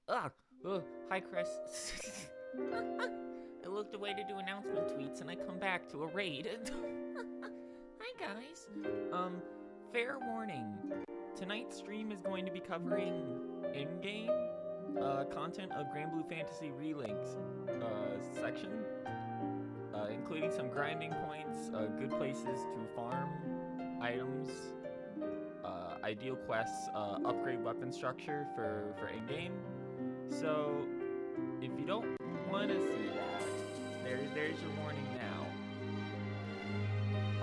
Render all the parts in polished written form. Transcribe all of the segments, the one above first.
Hi, Chris. I looked away to do announcement tweets and I come back to a raid. Hi, guys. Fair warning. Tonight's stream is going to be covering in-game content of Granblue Fantasy Relinks section, including some grinding points, good places to farm items, ideal quests, upgrade weapon structure for in-game. So, if you don't want to see that, there's your warning now.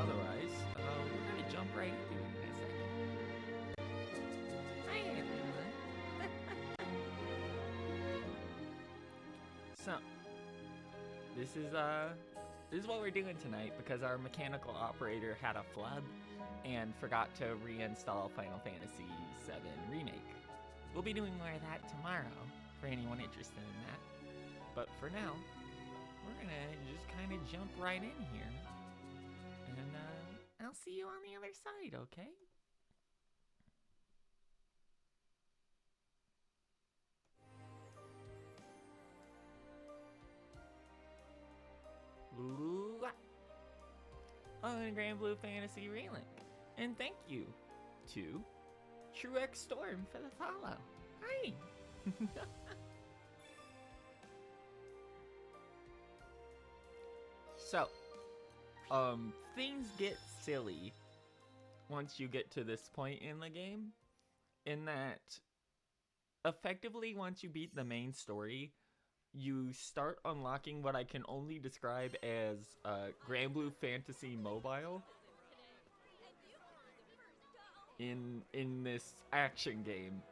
Otherwise, we're gonna jump right into it in a second. Hi, everyone. So, this is what we're doing tonight because our mechanical operator had a flub and forgot to reinstall Final Fantasy VII Remake. We'll be doing more of that tomorrow for anyone interested in that. But for now, we're gonna just kind of jump right in here. And I'll see you on the other side, okay? Ooh, on Granblue Fantasy Relink. And thank you to TrueX Storm for the follow. Hi! So, things get silly once you get to this point in the game, in that effectively once you beat the main story, you start unlocking what I can only describe as Granblue Fantasy Mobile in this action game,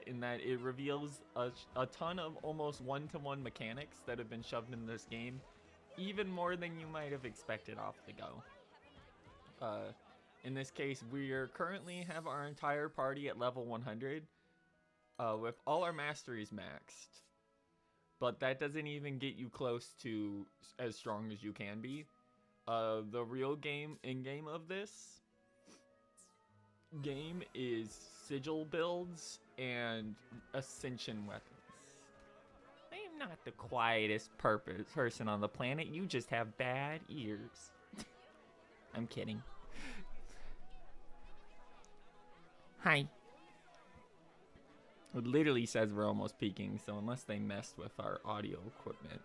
in that it reveals a ton of almost one-to-one mechanics that have been shoved in this game, even more than you might have expected off the go. In this case, we currently have our entire party at level 100, with all our masteries maxed. But that doesn't even get you close to as strong as you can be. The real in-game of this game is sigil builds and ascension weapons. I am not the quietest person on the planet. You just have bad ears. I'm kidding. Hi. It literally says we're almost peaking, so unless they messed with our audio equipment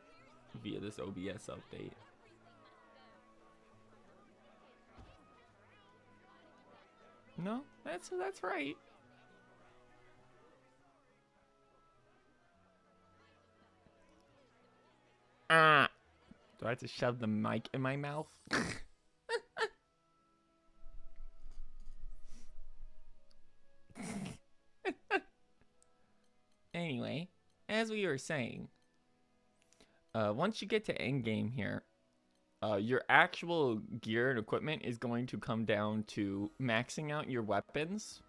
via this OBS update. No, that's right. Ah. Do I have to shove the mic in my mouth? Anyway, as we were saying, once you get to endgame here, your actual gear and equipment is going to come down to maxing out your weapons,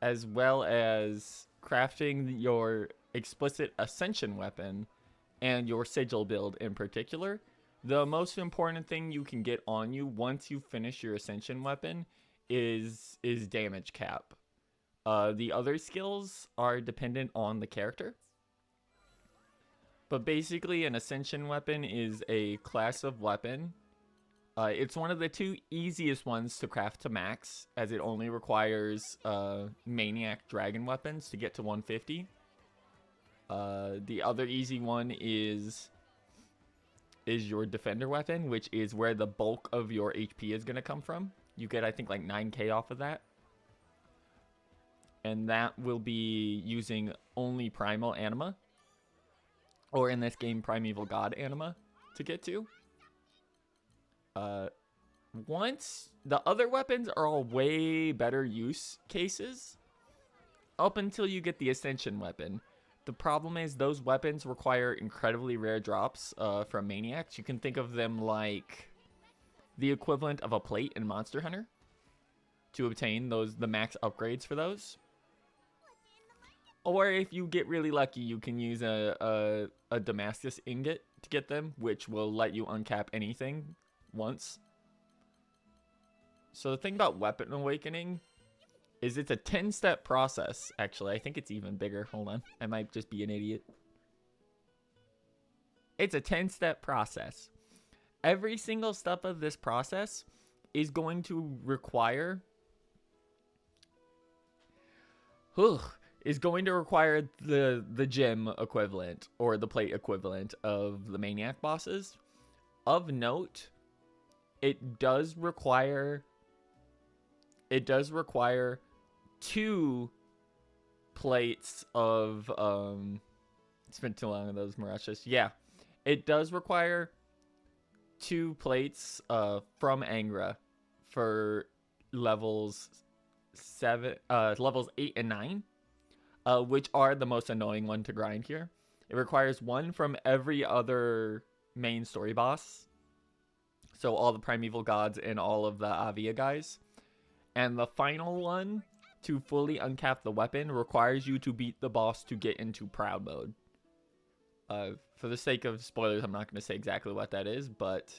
as well as crafting your explicit ascension weapon and your sigil build in particular. The most important thing you can get on you once you finish your ascension weapon is damage cap. The other skills are dependent on the character. But basically, an ascension weapon is a class of weapon. It's one of the two easiest ones to craft to max, as it only requires maniac dragon weapons to get to 150. The other easy one is your defender weapon, which is where the bulk of your HP is going to come from. You get, I think, like 9k off of that. And that will be using only primal anima, or in this game, primeval god anima, to get to. Once the other weapons are all way better use cases, up until you get the ascension weapon. The problem is those weapons require incredibly rare drops from maniacs. You can think of them like the equivalent of a plate in Monster Hunter to obtain the max upgrades for those. Or if you get really lucky, you can use a Damascus ingot to get them, which will let you uncap anything once. So the thing about Weapon Awakening is it's a 10-step process. Actually, I think it's even bigger. Hold on. I might just be an idiot. It's a 10-step process. Every single step of this process is going to require the gym equivalent or the plate equivalent of the maniac bosses. Of note, it does require 2 plates of it's been too long of those Mirachas. Yeah. It does require 2 plates from Angra for levels 8 and 9, which are the most annoying one to grind here. It requires 1 from every other main story boss, so all the primeval gods and all of the Avia guys. And the final one, to fully uncap the weapon, requires you to beat the boss to get into proud mode. For the sake of spoilers, I'm not going to say exactly what that is, but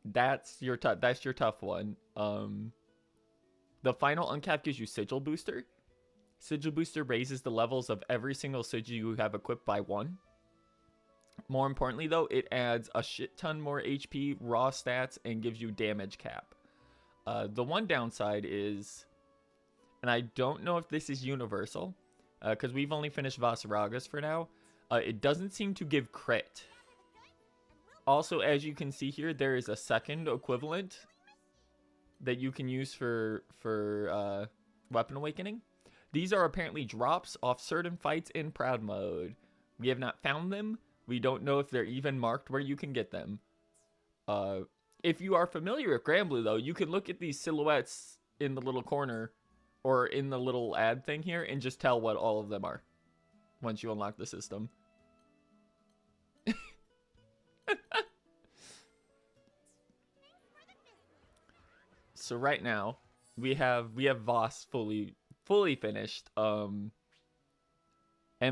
that's your tough one. The final uncap gives you Sigil Booster. Sigil Booster raises the levels of every single sigil you have equipped by 1. More importantly, though, it adds a shit ton more HP, raw stats, and gives you damage cap. The one downside is, and I don't know if this is universal, because we've only finished Vasaragas for now, it doesn't seem to give crit. Also, as you can see here, there is a second equivalent that you can use for Weapon Awakening. These are apparently drops off certain fights in Proud Mode. We have not found them. We don't know if they're even marked where you can get them. If you are familiar with Granblue, though, you can look at these silhouettes in the little corner or in the little ad thing here and just tell what all of them are once you unlock the system. So right now we have Voss fully finished. And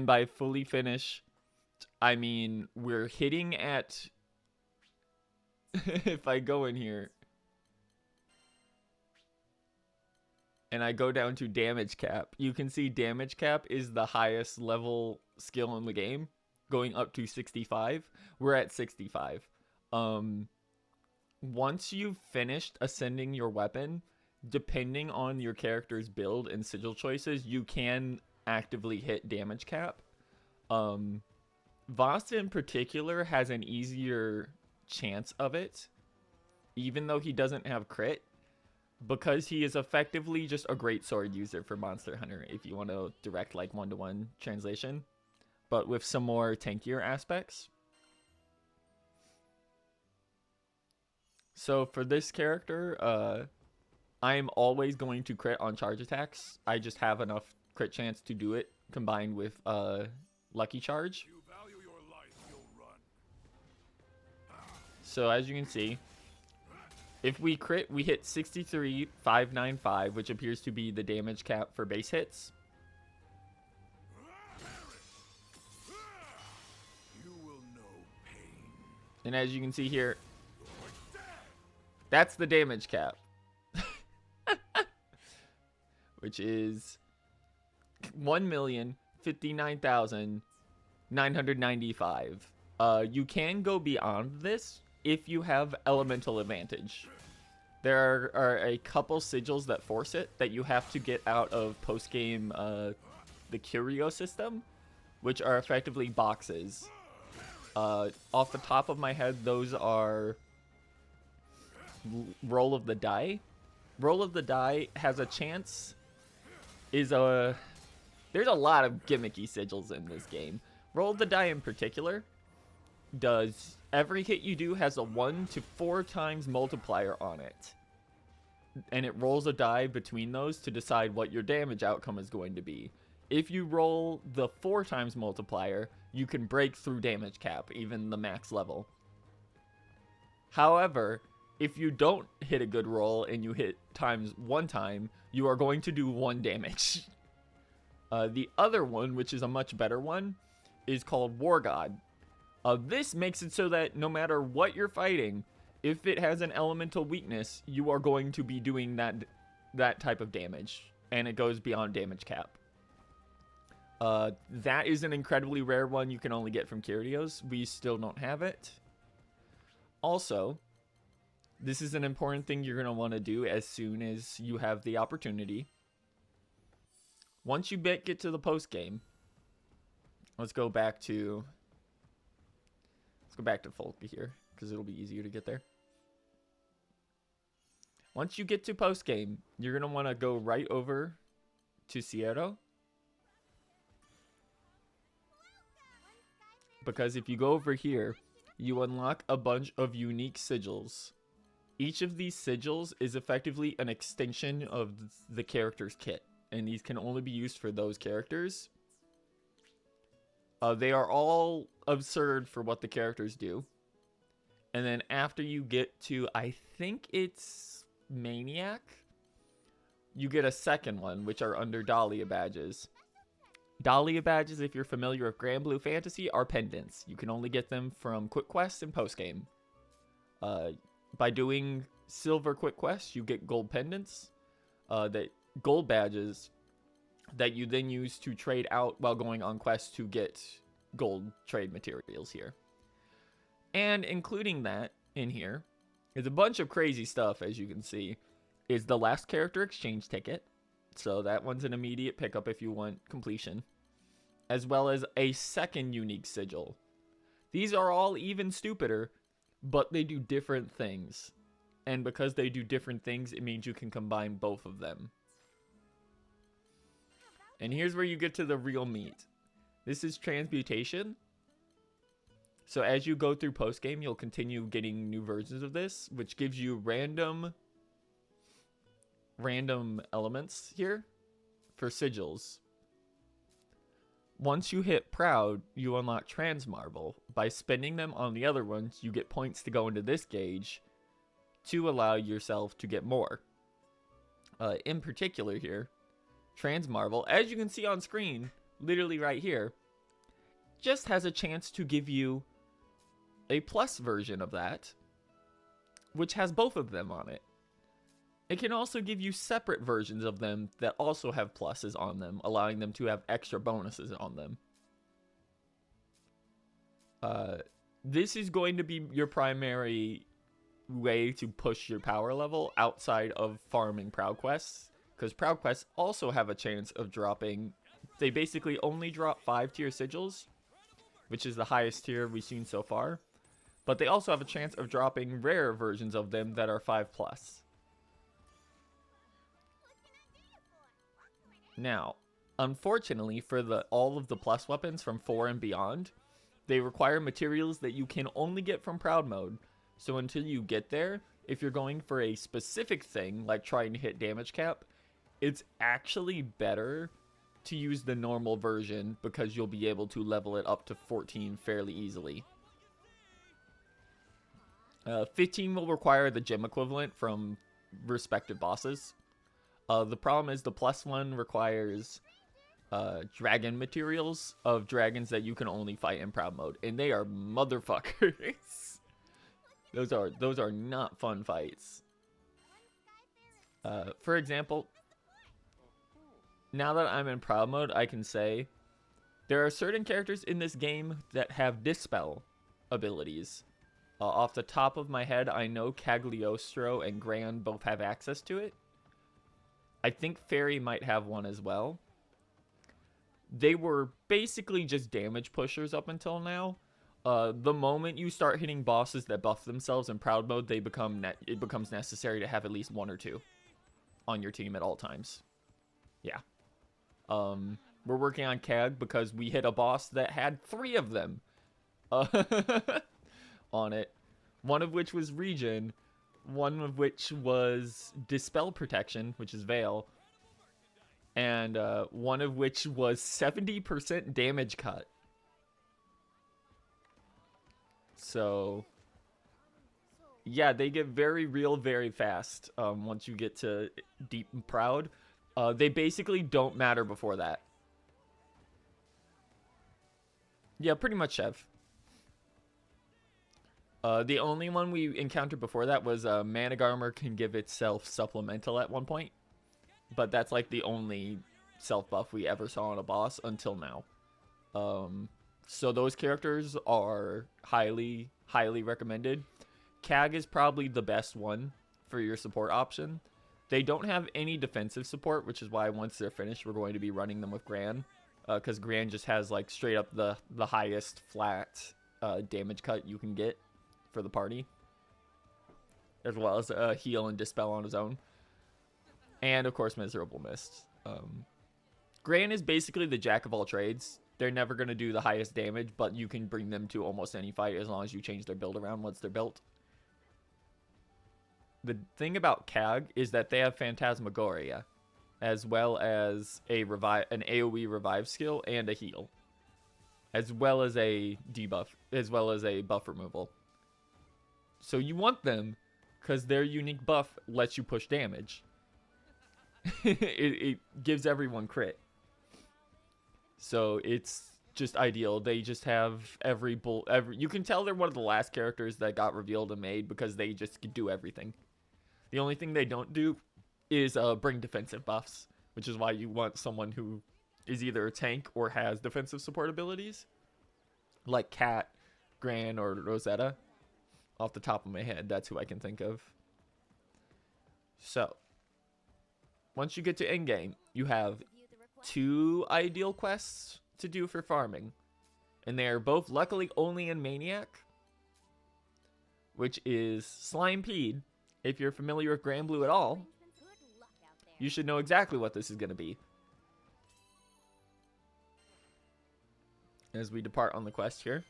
by fully finished, I mean we're hitting at if I go in here and I go down to damage cap, you can see damage cap is the highest level skill in the game, going up to 65. We're at 65. Once you've finished ascending your weapon, depending on your character's build and sigil choices, you can actively hit damage cap. Voss in particular has an easier chance of it, even though he doesn't have crit, because he is effectively just a great sword user for Monster Hunter, if you want to direct like one-to-one translation, but with some more tankier aspects. So for this character, I'm always going to crit on charge attacks. I just have enough crit chance to do it, combined with lucky charge. So as you can see, if we crit, we hit 63,595, which appears to be the damage cap for base hits. And as you can see here, that's the damage cap. Which is 1,059,995. You can go beyond this if you have elemental advantage. There are a couple sigils that force it that you have to get out of post-game the Curio system, which are effectively boxes. Off the top of my head, those are Roll of the Die. Roll of the Die has a chance, there's a lot of gimmicky sigils in this game. Roll of the Die in particular does, every hit you do has a 1 to 4 times multiplier on it. And it rolls a die between those to decide what your damage outcome is going to be. If you roll the 4 times multiplier, you can break through damage cap, even the max level. However, if you don't hit a good roll and you hit times 1 time, you are going to do 1 damage. The other one, which is a much better one, is called War God. This makes it so that no matter what you're fighting, if it has an elemental weakness, you are going to be doing that type of damage, and it goes beyond damage cap. That is an incredibly rare one you can only get from Kyrios. We still don't have it. Also, this is an important thing you're going to want to do as soon as you have the opportunity. Once you get to the post game, let's go back to Folky here, because it'll be easier to get there. Once you get to post game, you're going to want to go right over to Sierra. Because if you go over here, you unlock a bunch of unique sigils. Each of these sigils is effectively an extension of the character's kit, and these can only be used for those characters. They are all absurd for what the characters do. And then after you get to, I think it's Maniac, you get a second one, which are under Dahlia badges. Dahlia badges, if you're familiar with Granblue Fantasy, are pendants. You can only get them from quick quests and post game. By doing silver quick quests, you get gold pendants, that gold badges that you then use to trade out while going on quests to get gold trade materials here. And including that in here is a bunch of crazy stuff, as you can see, is the last character exchange ticket. So that one's an immediate pickup if you want completion. As well as a second unique sigil. These are all even stupider, but they do different things. And because they do different things, it means you can combine both of them. And here's where you get to the real meat. This is transmutation. So as you go through post-game, you'll continue getting new versions of this, which gives you random elements here for sigils. Once you hit Proud, you unlock Transmarble. By spending them on the other ones, you get points to go into this gauge to allow yourself to get more. In particular here, Transmarble, as you can see on screen, literally right here, just has a chance to give you a plus version of that, which has both of them on it. It can also give you separate versions of them that also have pluses on them, allowing them to have extra bonuses on them. This is going to be your primary way to push your power level outside of farming Proud Quests, because Proud Quests also have a chance of dropping. They basically only drop 5-tier sigils, which is the highest tier we've seen so far. But they also have a chance of dropping rare versions of them that are 5+. Now, unfortunately for all of the plus weapons from 4 and beyond, they require materials that you can only get from Proud Mode. So until you get there, if you're going for a specific thing, like trying to hit damage cap, it's actually better to use the normal version because you'll be able to level it up to 14 fairly easily. 15 will require the gem equivalent from respective bosses. The problem is the plus one requires dragon materials of dragons that you can only fight in Proud Mode, and they are motherfuckers. Those are not fun fights. For example, now that I'm in Proud Mode, I can say there are certain characters in this game that have Dispel abilities. Off the top of my head, I know Cagliostro and Gran both have access to it. I think Fairy might have one as well. They were basically just damage pushers up until now. The moment you start hitting bosses that buff themselves in Proud Mode, it becomes necessary to have at least 1 or 2 on your team at all times. Yeah. We're working on Cag because we hit a boss that had 3 of them on it. One of which was Regen, one of which was Dispel Protection, which is Veil, and one of which was 70% damage cut. So, yeah, they get very real very fast once you get to Deep and Proud. They basically don't matter before that. Yeah, pretty much Chev. The only one we encountered before that was Manic Armor can give itself supplemental at one point. but that's like the only self buff we ever saw on a boss until now. So those characters are highly recommended. Cag is probably the best one for your support option. They don't have any defensive support, which is why once they're finished, we're going to be running them with Gran. Because Gran just has like straight up the highest flat damage cut you can get for the party. As well as heal and dispel on his own. And of course, Miserable Mist. Gran is basically the jack of all trades. They're never going to do the highest damage, but you can bring them to almost any fight as long as you change their build around once they're built. The thing about Cag is that they have Phantasmagoria, as well as an AoE revive skill and a heal, as well as a debuff, as well as a buff removal. So you want them because their unique buff lets you push damage. it gives everyone crit. So it's just ideal. They just have every you can tell they're one of the last characters that got revealed and made because they just do everything. The only thing they don't do is bring defensive buffs, which is why you want someone who is either a tank or has defensive support abilities, like Cat, Gran, or Rosetta. Off the top of my head, that's who I can think of. So, once you get to endgame, you have 2 ideal quests to do for farming. And they are both luckily only in Maniac, which is Slimepede. If you're familiar with Granblue at all, you should know exactly what this is going to be. As we depart on the quest here.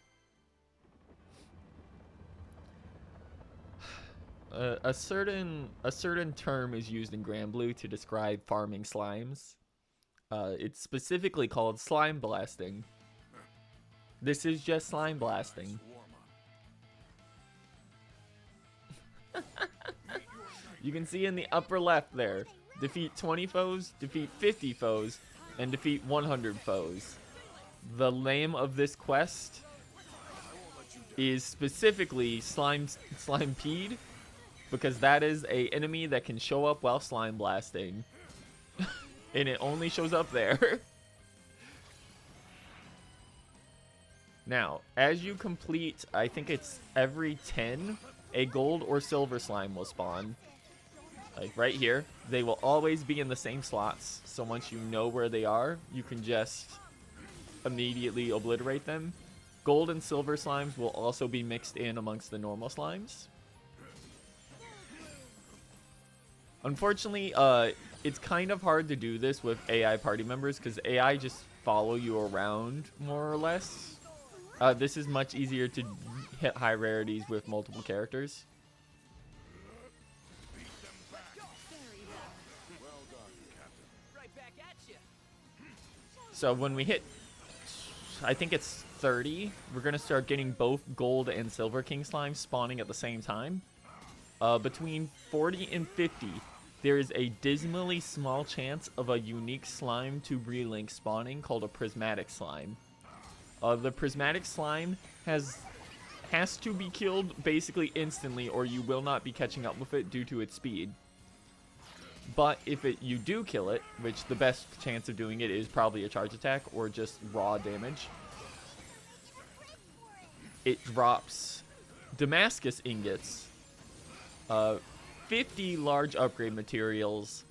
A certain term is used in Granblue to describe farming slimes. It's specifically called slime blasting. This is just slime blasting. You can see in the upper left there, defeat 20 foes, defeat 50 foes, and defeat 100 foes. The name of this quest is specifically Slimepede, because that is an enemy that can show up while slime blasting. And it only shows up there. Now, as you complete, I think it's every 10, a gold or silver slime will spawn. Like right here. They will always be in the same slots. So once you know where they are, you can just immediately obliterate them. Gold and silver slimes will also be mixed in amongst the normal slimes. Unfortunately, it's kind of hard to do this with AI party members because AI just follow you around more or less. This is much easier to hit high rarities with multiple characters. So when we hit, I think it's 30, we're going to start getting both gold and silver king slimes spawning at the same time. Between 40 and 50, there is a dismally small chance of a unique slime to Relink spawning called a prismatic slime. The prismatic slime has to be killed basically instantly or you will not be catching up with it due to its speed. But if you do kill it, which the best chance of doing it is probably a charge attack or just raw damage, it drops Damascus ingots, 50 large upgrade materials,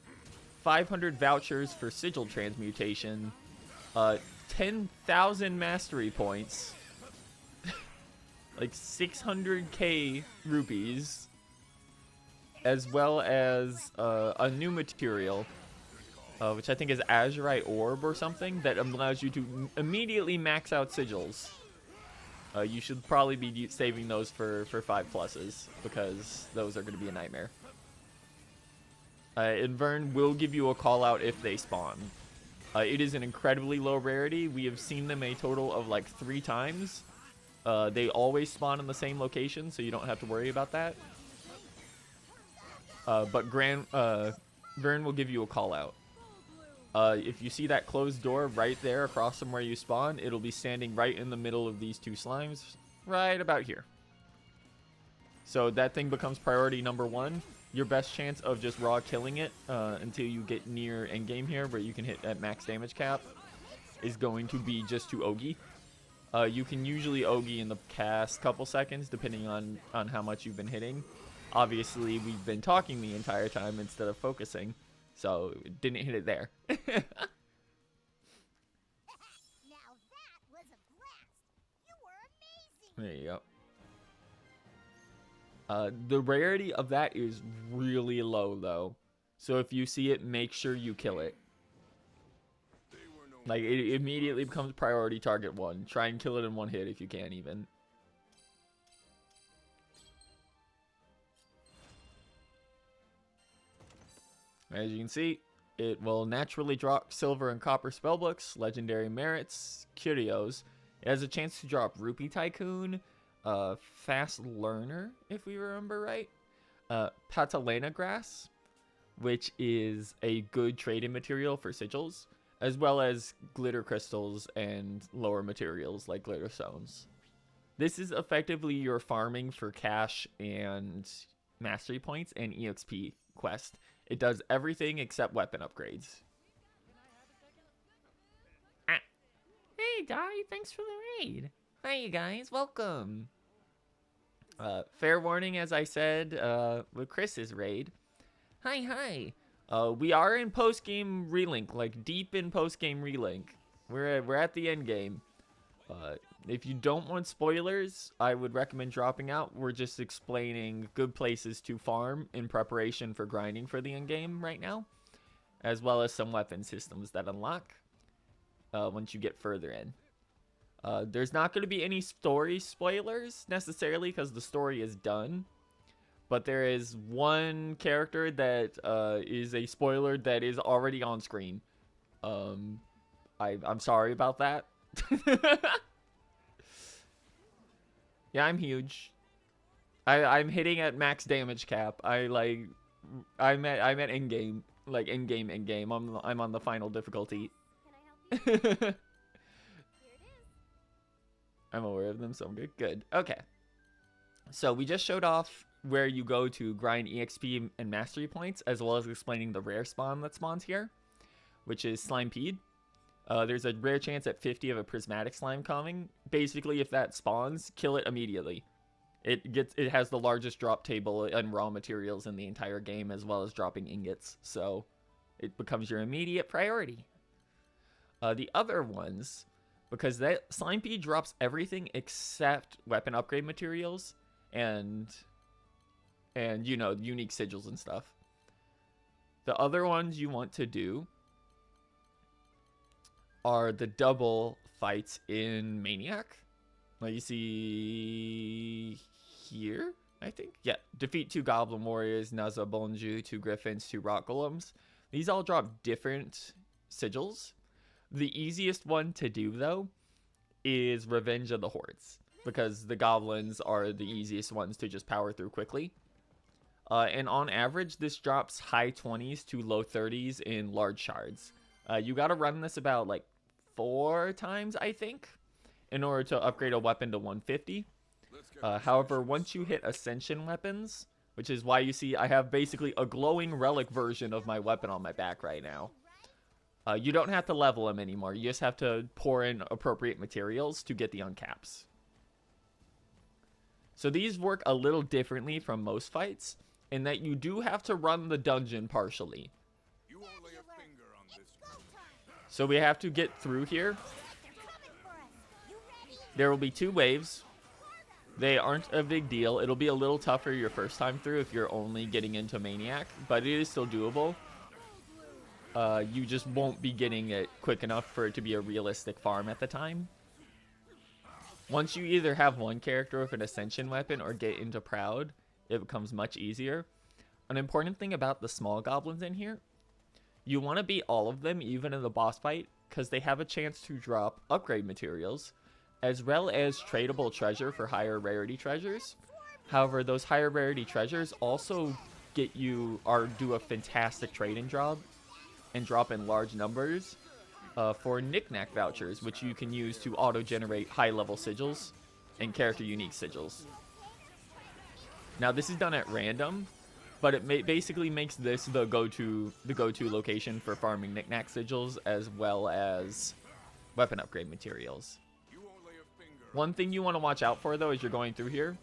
500 vouchers for sigil transmutation, 10,000 mastery points, like 600k rupees, as well as a new material, which I think is Azurite Orb or something, that allows you to immediately max out sigils. You should probably be saving those for 5+s, because those are going to be a nightmare. And Vern will give you a call out if they spawn. It is an incredibly low rarity. We have seen them a total of like 3 times. They always spawn in the same location, so you don't have to worry about that. But Vern will give you a call out. If you see that closed door right there across from where you spawn, it'll be standing right in the middle of these 2 slimes, right about here. So that thing becomes priority number 1. your best chance of just raw killing it until you get near endgame here, where you can hit at max damage cap, is going to be just to Ogi. You can usually Ogi in the past couple seconds, depending on how much you've been hitting. Obviously, we've been talking the entire time instead of focusing, so didn't hit it there. Now that was a blast. You were amazing. There you go. The rarity of that is really low, though. So if you see it, make sure you kill it. Like, it immediately becomes priority target 1. Try and kill it in one hit if you can, even. As you can see, it will naturally drop silver and copper spellbooks, legendary merits, curios. It has a chance to drop Rupee Tycoon, Fast Learner, if we remember right, Patalena Grass, which is a good trading material for sigils, as well as glitter crystals and lower materials like glitter stones. This is effectively your farming for cash and mastery points and EXP quest. It does everything except weapon upgrades. Ah. Hey, Di, thanks for the raid. Hi, you guys, welcome. Fair warning, as I said, with Chris's raid. Hi. We are in post-game relink, like deep in post-game relink. We're at the end game. If you don't want spoilers, I would recommend dropping out. We're just explaining good places to farm in preparation for grinding for the end game right now, as well as some weapon systems that unlock once you get further in. There's not going to be any story spoilers necessarily because the story is done. But there is one character that is a spoiler that is already on screen. I'm sorry about that. Yeah, I'm huge. I'm hitting at max damage cap. I'm at end game, like end game. I'm on the final difficulty. Can I help you? Here it is. I'm aware of them, so I'm good. Okay. So we just showed off where you go to grind EXP and mastery points, as well as explaining the rare spawn that spawns here, which is Slimepede. There's a rare chance at 50 of a prismatic slime coming. Basically, if that spawns, kill it immediately. It has the largest drop table and raw materials in the entire game, as well as dropping ingots, so it becomes your immediate priority. The other ones, because that Slimepede drops everything except weapon upgrade materials and you know, unique sigils and stuff. The other ones you want to do are the double fights in Maniac. Like you see here, I think. Yeah, defeat 2 Goblin Warriors, Naza Bonju, 2 Griffins, 2 Rock Golems. These all drop different sigils. The easiest one to do, though, is Revenge of the Hordes, because the goblins are the easiest ones to just power through quickly. And on average, this drops high 20s to low 30s in large shards. You gotta run this about like 4 times, I think, in order to upgrade a weapon to 150. However, once you hit Ascension weapons, which is why you see I have basically a glowing relic version of my weapon on my back right now. You don't have to level them anymore. You just have to pour in appropriate materials to get the uncaps. So these work a little differently from most fights, in that you do have to run the dungeon partially. You won't lay a finger on this one. So we have to get through here. There will be 2 waves. They aren't a big deal. It'll be a little tougher your first time through if you're only getting into Maniac, but it is still doable. You just won't be getting it quick enough for it to be a realistic farm at the time. Once you either have one character with an Ascension weapon or get into Proud, it becomes much easier. An important thing about the small goblins in here, you want to beat all of them even in the boss fight, because they have a chance to drop upgrade materials, as well as tradable treasure for higher rarity treasures. However, those higher rarity treasures also do a fantastic trading job and drop in large numbers for knick-knack vouchers, which you can use to auto-generate high-level sigils and character-unique sigils. Now, this is done at random, but it basically makes this the go-to location for farming knickknack sigils as well as weapon upgrade materials. One thing you want to watch out for though as you're going through here,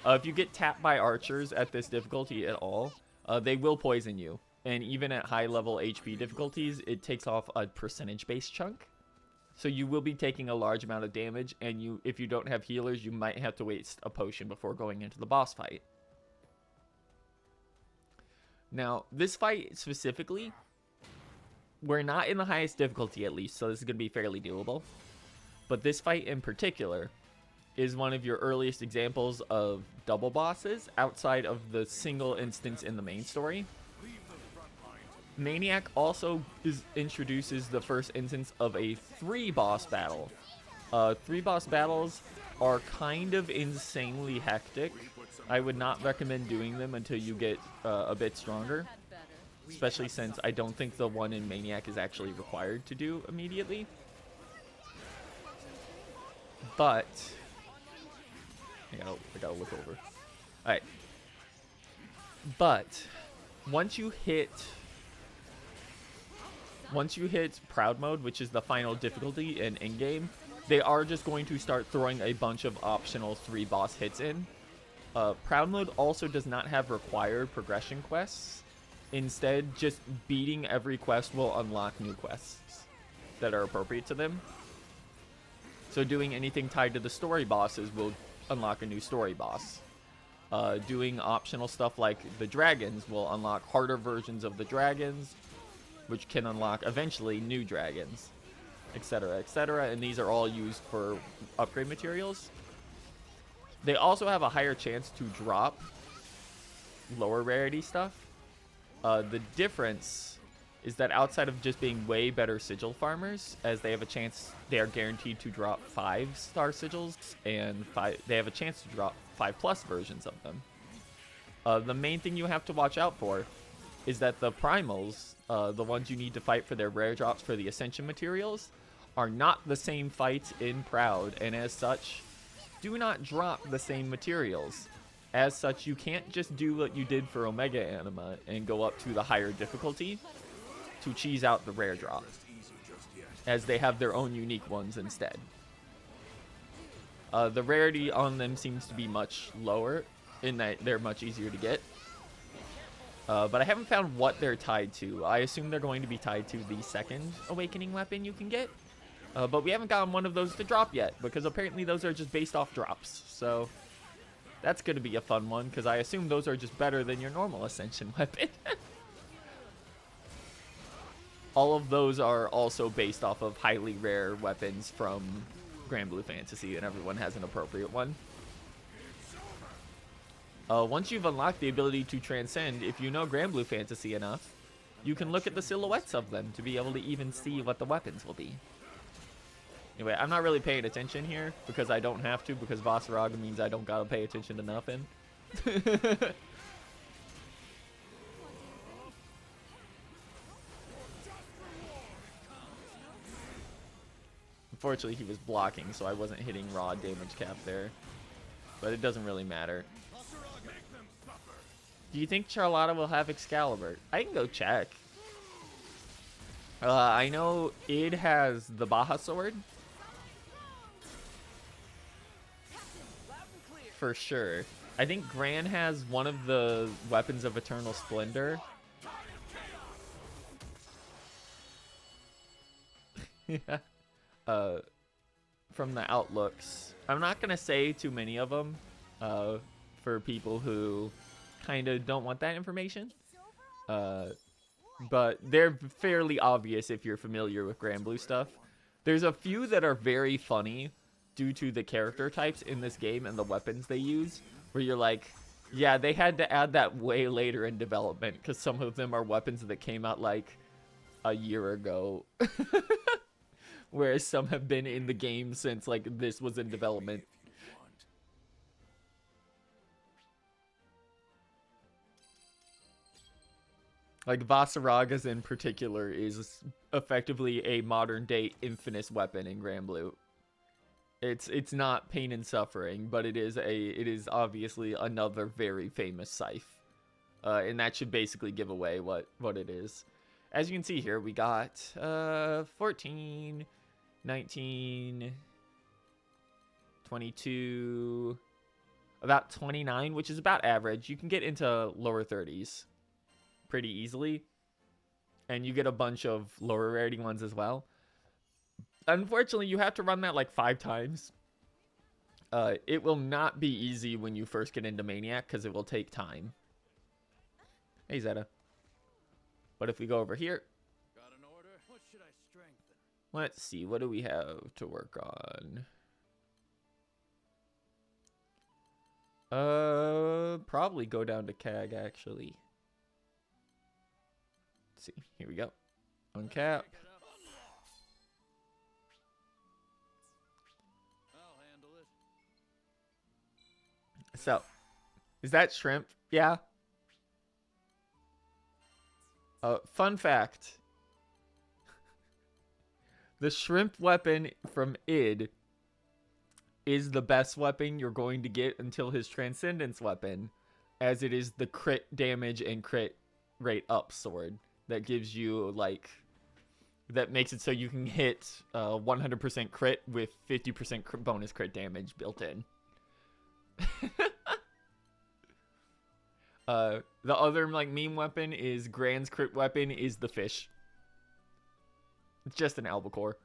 if you get tapped by archers at this difficulty at all, they will poison you. And even at high level HP difficulties, it takes off a percentage-based chunk. So you will be taking a large amount of damage, and if you don't have healers, you might have to waste a potion before going into the boss fight. Now, this fight specifically, we're not in the highest difficulty at least, so this is going to be fairly doable. But this fight in particular is one of your earliest examples of double bosses outside of the single instance in the main story. Maniac also introduces the first instance of a 3-boss battle. 3 boss battles are kind of insanely hectic. I would not recommend doing them until you get a bit stronger, especially since I don't think the one in Maniac is actually required to do immediately. But I gotta look over. Alright. But once you hit Proud Mode, which is the final difficulty in in-game, they are just going to start throwing a bunch of optional 3 boss hits in. Proud Mode also does not have required progression quests. Instead, just beating every quest will unlock new quests that are appropriate to them. So doing anything tied to the story bosses will unlock a new story boss. Doing optional stuff like the dragons will unlock harder versions of the dragons, which can unlock eventually new dragons, etc., etc. And these are all used for upgrade materials. They also have a higher chance to drop lower rarity stuff. The difference is that outside of just being way better sigil farmers, as they have a chance, they are guaranteed to drop 5-star sigils, and they have a chance to drop 5+ versions of them. The main thing you have to watch out for is that the primals, the ones you need to fight for their rare drops for the ascension materials, are not the same fights in Proud, and as such, do not drop the same materials. As such, you can't just do what you did for Omega Anima and go up to the higher difficulty to cheese out the rare drops, as they have their own unique ones instead. The rarity on them seems to be much lower, in that they're much easier to get. But I haven't found what they're tied to. I assume they're going to be tied to the second awakening weapon you can get. But we haven't gotten one of those to drop yet, because apparently those are just based off drops. So that's going to be a fun one, because I assume those are just better than your normal ascension weapon. All of those are also based off of highly rare weapons from Granblue Fantasy, and everyone has an appropriate one. Once you've unlocked the ability to transcend, if you know Granblue Fantasy enough, you can look at the silhouettes of them to be able to even see what the weapons will be. Anyway, I'm not really paying attention here, because I don't have to, because Vasaraga means I don't gotta pay attention to nothing. Unfortunately, he was blocking, so I wasn't hitting raw damage cap there. But it doesn't really matter. Do you think Charlotta will have Excalibur? I can go check. I know Id has the Baja Sword. For sure. I think Gran has one of the Weapons of Eternal Splendor. Yeah. From the outlooks. I'm not going to say too many of them for people who kind of don't want that information. But they're fairly obvious if you're familiar with Granblue stuff. There's a few that are very funny due to the character types in this game and the weapons they use, where you're like, yeah, they had to add that way later in development, because some of them are weapons that came out like a year ago. Whereas some have been in the game since like this was in development. Like Vasaraga's in particular is effectively a modern day Infinite weapon in Granblue. It's not pain and suffering, but it is obviously another very famous scythe. And that should basically give away what it is. As you can see here, we got 14, 19, 22, about 29, which is about average. You can get into lower 30s pretty easily. And you get a bunch of lower rarity ones as well. Unfortunately, you have to run that like 5 times. It will not be easy when you first get into Maniac because it will take time. Hey, Zeta. But if we go over here, Got an order? What should I strengthen? let's see. What do we have to work on? Probably go down to CAG, actually. Let's see. Here we go. Uncap. I'll handle it. So, is that shrimp? Yeah. Fun fact. The shrimp weapon from id is the best weapon you're going to get until his Transcendence weapon, as it is the crit damage and crit rate up sword that gives you, like, that makes it so you can hit 100% crit with 50% bonus crit damage built in. The other, like, meme weapon is Grand's crit weapon is the fish. It's just an albacore.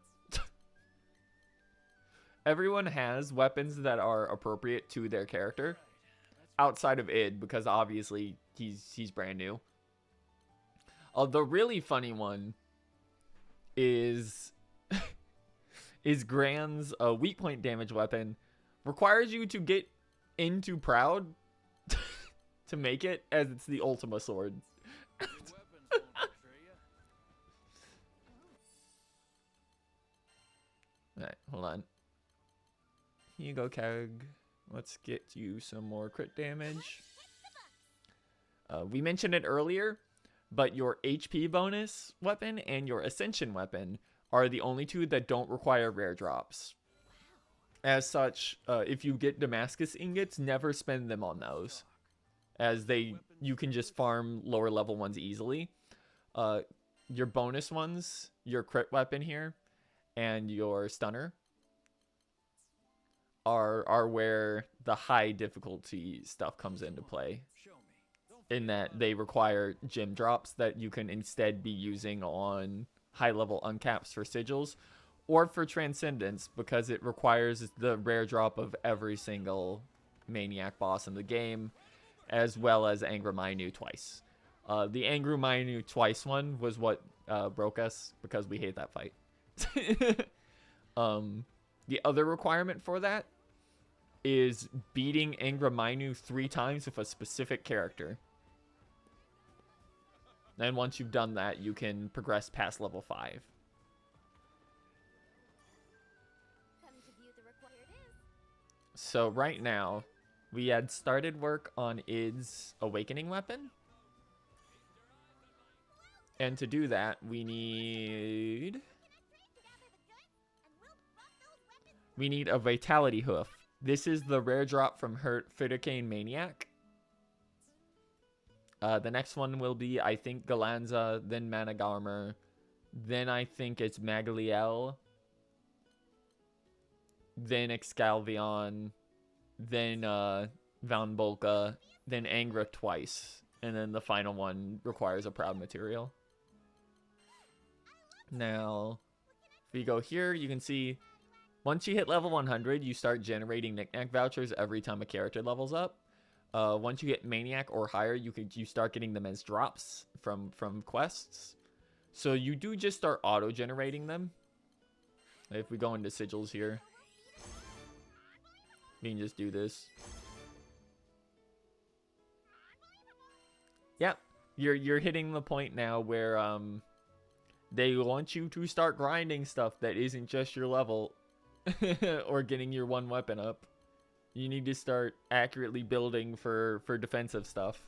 Everyone has weapons that are appropriate to their character outside of id, because obviously he's brand new. The really funny one is Gran's weak point damage weapon. Requires you to get into Proud to make it, as it's the Ultima sword. Alright, hold on. Here you go, Kag. Let's get you some more crit damage. We mentioned it earlier, but your HP bonus weapon and your Ascension weapon are the only two that don't require rare drops. As such, if you get Damascus ingots, never spend them on those, as you can just farm lower level ones easily. Your bonus ones, your crit weapon here, and your stunner are where the high difficulty stuff comes into play, in that they require gem drops that you can instead be using on high level uncaps for sigils or for Transcendence, because it requires the rare drop of every single Maniac boss in the game, as well as Angra Mainyu twice. The Angra Mainyu twice one was what broke us, because we hate that fight. The other requirement for that is beating Angra Mainyu 3 times with a specific character. Then once you've done that, you can progress past level 5. Come to view the required is. So right now, we had started work on id's awakening weapon. And to do that, we need a Vitality Hoof. This is the rare drop from Fiddercane Maniac. The next one will be, I think, Galanza, then Managarmer, then I think it's Magaliel, then Excalvion, then Van Bolka, then Angra twice, and then the final one requires a Proud material. Now, if we go here, you can see once you hit level 100, you start generating knickknack vouchers every time a character levels up. Once you get Maniac or higher, you start getting them as drops from quests. So you do just start auto-generating them. If we go into sigils here, we can just do this. Yep, you're hitting the point now where they want you to start grinding stuff that isn't just your level or getting your one weapon up. You need to start accurately building for defensive stuff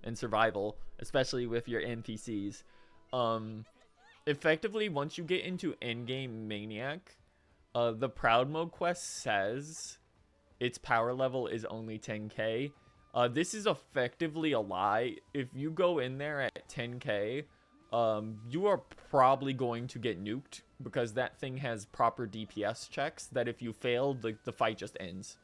and survival, especially with your NPCs. Effectively, once you get into endgame Maniac, the Proud Mode quest says its power level is only 10k. This is effectively a lie. If you go in there at 10k, you are probably going to get nuked because that thing has proper DPS checks that if you fail, the fight just ends.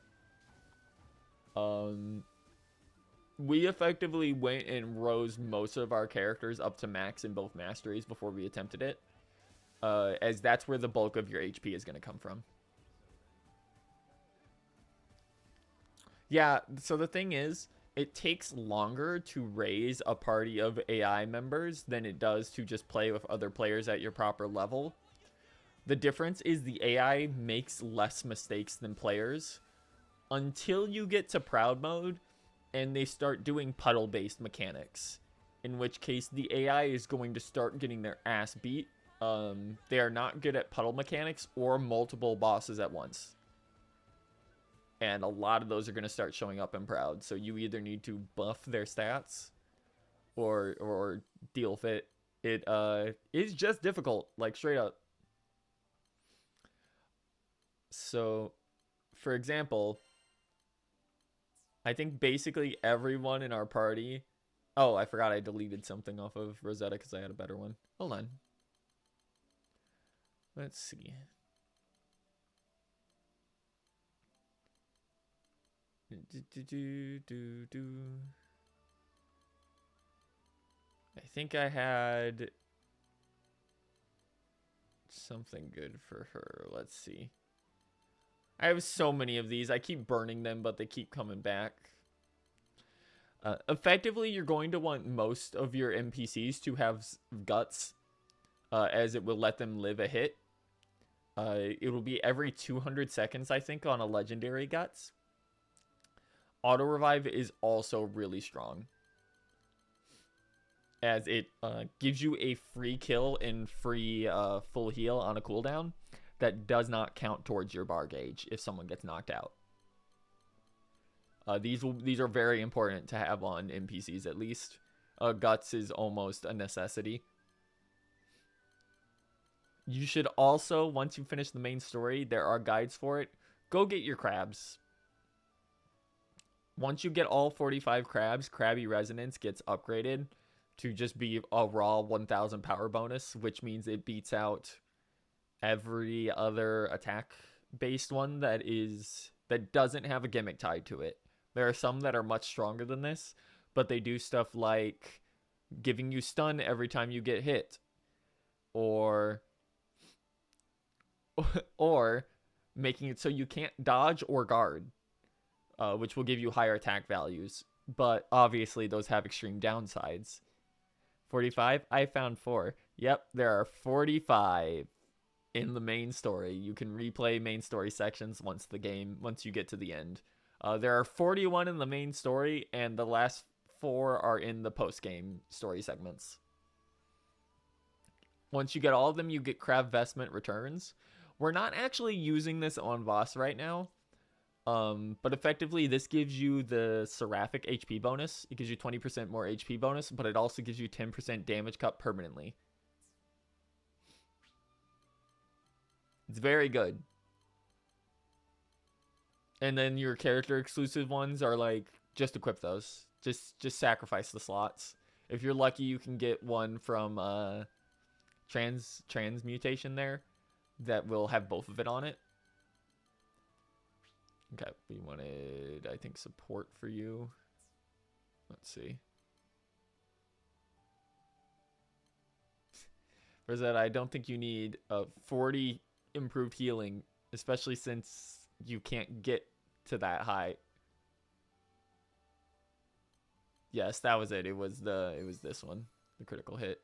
We effectively went and rose most of our characters up to max in both masteries before we attempted it, as that's where the bulk of your HP is going to come from. Yeah, so the thing is, it takes longer to raise a party of AI members than it does to just play with other players at your proper level. The difference is the AI makes less mistakes than players until you get to Proud mode and they start doing puddle-based mechanics, in which case the AI is going to start getting their ass beat. They are not good at puddle mechanics or multiple bosses at once. And a lot of those are going to start showing up in Proud. So you either need to buff their stats or deal with it. It is just difficult, like straight up. So, for example, I think basically everyone in our party... Oh, I forgot I deleted something off of Rosetta because I had a better one. Hold on. Let's see. I think I had something good for her. Let's see. I have so many of these. I keep burning them, but they keep coming back. Effectively, you're going to want most of your NPCs to have guts, as it will let them live a hit. It will be every 200 seconds, I think, on a legendary guts. Auto revive is also really strong, as it gives you a free kill and free full heal on a cooldown that does not count towards your bar gauge if someone gets knocked out. These are very important to have on NPCs at least. Guts is almost a necessity. You should also, once you finish the main story, there are guides for it. Go get your crabs. Once you get all 45 crabs, Krabby Resonance gets upgraded to just be a raw 1000 power bonus, which means it beats out every other attack-based one that doesn't have a gimmick tied to it. There are some that are much stronger than this, but they do stuff like giving you stun every time you get hit, or making it so you can't dodge or guard. Which will give you higher attack values. But obviously, those have extreme downsides. 45? I found 4. Yep, there are 45 in the main story. You can replay main story sections once you get to the end. There are 41 in the main story, and the last 4 are in the post-game story segments. Once you get all of them, you get Crab Vestment returns. We're not actually using this on Voss right now. But effectively, this gives you the Seraphic HP bonus. It gives you 20% more HP bonus, but it also gives you 10% damage cut permanently. It's very good. And then your character exclusive ones are like, just equip those. Just sacrifice the slots. If you're lucky, you can get one from transmutation there that will have both of it on it. Okay, we wanted, I think, support for you. Let's see. For that, I don't think you need 40 improved healing, especially since you can't get to that high. Yes, that was it. It was this one, the critical hit.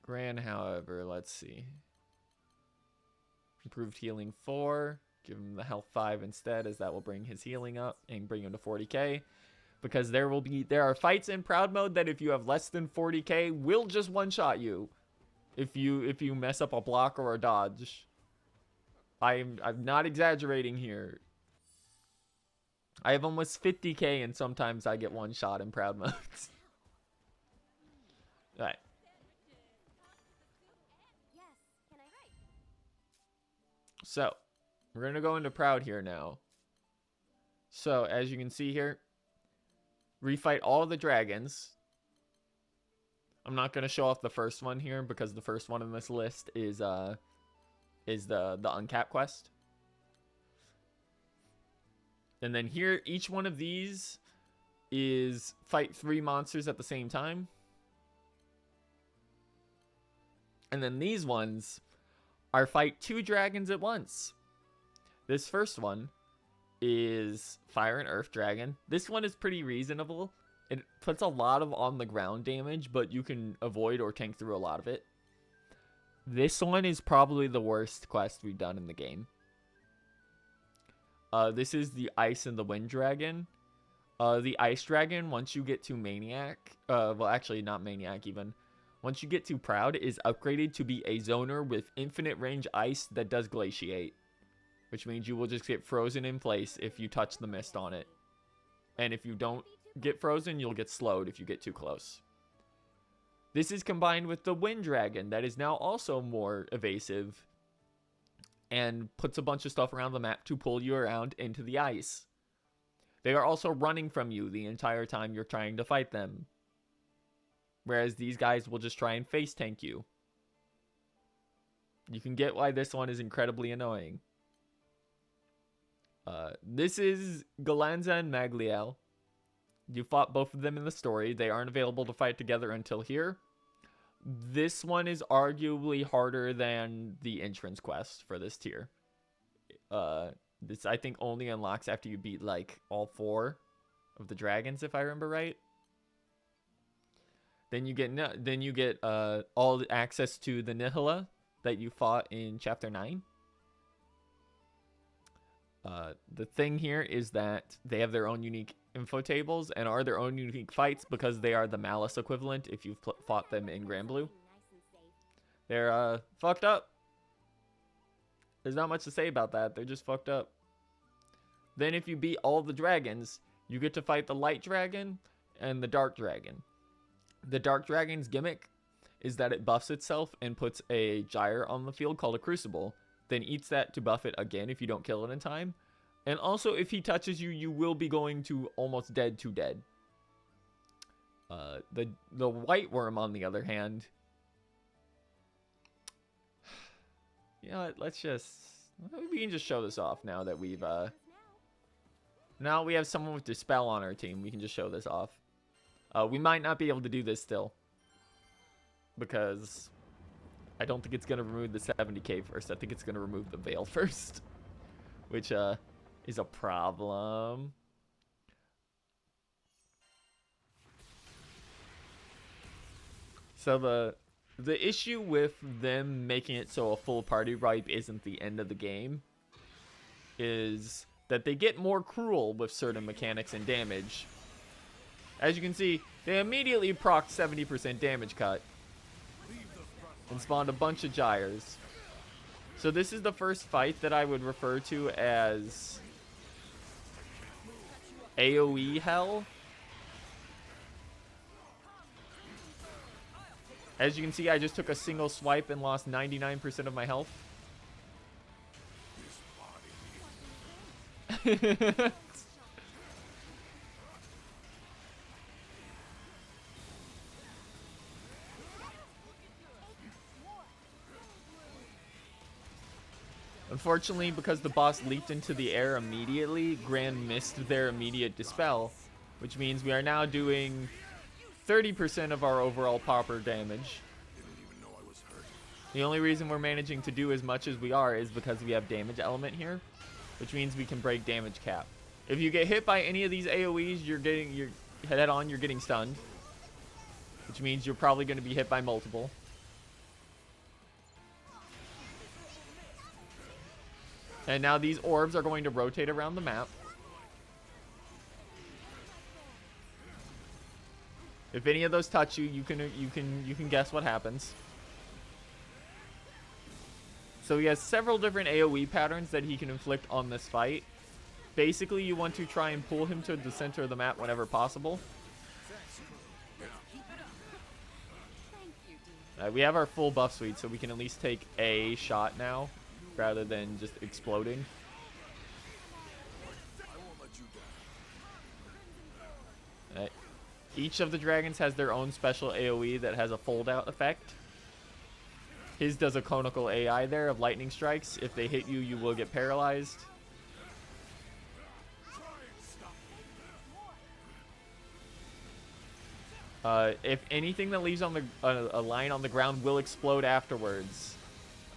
Gran, however, let's see. Improved healing 4. Give him the health 5 instead, as that will bring his healing up and bring him to 40k. Because there are fights in Proud mode that if you have less than 40k will just one-shot you. If you mess up a block or a dodge. I'm not exaggerating here. I have almost 50k and sometimes I get one shot in Proud mode. Alright. So, we're going to go into Proud here now. So, as you can see here, refight all the dragons. I'm not going to show off the first one here because the first one in this list is the uncapped quest. And then here, each one of these is fight 3 monsters at the same time. And then these ones are fight 2 dragons at once. This first one is Fire and Earth Dragon. This one is pretty reasonable. It puts a lot of on the ground damage, but you can avoid or tank through a lot of it. This one is probably the worst quest we've done in the game. This is the Ice and the Wind Dragon. The Ice Dragon, once you get to Maniac, well, actually not Maniac even. Once you get to Proud, is upgraded to be a zoner with infinite range ice that does glaciate. Which means you will just get frozen in place if you touch the mist on it. And if you don't get frozen, you'll get slowed if you get too close. This is combined with the Wind Dragon that is now also more evasive. And puts a bunch of stuff around the map to pull you around into the ice. They are also running from you the entire time you're trying to fight them. Whereas these guys will just try and face tank you. You can get why this one is incredibly annoying. This is Galanza and Magliel. You fought both of them in the story. They aren't available to fight together until here. This one is arguably harder than the entrance quest for this tier. This I think only unlocks after you beat like all 4 of the dragons, if I remember right. Then you get all the access to the Nihila that you fought in chapter 9. The thing here is that they have their own unique info tables and are their own unique fights because they are the Malice equivalent if you've fought them in Granblue. They're fucked up. There's not much to say about that. They're just fucked up. Then if you beat all the dragons, you get to fight the Light Dragon and the Dark Dragon. The Dark Dragon's gimmick is that it buffs itself and puts a gyre on the field called a Crucible, then eats that to buff it again if you don't kill it in time. And also, if he touches you, you will be going to almost dead to dead. The White Worm, on the other hand... You know what, we can just show this off now that we've, now we have someone with Dispel on our team. We can just show this off. We might not be able to do this still. Because I don't think it's going to remove the 70k first. I think it's going to remove the Veil first. Which, is a problem. So the issue with them making it so a full party wipe isn't the end of the game is that they get more cruel with certain mechanics and damage. As you can see, they immediately procced 70% damage cut and spawned a bunch of gyres. So this is the first fight that I would refer to as AoE hell. As you can see, I just took a single swipe and lost 99% of my health. Unfortunately, because the boss leaped into the air immediately, Gran missed their immediate dispel, which means we are now doing 30% of our overall popper damage. The only reason we're managing to do as much as we are is because we have damage element here, which means we can break damage cap. If you get hit by any of these AoEs, you're getting stunned, which means you're probably going to be hit by multiple. And now these orbs are going to rotate around the map. If any of those touch you, you can guess what happens. So he has several different AoE patterns that he can inflict on this fight. Basically, you want to try and pull him to the center of the map whenever possible. We have our full buff suite, so we can at least take a shot now, rather than just exploding. Each of the dragons has their own special AoE that has a fold-out effect. His does a conical AI there of lightning strikes. If they hit you, you will get paralyzed. If anything that leaves on a line on the ground will explode afterwards.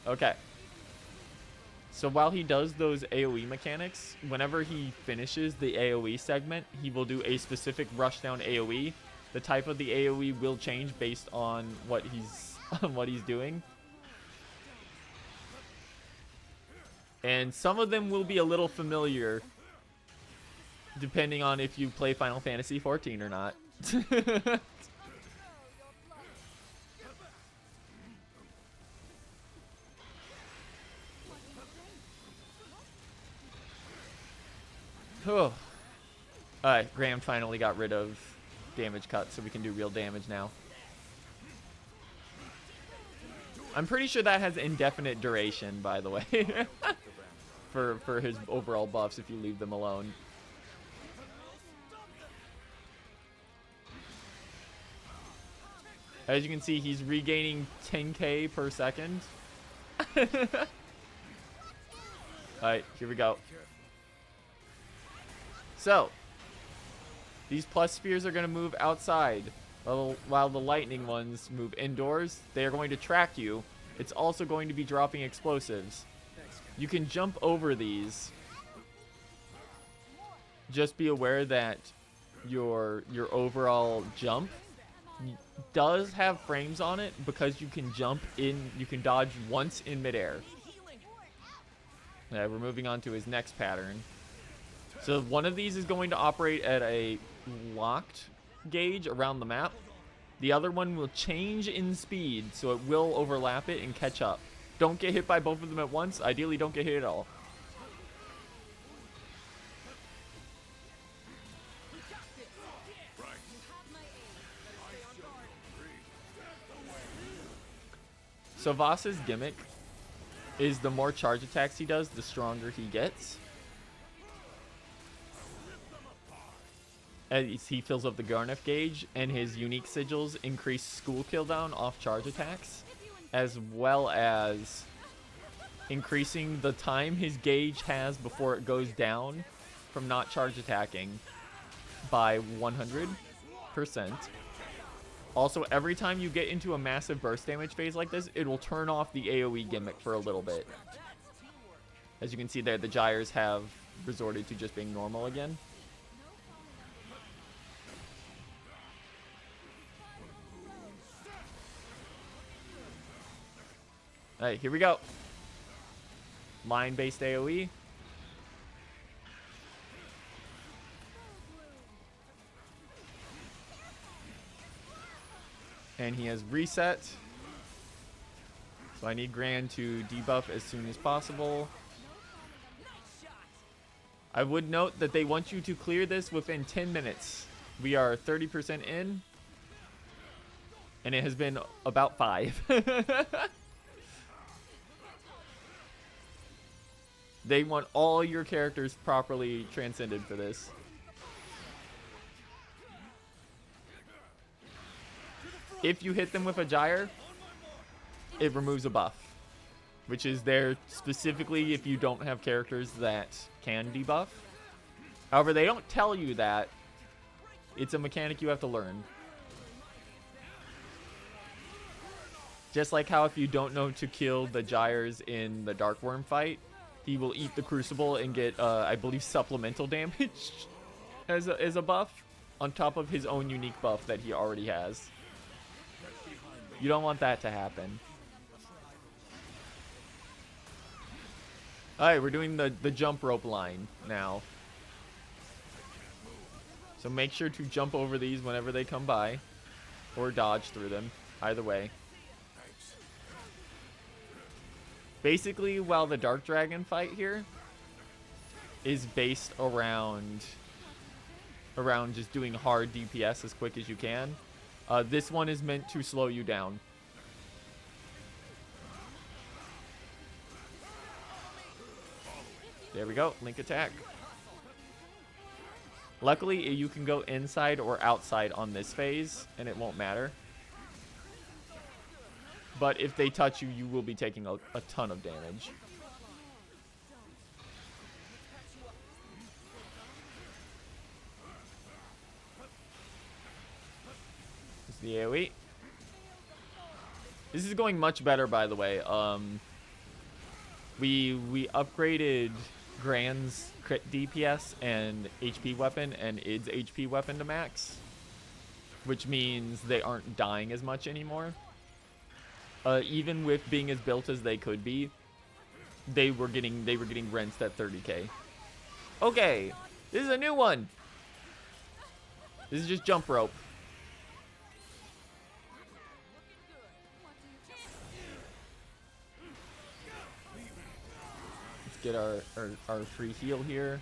Okay. So while he does those AoE mechanics, whenever he finishes the AoE segment, he will do a specific rushdown AoE. The type of the AoE will change based on what he's doing. And some of them will be a little familiar depending on if you play Final Fantasy XIV or not. Oh. Alright, Graham finally got rid of damage cut, so we can do real damage now. I'm pretty sure that has indefinite duration, by the way. for his overall buffs if you leave them alone. As you can see, he's regaining 10k per second. Alright, here we go. So, these plus spheres are going to move outside, while the lightning ones move indoors. They are going to track you. It's also going to be dropping explosives. You can jump over these. Just be aware that your overall jump does have frames on it because you can jump in, you can dodge once in midair. Yeah, we're moving on to his next pattern. So one of these is going to operate at a locked gauge around the map. The other one will change in speed, so it will overlap it and catch up. Don't get hit by both of them at once. Ideally, don't get hit at all. So Voss's gimmick is the more charge attacks he does, the stronger he gets. As he fills up the Garneth gauge, and his unique sigils increase school cooldown off charge attacks, as well as increasing the time his gauge has before it goes down from not charge attacking by 100%. Also, every time you get into a massive burst damage phase like this, it will turn off the AoE gimmick for a little bit. As you can see there, the gyres have resorted to just being normal again. Alright, here we go. Line-based AoE. And he has reset. So I need Gran to debuff as soon as possible. I would note that they want you to clear this within 10 minutes. We are 30% in. And it has been about 5. They want all your characters properly transcended for this. If you hit them with a gyre, it removes a buff, which is there specifically if you don't have characters that can debuff. However, they don't tell you that. It's a mechanic you have to learn. Just like how if you don't know to kill the gyres in the Dark Worm fight, he will eat the Crucible and get, I believe, supplemental damage as a buff on top of his own unique buff that he already has. You don't want that to happen. Alright, we're doing the jump rope line now. So make sure to jump over these whenever they come by. Or dodge through them. Either way. Basically, while the Dark Dragon fight here is based around just doing hard DPS as quick as you can, this one is meant to slow you down. There we go, Link attack. Luckily, you can go inside or outside on this phase, and it won't matter. But if they touch you, you will be taking a ton of damage. This is the AoE. This is going much better, by the way. We upgraded Gran's crit DPS and HP weapon and Id's HP weapon to max, which means they aren't dying as much anymore. Even with being as built as they could be, they were getting rinsed at 30k. Okay, this is a new one. This is just jump rope. Let's get our free heal here.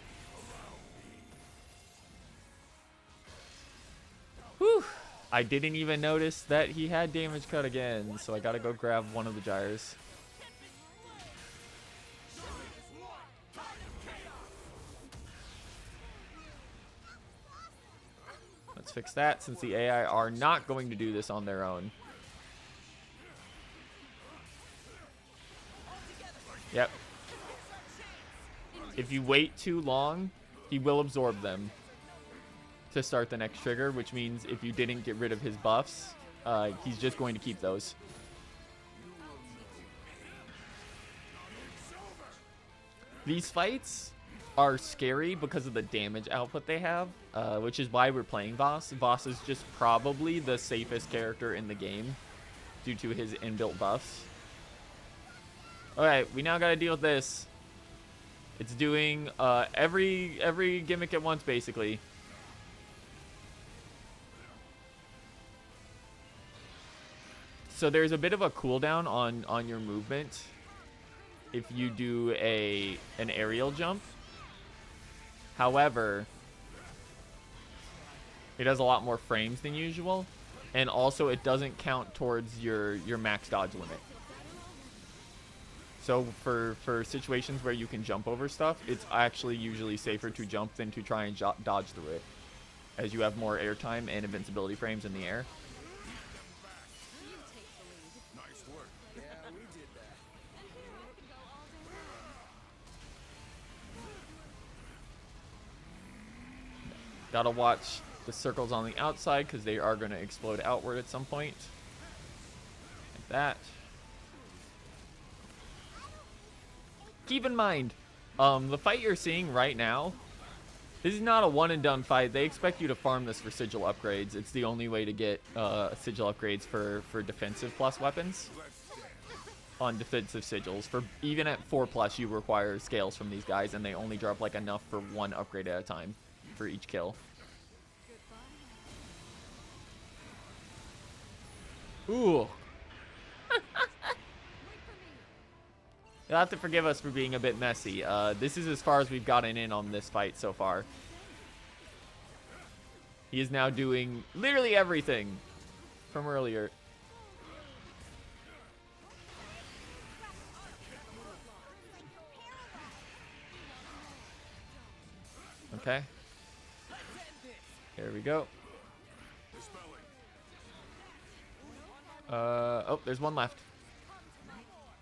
Whew. I didn't even notice that he had damage cut again, so I gotta go grab one of the gyres. Let's fix that, since the AI are not going to do this on their own. Yep. If you wait too long, he will absorb them to start the next trigger, which means if you didn't get rid of his buffs, he's just going to keep those. These fights are scary because of the damage output they have, which is why we're playing Voss. Voss is just probably the safest character in the game due to his inbuilt buffs. Alright, we now gotta deal with this. It's doing every gimmick at once, basically. So there's a bit of a cooldown on your movement if you do an aerial jump. However, it has a lot more frames than usual, and also it doesn't count towards your max dodge limit. So for situations where you can jump over stuff, it's actually usually safer to jump than to try and dodge through it, as you have more airtime and invincibility frames in the air. Gotta watch the circles on the outside because they are going to explode outward at some point. Like that. Keep in mind, the fight you're seeing right now, this is not a one and done fight. They expect you to farm this for sigil upgrades. It's the only way to get sigil upgrades for defensive plus weapons. On defensive sigils. For even at 4+, you require scales from these guys, and they only drop like enough for one upgrade at a time for each kill. Ooh. You'll have to forgive us for being a bit messy. This is as far as we've gotten in on this fight so far. He is now doing literally everything from earlier. Okay. Here we go. Oh, there's one left.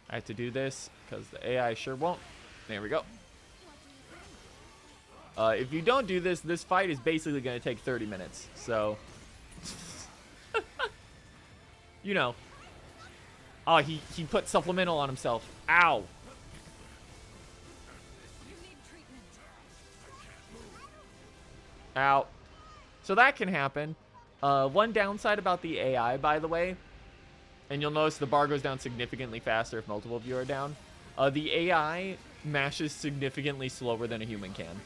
I have to do this because the AI sure won't. There we go. If you don't do this, this fight is basically going to take 30 minutes. So, you know. Oh, he put supplemental on himself. Ow. Ow. So that can happen. One downside about the AI, by the way, and you'll notice the bar goes down significantly faster if multiple of you are down. The AI mashes significantly slower than a human can.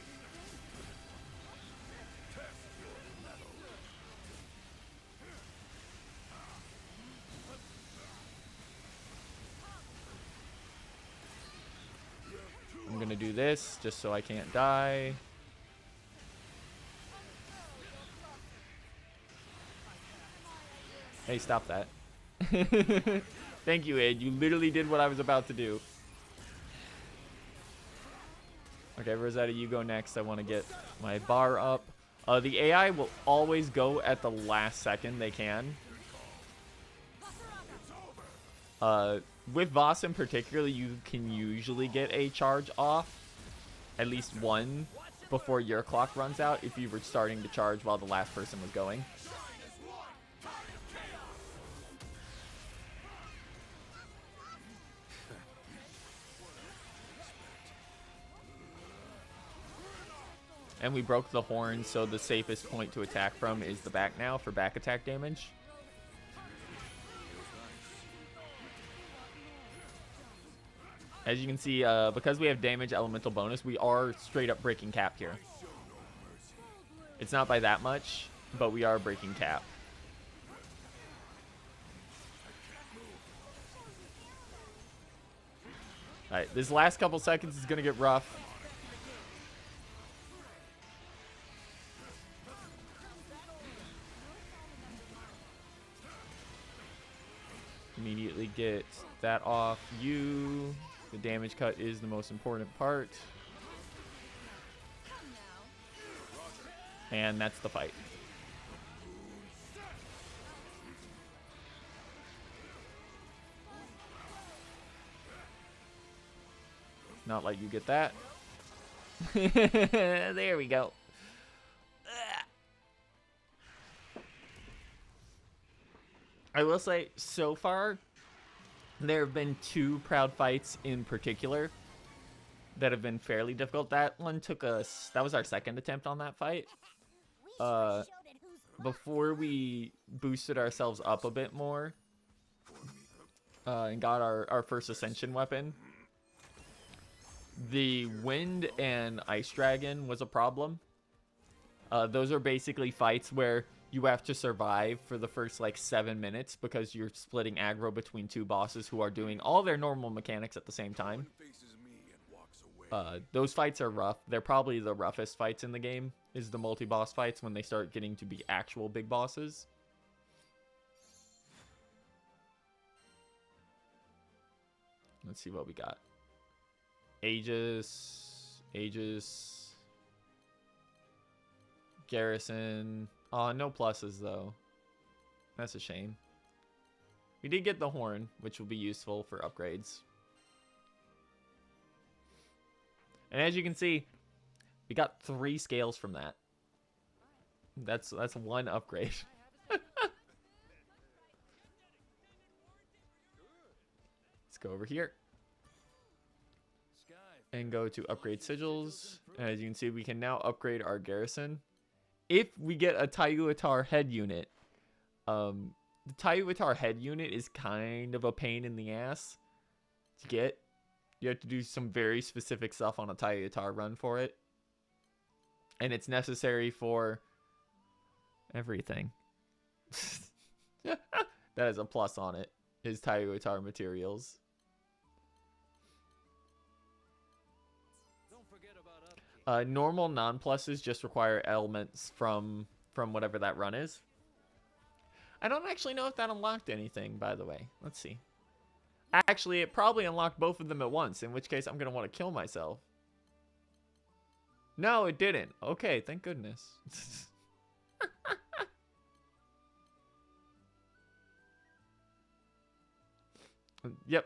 I'm gonna do this just so I can't die. Hey, stop that. Thank you, Id. You literally did what I was about to do. Okay, Rosetta, you go next. I want to get my bar up. The AI will always go at the last second they can. With Voss in particular, you can usually get a charge off, at least one, before your clock runs out if you were starting to charge while the last person was going. And we broke the horn, so the safest point to attack from is the back now for back attack damage. As you can see, because we have damage elemental bonus, we are straight up breaking cap here. It's not by that much, but we are breaking cap. Alright, this last couple seconds is going to get rough. Immediately get that off you. The damage cut is the most important part. And that's the fight. Not like you get that. There we go. I will say, so far, there have been 2 proud fights in particular that have been fairly difficult. That one took us, that was our second attempt on that fight. Before we boosted ourselves up a bit more and got our first ascension weapon, the wind and ice dragon was a problem. Those are basically fights where you have to survive for the first like 7 minutes because you're splitting aggro between 2 bosses who are doing all their normal mechanics at the same time. Those fights are rough. They're probably the roughest fights in the game, is the multi-boss fights when they start getting to be actual big bosses. Let's see what we got. Aegis, Garrison. Oh, no pluses though. That's a shame. We did get the horn, which will be useful for upgrades. And as you can see, we got 3 scales from that. That's 1 upgrade. Let's go over here and go to upgrade sigils. And as you can see, we can now upgrade our garrison. If we get a Tayuatar head unit, the Tayuatar head unit is kind of a pain in the ass to get. You have to do some very specific stuff on a Tayuatar run for it. And it's necessary for everything. That has a plus on it, is Tayuatar materials. Normal non-pluses just require elements from whatever that run is. I don't actually know if that unlocked anything, by the way. Let's see. Actually, it probably unlocked both of them at once, in which case I'm going to want to kill myself. No, it didn't. Okay, thank goodness. Yep.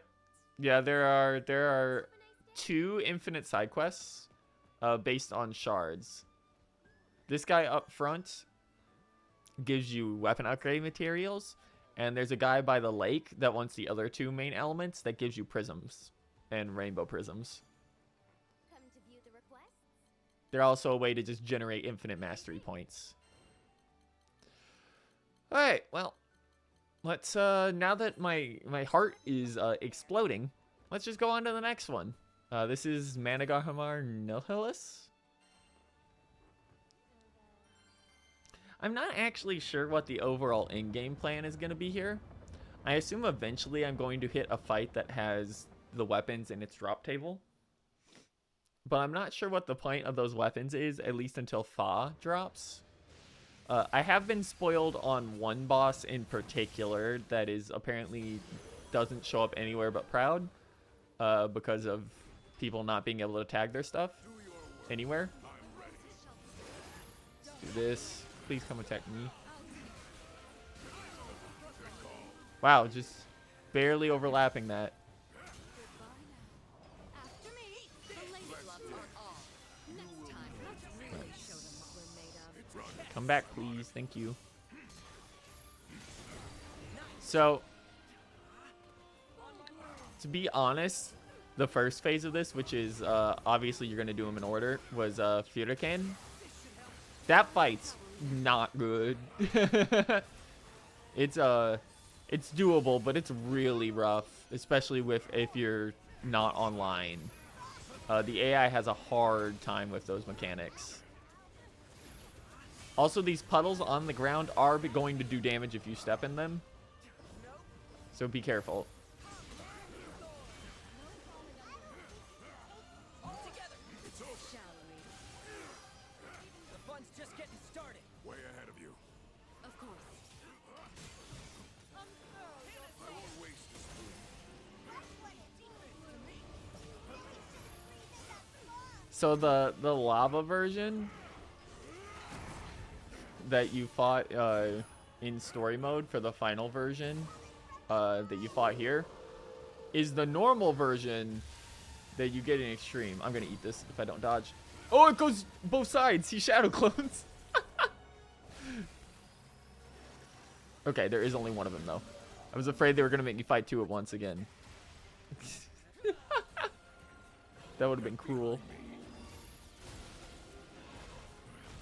Yeah, there are 2 infinite side quests based on shards. This guy up front gives you weapon upgrade materials. And there's a guy by the lake that wants the other 2 main elements that gives you prisms and rainbow prisms. Come to view the requests? They're also a way to just generate infinite mastery points. Alright, well, let's, now that my heart is exploding, let's just go on to the next one. This is Managarhamar Nilhilis. I'm not actually sure what the overall in-game plan is going to be here. I assume eventually I'm going to hit a fight that has the weapons in its drop table. But I'm not sure what the point of those weapons is, at least until Fa drops. I have been spoiled on one boss in particular that is apparently doesn't show up anywhere but Proud. Because of people not being able to tag their stuff anywhere. Do this. Please come attack me. Wow, just barely overlapping that. After me, the lady gloves are all. Next time, let's really show them what we're made of. Come back, please. Thank you. So, to be honest, the first phase of this, which is obviously you're going to do them in order, was Furiken. That fight's not good. It's doable, but it's really rough, especially if you're not online. The AI has a hard time with those mechanics. Also, these puddles on the ground are going to do damage if you step in them. So be careful. Shall we? The fun's just getting started. Way ahead of you. Of course. I won't waste this food. So the lava version that you fought in story mode for the final version that you fought here is the normal version that you get in extreme. I'm gonna eat this if I don't dodge. Oh, it goes both sides. He shadow clones. Okay, there is only one of them though. I was afraid they were gonna make me fight two at once again. That would have been cruel.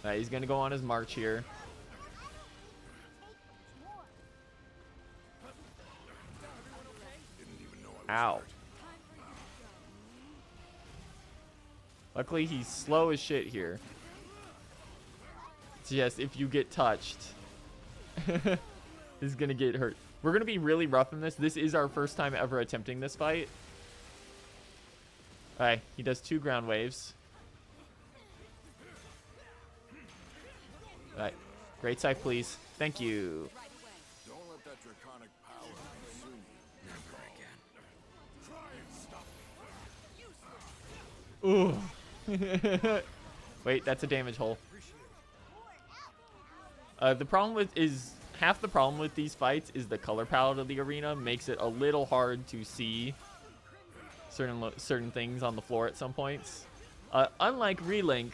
Alright, he's gonna go on his march here. Ow. Luckily, he's slow as shit here. So yes, if you get touched, he's gonna get hurt. We're gonna be really rough in this. This is our first time ever attempting this fight. Alright, he does 2 ground waves. Alright, great scythe, please. Thank you. Don't let that draconic power consume you. Never again. Try and stop me. Ooh. Wait, that's a damage hole. The problem with half the problem with these fights is the color palette of the arena makes it a little hard to see certain things on the floor at some points. Unlike Relink,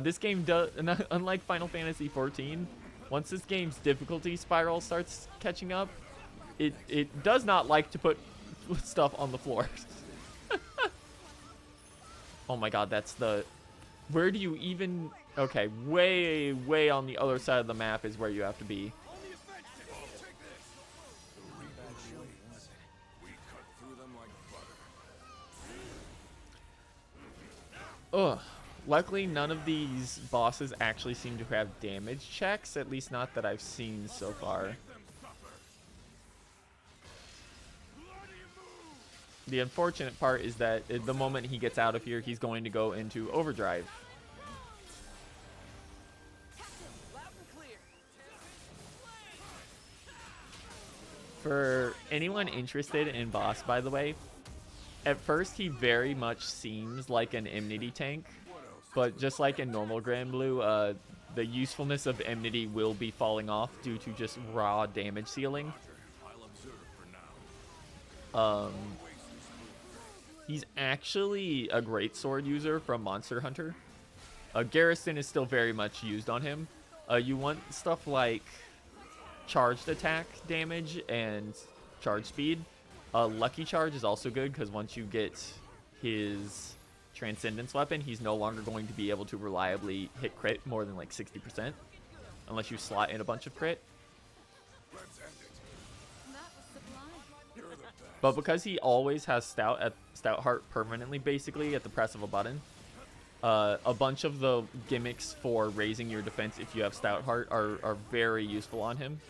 this game does, unlike Final Fantasy XIV, once this game's difficulty spiral starts catching up, it does not like to put stuff on the floor. Oh my god, that's the... Where do you even... Okay, way on the other side of the map is where you have to be. We cut through them like butter. Ugh. Luckily, none of these bosses actually seem to have damage checks, at least not that I've seen so far. The unfortunate part is that the moment he gets out of here, he's going to go into overdrive. For anyone interested in boss, by the way, at first he very much seems like an enmity tank, but just like in normal Granblue, the usefulness of enmity will be falling off due to just raw damage ceiling. I'll observe for now. He's actually a great sword user from Monster Hunter. Garrison is still very much used on him. You want stuff like charged attack damage and charge speed. Lucky Charge is also good because once you get his Transcendence weapon, he's no longer going to be able to reliably hit crit more than like 60%, unless you slot in a bunch of crit. Let's end it. That was sublime. You're the best. But because he always has Stout Heart permanently, basically at the press of a button, a bunch of the gimmicks for raising your defense if you have Stout Heart are very useful on him.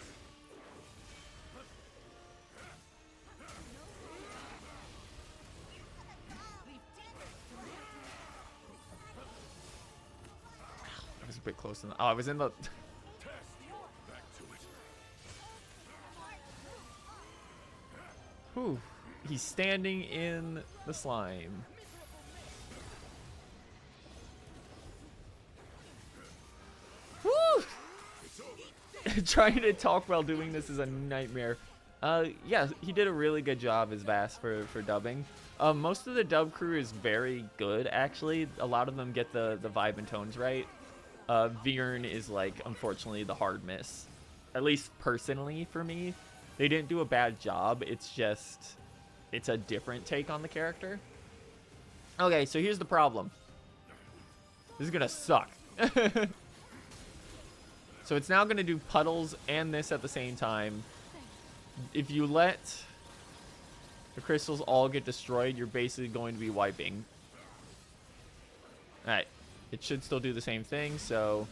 I was a bit close. Oh, I was in the... Back to it. Whew. He's standing in the slime. Woo! Trying to talk while doing this is a nightmare. Yeah, he did a really good job as Vass for dubbing. Most of the dub crew is very good, actually. A lot of them get the vibe and tones right. Viren is, like, unfortunately the hard miss. At least personally for me. They didn't do a bad job. It's just, it's a different take on the character. Okay, so here's the problem. This is gonna suck. So it's now gonna do puddles and this at the same time. If you let the crystals all get destroyed, you're basically going to be wiping. Alright. It should still do the same thing, so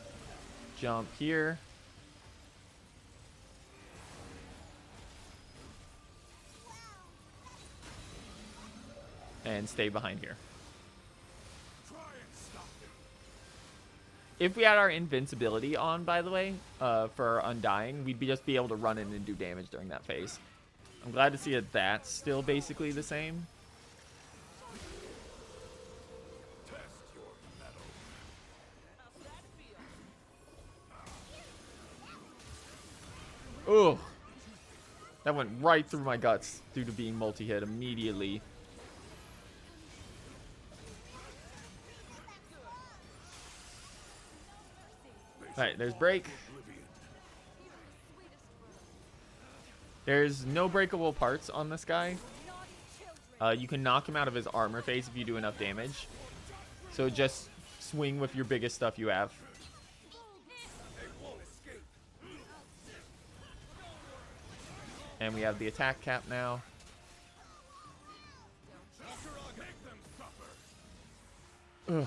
jump here. And stay behind here. If we had our invincibility on, by the way, for our Undying, we'd just be able to run in and do damage during that phase. I'm glad to see that that's still basically the same. Ugh. That went right through my guts due to being multi-hit immediately. Alright, there's break. There's no breakable parts on this guy. You can knock him out of his armor phase if you do enough damage. So just swing with your biggest stuff you have. And we have the attack cap now. Ugh.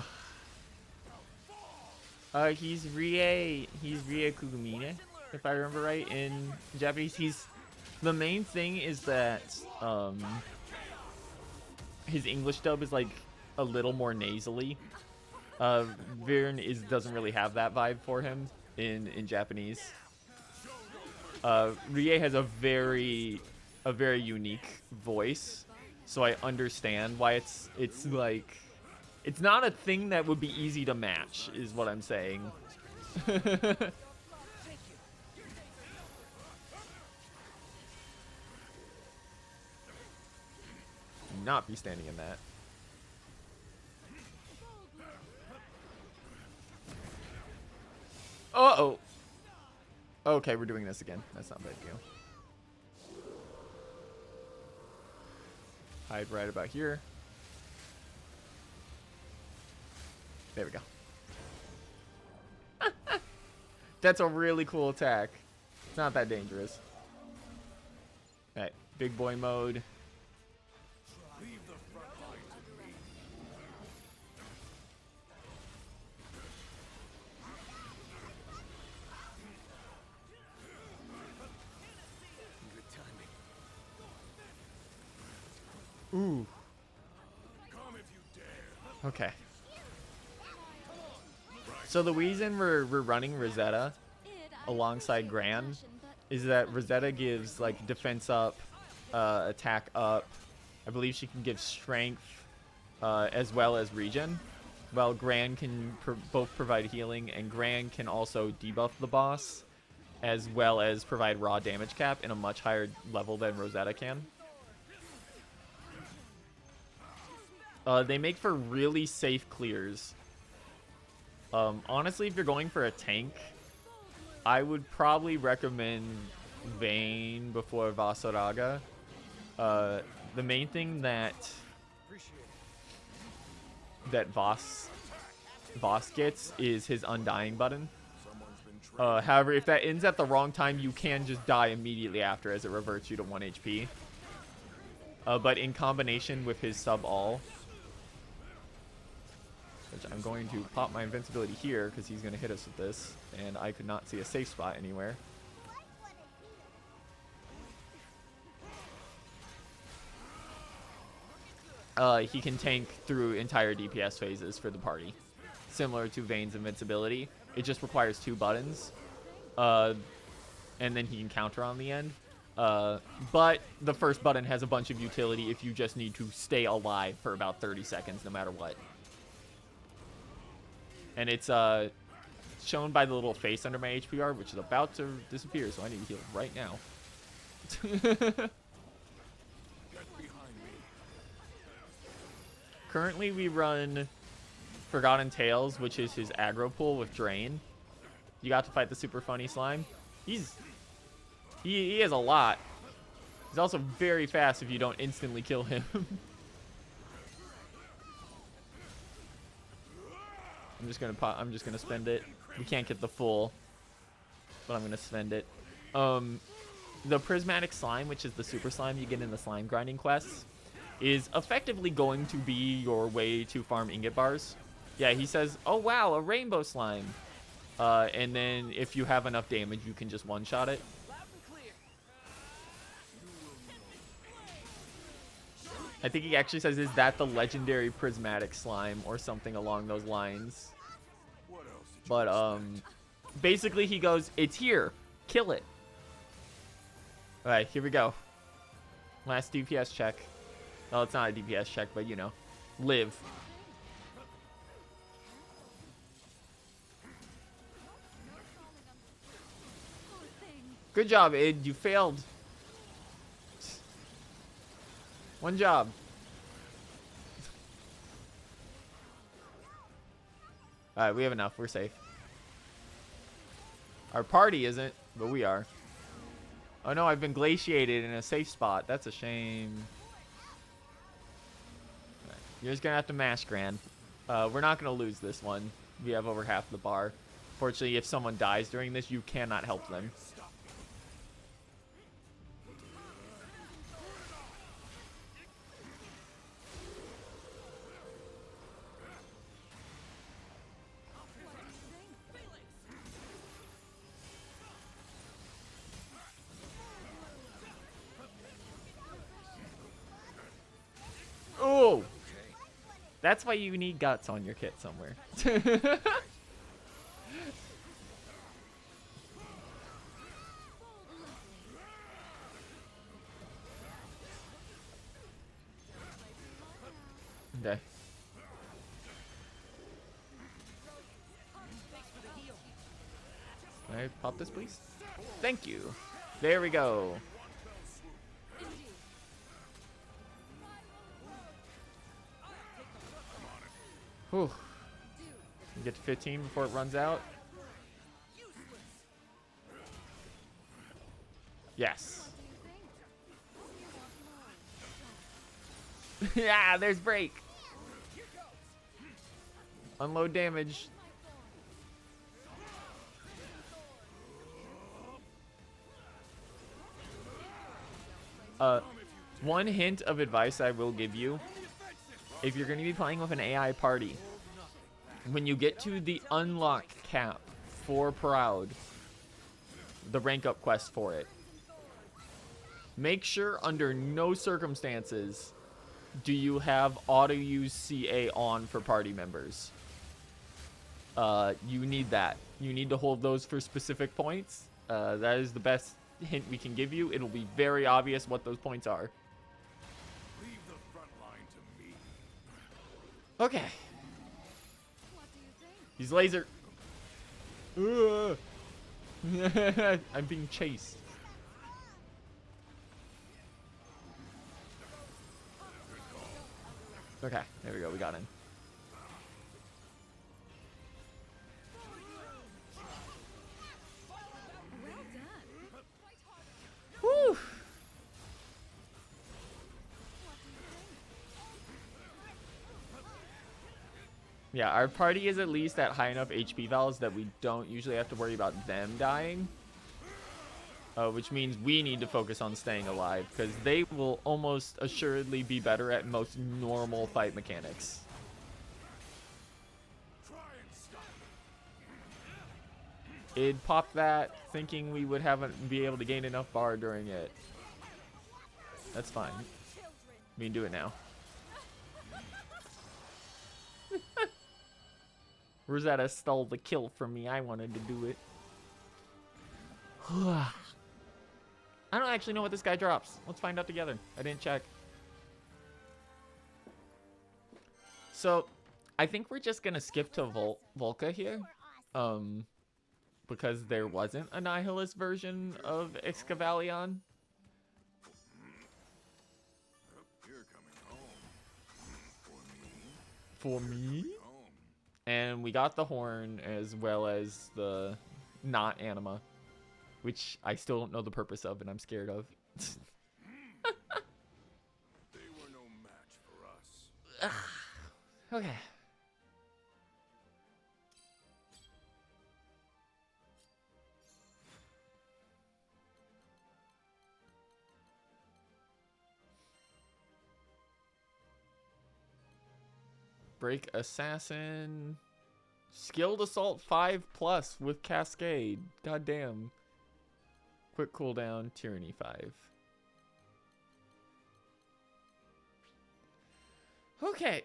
He's Rie Kugumine, if I remember right in Japanese. The main thing is that his English dub is like a little more nasally. Viren doesn't really have that vibe for him in Japanese. Rie has a very unique voice, so I understand why it's like, it's not a thing that would be easy to match, is what I'm saying. Not be standing in that. Uh-oh. Okay, we're doing this again. That's not a big deal. Hide right about here. There we go. That's a really cool attack. It's not that dangerous. Alright, big boy mode. Ooh. Okay. So the reason we're running Rosetta alongside Gran is that Rosetta gives like defense up, attack up. I believe she can give strength as well as regen. While Gran can both provide healing, and Gran can also debuff the boss as well as provide raw damage cap in a much higher level than Rosetta can. They make for really safe clears. Honestly, if you're going for a tank, I would probably recommend Vayne before Vasaraga. The main thing that Voss gets is his Undying button. However, if that ends at the wrong time, you can just die immediately after, as it reverts you to 1 HP. But in combination with his sub-all, which I'm going to pop my invincibility here because he's going to hit us with this, and I could not see a safe spot anywhere. He can tank through entire DPS phases for the party, similar to Vayne's invincibility. It just requires 2 buttons, and then he can counter on the end. But the first button has a bunch of utility if you just need to stay alive for about 30 seconds no matter what. And it's shown by the little face under my HP bar, which is about to disappear, so I need to heal right now. Currently, we run Forgotten Tales, which is his aggro pool with Drain. You got to fight the super funny slime. He has a lot. He's also very fast if you don't instantly kill him. I'm just gonna spend it. We can't get the full, but I'm gonna spend it. The prismatic slime, which is the super slime you get in the slime grinding quests, is effectively going to be your way to farm ingot bars. Yeah, he says, oh wow, a rainbow slime. And then if you have enough damage, you can just one-shot it. I think he actually says, is that the legendary prismatic slime or something along those lines? But, basically he goes, it's here, kill it. Alright, here we go. Last DPS check. Well, it's not a DPS check, but you know, live. Good job, Id. You failed. One job. Alright, we have enough. We're safe. Our party isn't, but we are. Oh no, I've been glaciated in a safe spot. That's a shame. Right. You're just gonna have to mash, Gran. We're not gonna lose this one. We have over half the bar. Fortunately, if someone dies during this, you cannot help them. Oh! That's why you need guts on your kit somewhere. Okay. Can I pop this, please? Thank you. There we go. Whew. You get to 15 before it runs out. Yes. Yeah, there's break. Unload damage. One hint of advice I will give you. If you're going to be playing with an AI party, when you get to the unlock cap for Proud, the rank up quest for it, make sure under no circumstances do you have auto use CA on for party members. You need that. You need to hold those for specific points. That is the best hint we can give you. It'll be very obvious what those points are. Leave the front line to me. Okay. What do you think? He's laser. I'm being chased. Okay, there we go. We got him. Well done. Whew. Yeah, our party is at least at high enough HP values that we don't usually have to worry about them dying. Which means we need to focus on staying alive, because they will almost assuredly be better at most normal fight mechanics. It popped that, thinking we would be able to gain enough bar during it. That's fine. We can do it now. Rosetta stole the kill from me. I wanted to do it. I don't actually know what this guy drops. Let's find out together. I didn't check. So, I think we're just gonna skip to Volca here. because there wasn't a Nihilist version of Excavalion. You're coming home. For me? Home. And we got the horn as well as the not anima, which I still don't know the purpose of and I'm scared of. They were no match for us. Okay. Break Assassin. Skilled Assault 5+ with Cascade. Goddamn. Quick cooldown, Tyranny 5. Okay.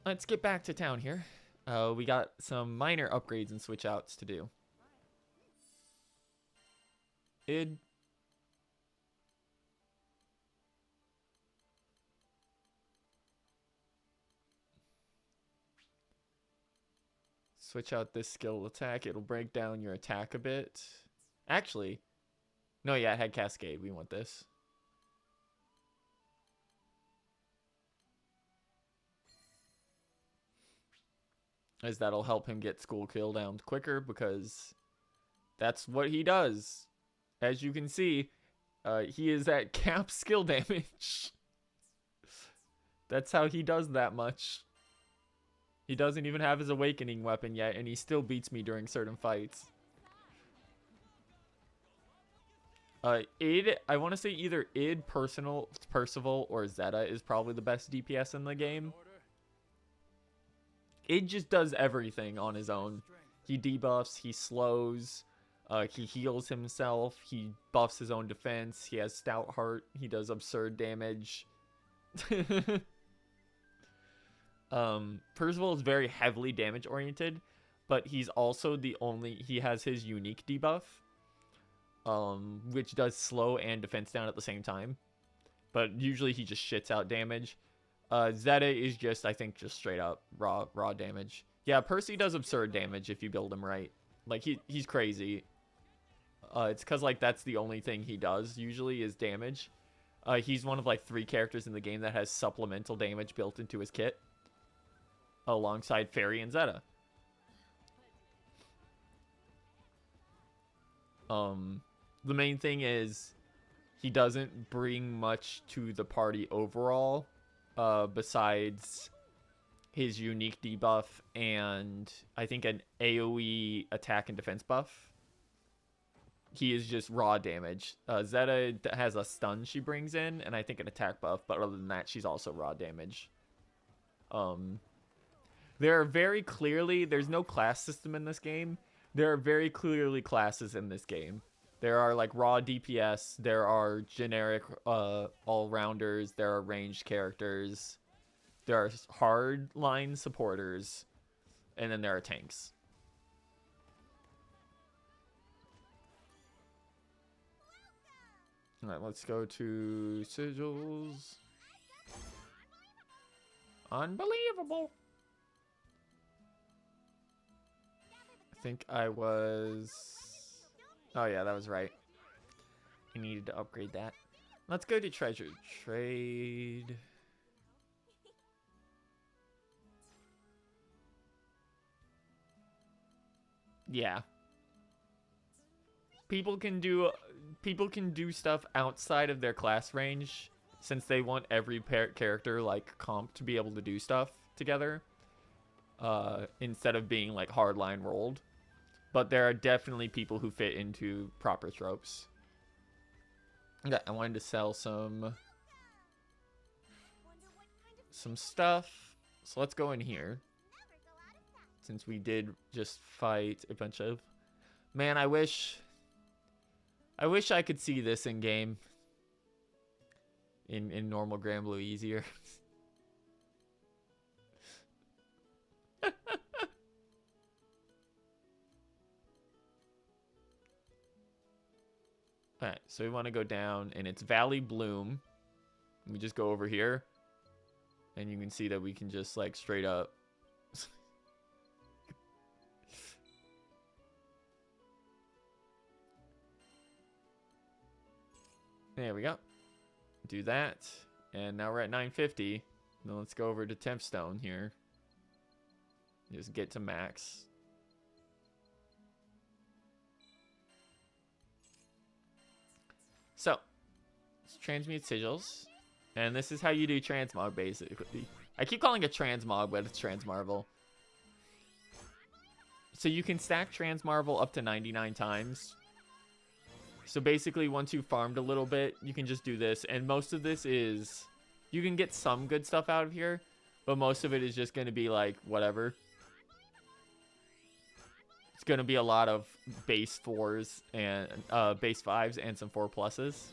Let's get back to town here. We got some minor upgrades and switch outs to do. Id. Switch out this skill attack. It'll break down your attack a bit. Actually, no, yeah, it had Cascade. We want this. As that'll help him get school kill down quicker because that's what he does. As you can see, he is at cap skill damage. That's how he does that much. He doesn't even have his awakening weapon yet, and he still beats me during certain fights. Id, I want to say either Id, Percival, or Zeta is probably the best DPS in the game. Id just does everything on his own. He debuffs, he slows, he heals himself, he buffs his own defense, he has Stout Heart, he does absurd damage. Percival is very heavily damage oriented, but he's also he has his unique debuff, which does slow and defense down at the same time, but usually he just shits out damage. Zeta is just, I think, just straight up raw damage. Yeah, Percy does absurd damage if you build him right. Like, he's crazy. It's because, like, that's the only thing he does usually is damage. He's one of, like, 3 characters in the game that has supplemental damage built into his kit, alongside Fairy and Zeta. The main thing is he doesn't bring much to the party overall, besides his unique debuff and I think an AoE attack and defense buff. He is just raw damage. Zeta has a stun she brings in, and I think an attack buff, but other than that, she's also raw damage. There are very clearly, there's no class system in this game. There are very clearly classes in this game. There are like raw DPS, there are generic all-rounders, there are ranged characters, there are hard line supporters, and then there are tanks. Alright, let's go to sigils. Unbelievable. I think I was... Oh yeah, that was right. I needed to upgrade that. Let's go to treasure trade. Yeah. People can do stuff outside of their class range since they want every character like comp to be able to do stuff together, instead of being like hardline rolled. But there are definitely people who fit into proper tropes. Okay, I wanted to sell some stuff, so let's go in here since we did just fight a bunch of... Man, I wish I could see this in game. In normal Granblue easier. Alright, so we want to go down, and it's Valley Bloom. We just go over here, and you can see that we can just, like, straight up... There we go. Do that. And now we're at 950. Now let's go over to Tempstone here. Just get to max. So, let's transmute sigils. And this is how you do transmog, basically. I keep calling it transmog, but it's transmarvel. So you can stack transmarvel up to 99 times. So basically, once you farmed a little bit, you can just do this. And most of this is... You can get some good stuff out of here, but most of it is just going to be like, whatever. It's going to be a lot of base 4s and base 5s and some 4 pluses.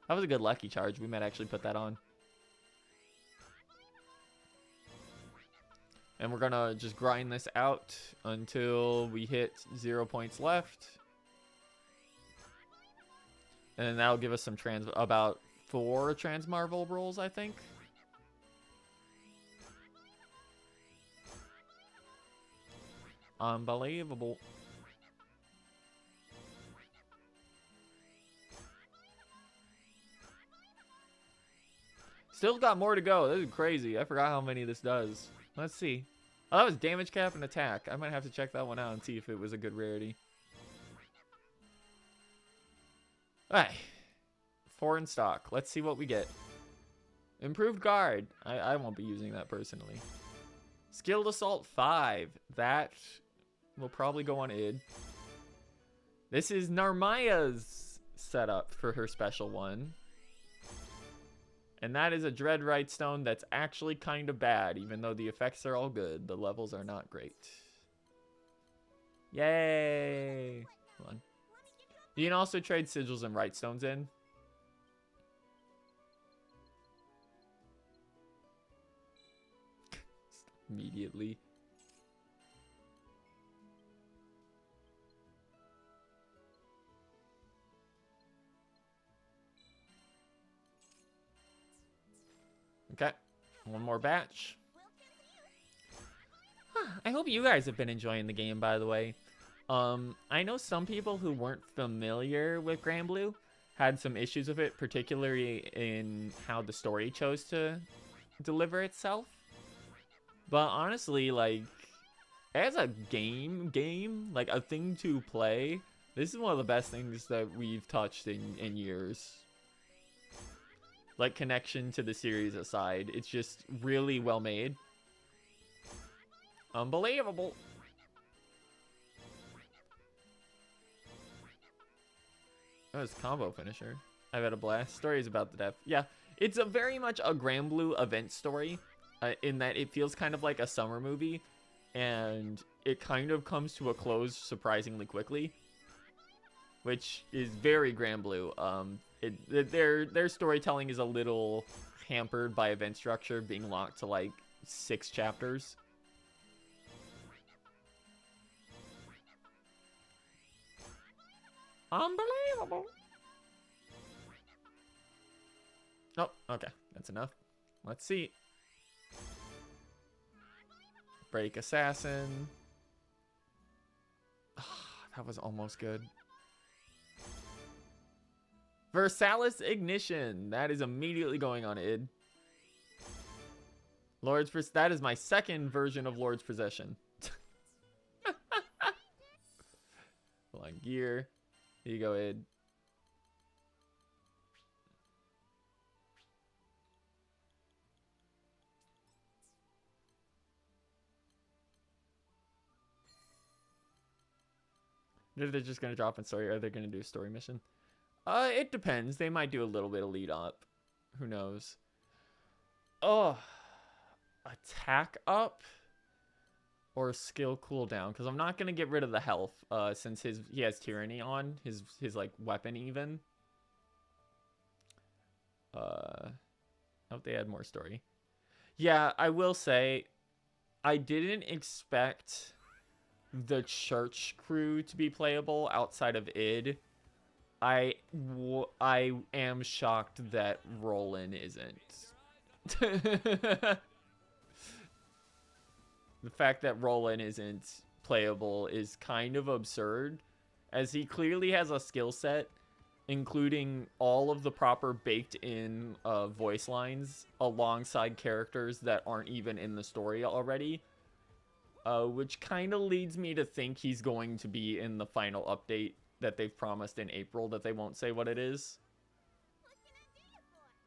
That was a good lucky charge. We might actually put that on. And we're going to just grind this out until we hit 0 points left. And then that'll give us some about 4 transmarvel rolls, I think. Unbelievable. Still got more to go. This is crazy. I forgot how many this does. Let's see. Oh, that was damage cap and attack. I might have to check that one out and see if it was a good rarity. Alright. 4 in stock. Let's see what we get. Improved guard. I won't be using that personally. Skilled assault 5. That will probably go on id. This is Narmaya's setup for her special one. And that is a Dread Rightstone that's actually kind of bad, even though the effects are all good. The levels are not great. Yay! Hold on. You can also trade sigils and Rightstones in. Immediately. Okay, one more batch. I hope you guys have been enjoying the game, by the way. I know some people who weren't familiar with Granblue had some issues with it, particularly in how the story chose to deliver itself. But honestly, like, as a game, like a thing to play, this is one of the best things that we've touched in years. Like, connection to the series aside, it's just really well made. Unbelievable. Oh, it's combo finisher. I've had a blast. Stories about the death. Yeah, it's a very much a Granblue event story, in that it feels kind of like a summer movie, and it kind of comes to a close surprisingly quickly, which is very Granblue. Their storytelling is a little hampered by event structure being locked to like 6 chapters. Unbelievable. Oh, okay. That's enough. Let's see. Break Assassin. That was almost good. Versalis Ignition. That is immediately going on id. That is my second version of Lord's Possession. Hold on, gear. Here you go, id. If they're just going to drop in story, or are they going to do a story mission? It depends. They might do a little bit of lead up. Who knows? Oh, attack up or skill cooldown? Because I'm not going to get rid of the health, since he has tyranny on his like weapon even. I hope they add more story. Yeah, I will say, I didn't expect the church crew to be playable outside of id. I am shocked that Roland isn't. The fact that Roland isn't playable is kind of absurd, as he clearly has a skill set including all of the proper baked-in voice lines alongside characters that aren't even in the story already, which kind of leads me to think he's going to be in the final update that they've promised in April that they won't say what it is.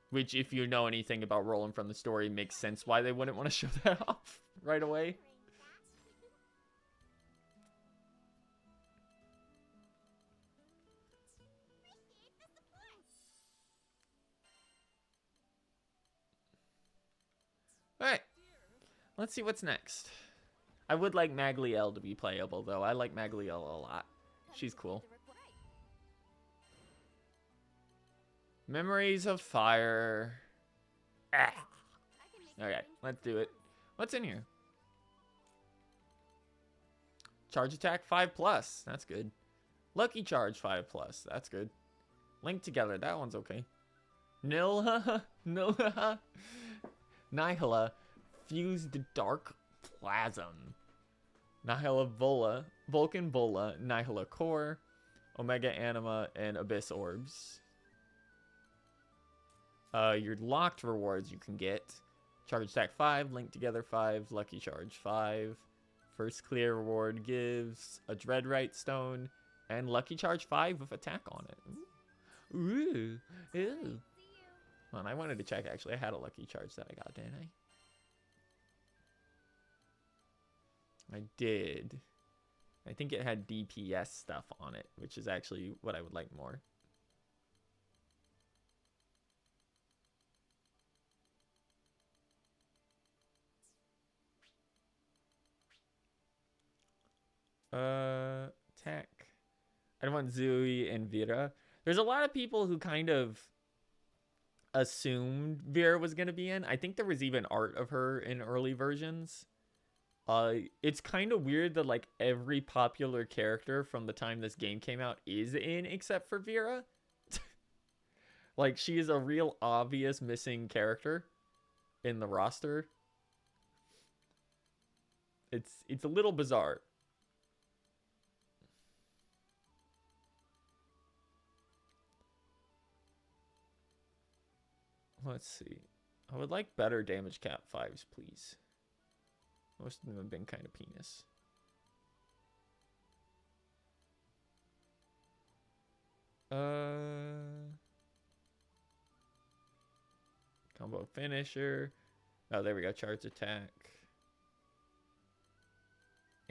Which, if you know anything about Roland from the story, makes sense why they wouldn't want to show that off right away. Alright, let's see what's next. I would like Magliel to be playable, though. I like Magliel a lot. She's cool. Memories of Fire. Ah. Alright, let's do it. What's in here? Charge attack 5+. That's good. Lucky charge 5+. That's good. Link together. That one's okay. Nilha. Nilha. Nihila. Fused Dark Plasm. Nihila Vola. Vulcan Vola. Nihila Core. Omega Anima. And Abyss Orbs. Your locked rewards you can get. Charge attack 5. Link together 5. Lucky charge 5. First clear reward gives a Dreadrite Stone. And lucky charge 5 with attack on it. Ooh. Ew. Well, I wanted to check, actually. I had a lucky charge that I got, didn't I? I did. I think it had DPS stuff on it, which is actually what I would like more. Tech. I don't want Zooey and Vera. There's a lot of people who kind of assumed Vera was going to be in. I think there was even art of her in early versions. It's kind of weird that like every popular character from the time this game came out is in except for Vera. Like she is a real obvious missing character in the roster. It's a little bizarre. Let's see. I would like better damage cap 5s, please. Most of them have been kind of penis. Combo finisher. Oh, there we go. Charge attack.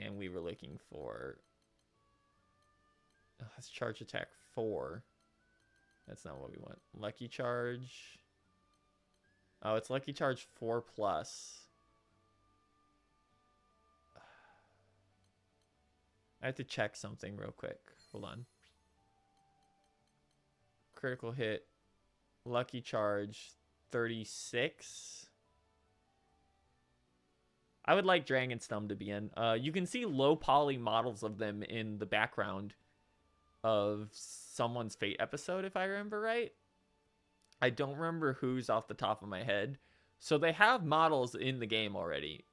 And we were looking for... Oh, that's charge attack 4. That's not what we want. Lucky charge... Oh, it's lucky charge 4+. I have to check something real quick. Hold on. Critical hit. Lucky charge 36. I would like Dragonstomb to be in. You can see low poly models of them in the background of someone's Fate episode, if I remember right. I don't remember who's off the top of my head. So they have models in the game already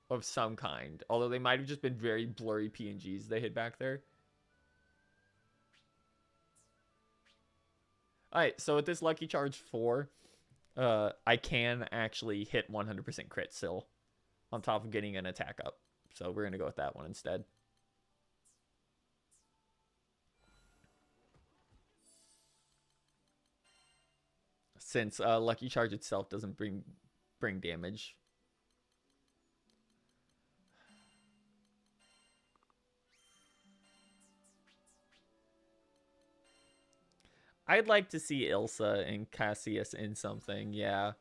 of some kind. Although they might have just been very blurry PNGs they hid back there. Alright, so with this Lucky Charge 4, I can actually hit 100% crit still. On top of getting an attack up. So we're going to go with that one instead. Since Lucky Charge itself doesn't bring damage. I'd like to see Ilsa and Cassius in something, yeah.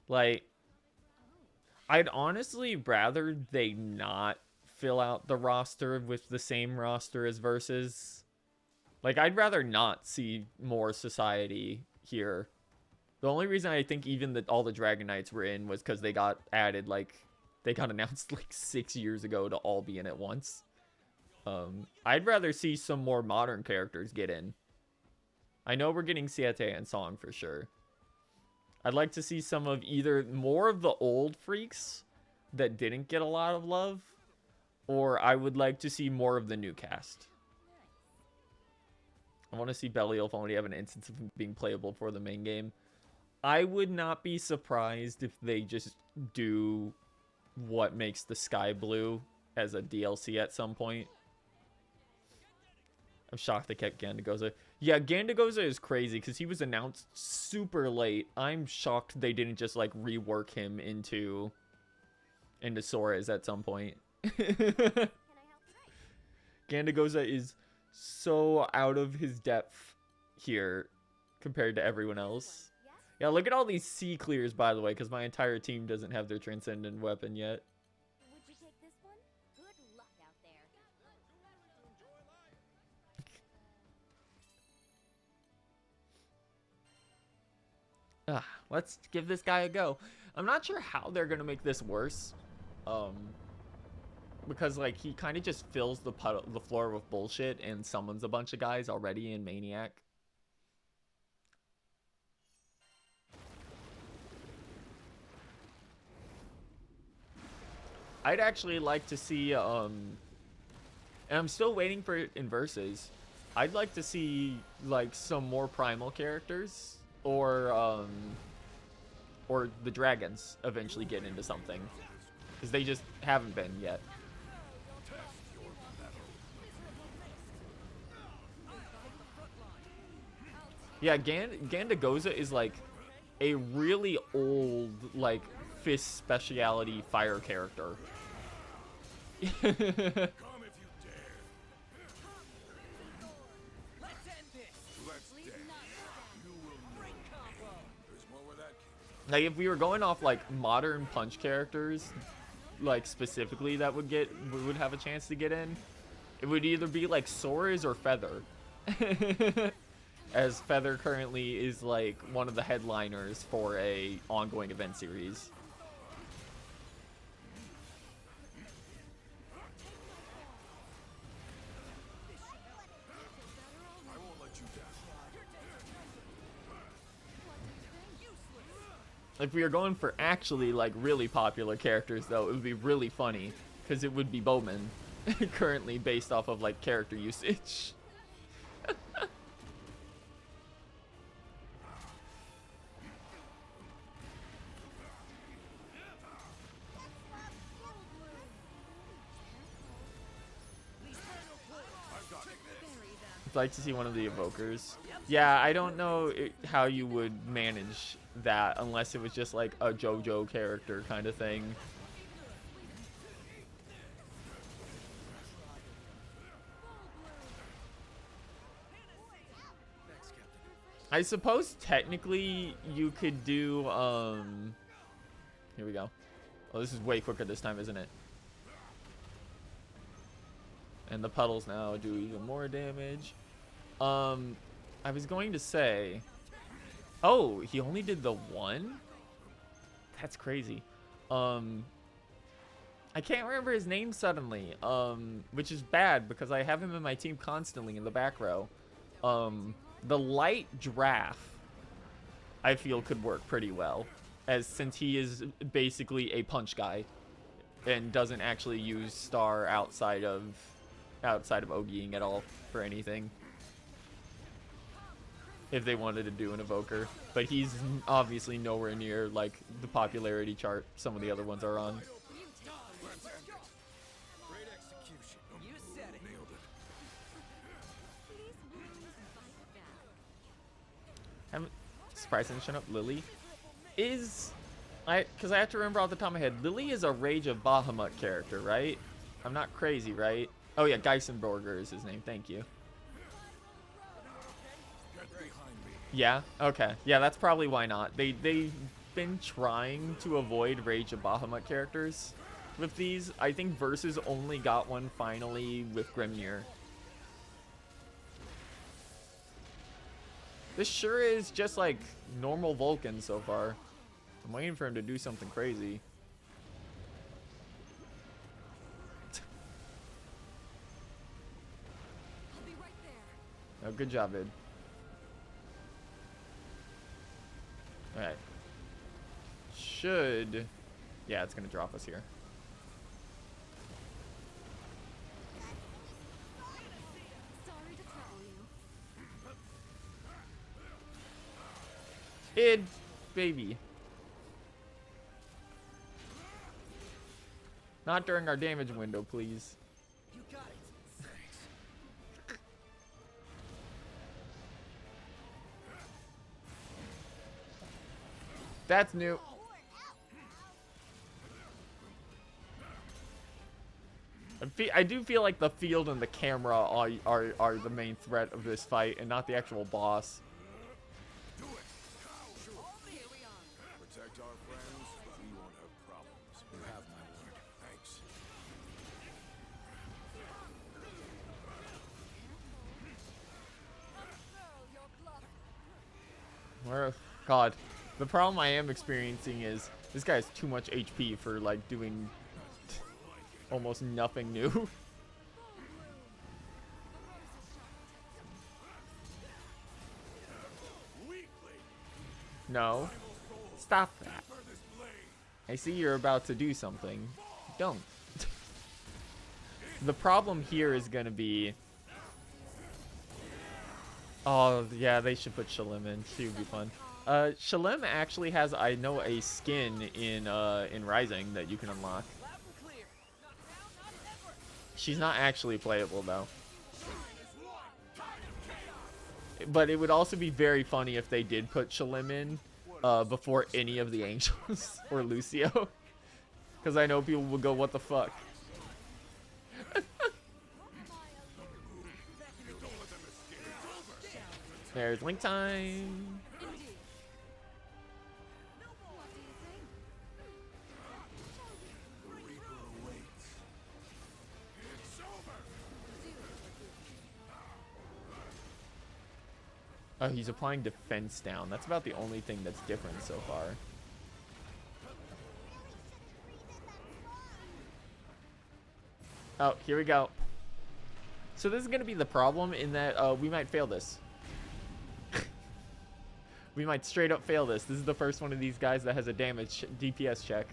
Like, I'd honestly rather they not fill out the roster with the same roster as Versus. Like, I'd rather not see more Society here. The only reason I think even that all the Dragon Knights were in was because they got added, like, they got announced like 6 years ago to all be in at once. I'd rather see some more modern characters get in. I know we're getting Siete and Song for sure. I'd like to see some of either more of the old freaks that didn't get a lot of love, or I would like to see more of the new cast. I want to see Belial if only have an instance of him being playable for the main game. I would not be surprised if they just do what makes the sky blue as a DLC at some point. I'm shocked they kept Gandagoza. Yeah, Gandagoza is crazy because he was announced super late. I'm shocked they didn't just like rework him into Sora's at some point. Gandagoza is so out of his depth here compared to everyone else. Yeah, look at all these C clears, by the way, because my entire team doesn't have their transcendent weapon yet. Would you take this one? Good luck out there. Let's give this guy a go. I'm not sure how they're gonna make this worse, because like he kind of just fills the floor with bullshit and summons a bunch of guys already in Maniac. I'd actually like to see, and I'm still waiting for it in Versus. I'd like to see like some more primal characters, or the dragons eventually get into something, because they just haven't been yet. Yeah, Gandagoza is like a really old like fist speciality fire character. Come if you dare. Let's end this. Let's dance. You will know. Great combo. There's more where that came Like if we were going off like modern punch characters, like specifically that would have a chance to get in, it would either be like Sora's or Feather. As Feather currently is like one of the headliners for a ongoing event series. I won't let you down. If we were going for actually like really popular characters though, it would be really funny because it would be Bowman currently based off of like character usage. I'd like to see one of the evokers. Yeah, I don't know how you would manage that unless it was just like a JoJo character kind of thing. I suppose technically you could do here we go. Oh, this is way quicker this time, isn't it? And the puddles now do even more damage. I was going to say, oh, he only did the one? That's crazy. I can't remember his name suddenly, which is bad because I have him in my team constantly in the back row. The light giraffe, I feel could work pretty well, since he is basically a punch guy and doesn't actually use star outside of Ogieing at all for anything. If they wanted to do an evoker, but he's obviously nowhere near like the popularity chart some of the other ones are on. Let's end it. Great execution. You said it. Nailed it. I'm surprised I didn't show up. Lily is because I have to remember off the top of my head. Lily is a Rage of Bahamut character, right? I'm not crazy, right? Oh yeah, Geisenborger is his name. Thank you. Get behind me. Yeah. Okay. Yeah, that's probably why not. They've been trying to avoid Rage of Bahamut characters with these. I think Versus only got one finally with Grimnir. This sure is just like normal Vulcan so far. I'm waiting for him to do something crazy. I'll be right there. Oh, good job, Vid. Alright. Should... Yeah, it's gonna drop us here. Sorry to trouble you. Kid, baby. Not during our damage window, please. You got it. Thanks. That's new. I do feel like the field and the camera are the main threat of this fight, and not the actual boss. Here we are. Protect our friends, we won't have problems. You have my word. Thanks. Where, God, the problem I am experiencing is this guy has too much HP for like doing almost nothing new. No, stop that. I see you're about to do something. Don't. The problem here is gonna be. Oh yeah, they should put Shalim in. She would be fun. Shalim actually has, I know, a skin in Rising that you can unlock. Loud and clear. Not now, not ever. She's not actually playable though. But it would also be very funny if they did put Shalim in before any of the angels or Lucio, because I know people would go, "What the fuck?" There's link time. What do you think? Oh, he's applying defense down. That's about the only thing that's different so far. Oh, here we go. So this is going to be the problem in that we might fail this. We might straight up fail this. This is the first one of these guys that has a damage DPS check.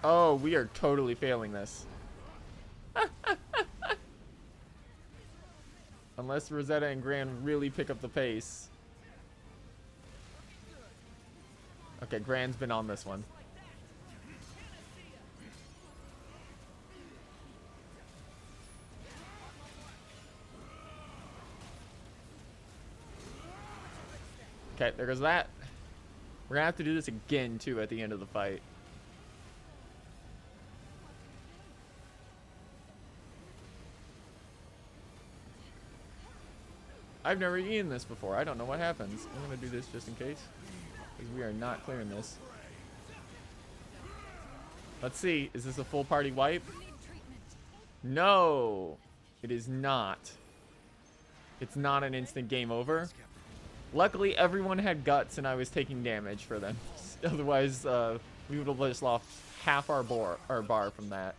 Oh, we are totally failing this. Unless Rosetta and Gran really pick up the pace. Okay, Gran's been on this one. Okay, there goes that. We're gonna have to do this again, too, at the end of the fight. I've never eaten this before. I don't know what happens. I'm gonna do this just in case, because we are not clearing this. Let's see. Is this a full party wipe? No, it is not. It's not an instant game over. Luckily, everyone had guts, and I was taking damage for them. Otherwise, we would have just lost half our bar from that.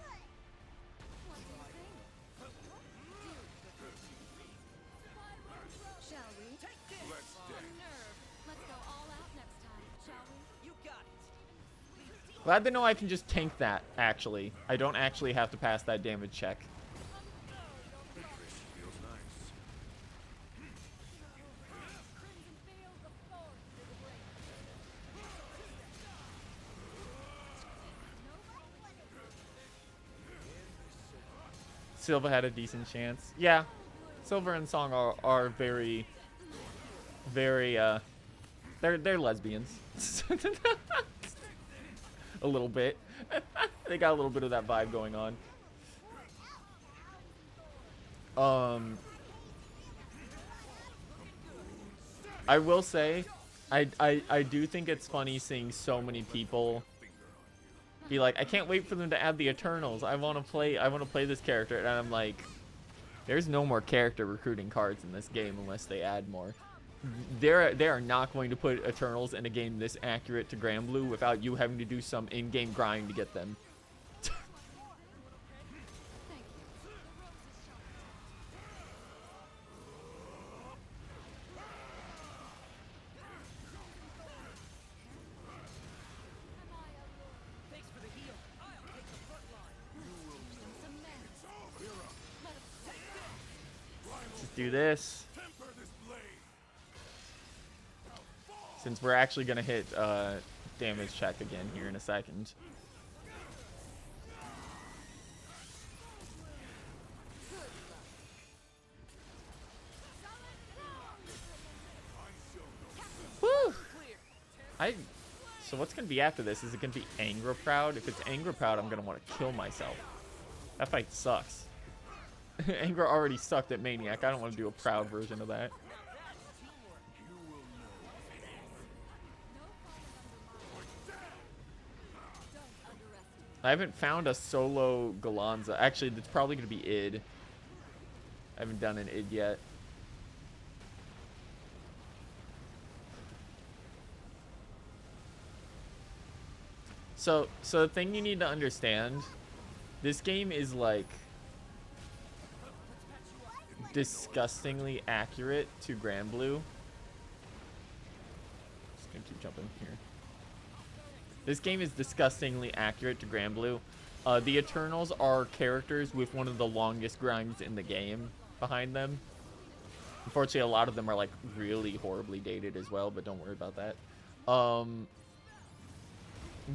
Shall we? Let's Nerve. Let's go all out next time, shall we? You got it. Glad to know I can just tank that, actually. I don't actually have to pass that damage check. feels nice. Silva had a decent chance. Yeah, Silva and Song are very, very, they're lesbians. A little bit. They got a little bit of that vibe going on. I will say, I do think it's funny seeing so many people be like, I can't wait for them to add the Eternals. I want to play this character. And I'm like, there's no more character recruiting cards in this game unless they add more. they are not going to put Eternals in a game this accurate to Granblue without you having to do some in-game grind to get them. Thanks for the heal. I'll take the front line. Let's do this. Temper this blade. Since we're actually going to hit damage check again here in a second. Woo! So what's going to be after this? Is it going to be Angra Proud? If it's Angra Proud, I'm going to want to kill myself. That fight sucks. Angra already sucked at Maniac. I don't want to do a Proud version of that. I haven't found a solo Galanza. Actually, it's probably going to be id. I haven't done an id yet. So the thing you need to understand, this game is like disgustingly accurate to Granblue. Just gonna keep jumping here. This game is disgustingly accurate to Granblue. The Eternals are characters with one of the longest grinds in the game behind them. Unfortunately, a lot of them are like really horribly dated as well, but don't worry about that.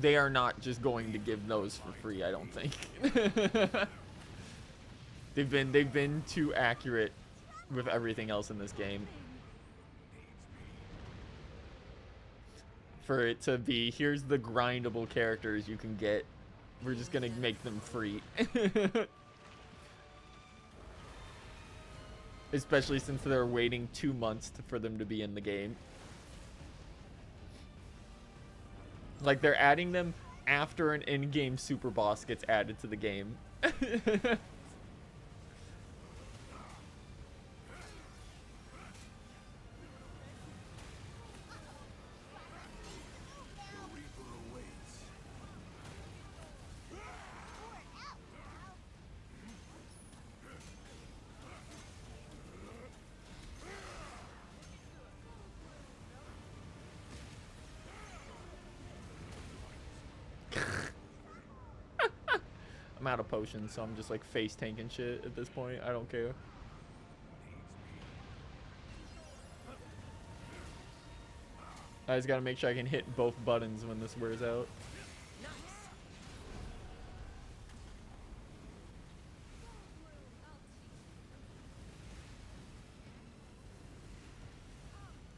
They are not just going to give those for free, I don't think. They've been too accurate with everything else in this game for it to be, here's the grindable characters you can get. We're just gonna make them free. Especially since they're waiting 2 months for them to be in the game. Like, they're adding them after an in-game super boss gets added to the game. I'm out of potions, so I'm just like face tanking shit at this point. I don't care. I just gotta make sure I can hit both buttons when this wears out.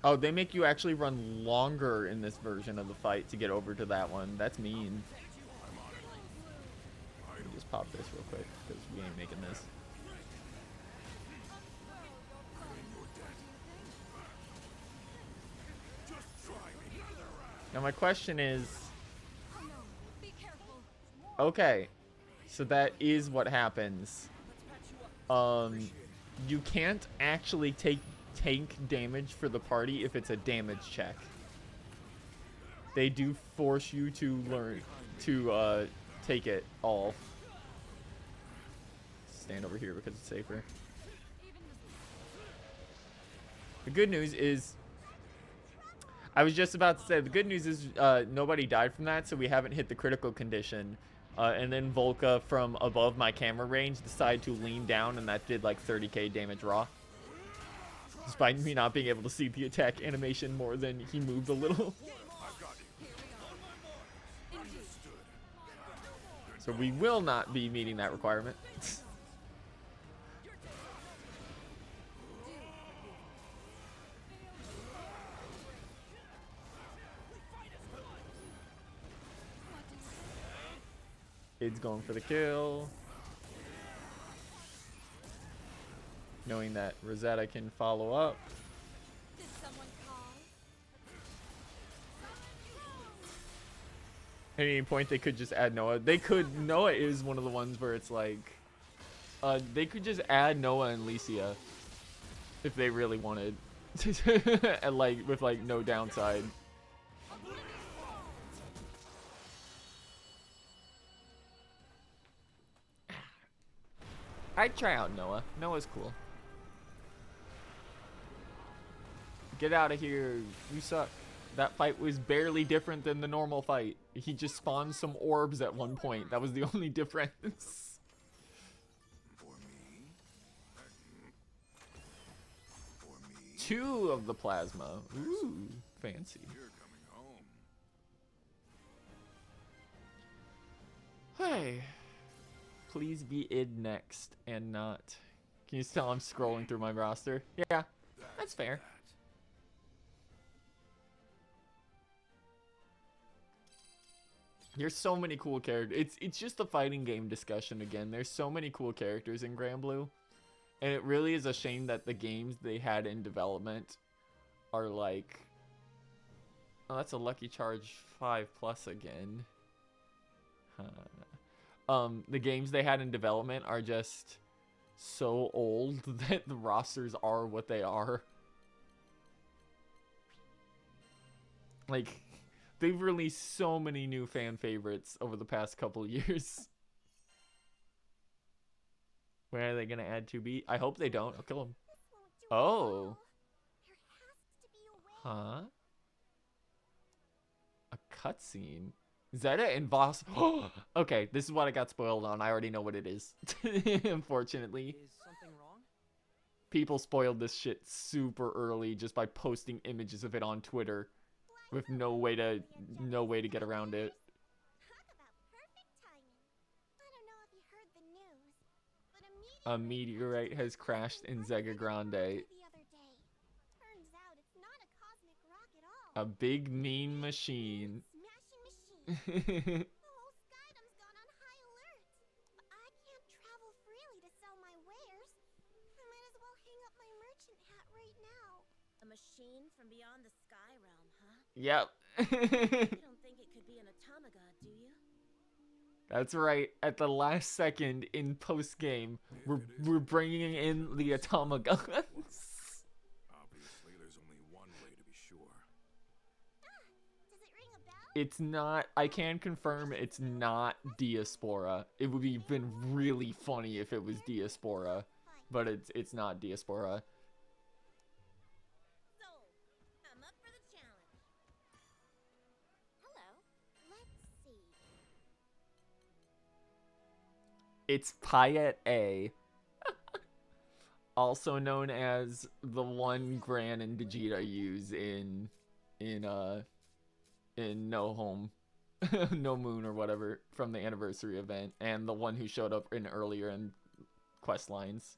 Oh, they make you actually run longer in this version of the fight to get over to that one. That's mean. Let me just pop this real quick, because we ain't making this. Now my question is... Okay, so that is what happens. You can't actually take tank damage for the party if it's a damage check. They do force you to learn to take it all. Stand over here because it's safer. The good news is, I was just about to say, the good news is nobody died from that, so we haven't hit the critical condition. And then Volca from above my camera range decided to lean down, and that did like 30k damage raw. Despite me not being able to see the attack animation more than he moved a little. So we will not be meeting that requirement. Id's going for the kill. Knowing that Rosetta can follow up. Did someone call? At any point they could just add Noah. They could. Noah is one of the ones where it's like, they could just add Noah and Licia if they really wanted. And like with like no downside. I'd try out Noah. Noah's cool. Get out of here. You suck. That fight was barely different than the normal fight. He just spawned some orbs at one point. That was the only difference. For me? For me? 2 of the plasma. Ooh, fancy. You're coming home. Hey. Please be id next and not. Can you tell I'm scrolling through my roster? Yeah, that's fair. There's so many cool characters. It's just a fighting game discussion again. There's so many cool characters in Granblue. And it really is a shame that the games they had in development are like... Oh, that's a Lucky Charge 5+ again. The games they had in development are just so old that the rosters are what they are. Like... They've released so many new fan favorites over the past couple years. Where are they gonna add 2B? I hope they don't. I'll kill him. Oh. Huh? A cutscene? Zeta and Voss. Okay, this is what I got spoiled on. I already know what it is. Unfortunately. Is something wrong? People spoiled this shit super early just by posting images of it on Twitter. With no way to get around it. Talk about perfect timing. I don't know if you heard the news, but A meteorite has crashed in Zega Grande. the other day. Turns out it's not a cosmic rock at all. A big mean machine. Smashing machine. The whole skydom's gone on high alert. But I can't travel freely to sell my wares. I might as well hang up my merchant hat right now. A machine from beyond the sky realm, huh? Yep. You don't think it could be an automagod, do you? That's right. At the last second in post game, we're bringing in the Automagons. Obviously, there's only one way to be sure. Does it ring a bell? It's not. I can confirm it's not Diaspora. It would be been really funny if it was Diaspora, but it's not Diaspora. I'm up for the challenge. Hello. Let's see. It's Payet A. Also known as the one Gran and Vegeta use in No Home, No Moon or whatever from the anniversary event, and the one who showed up in earlier in quest lines.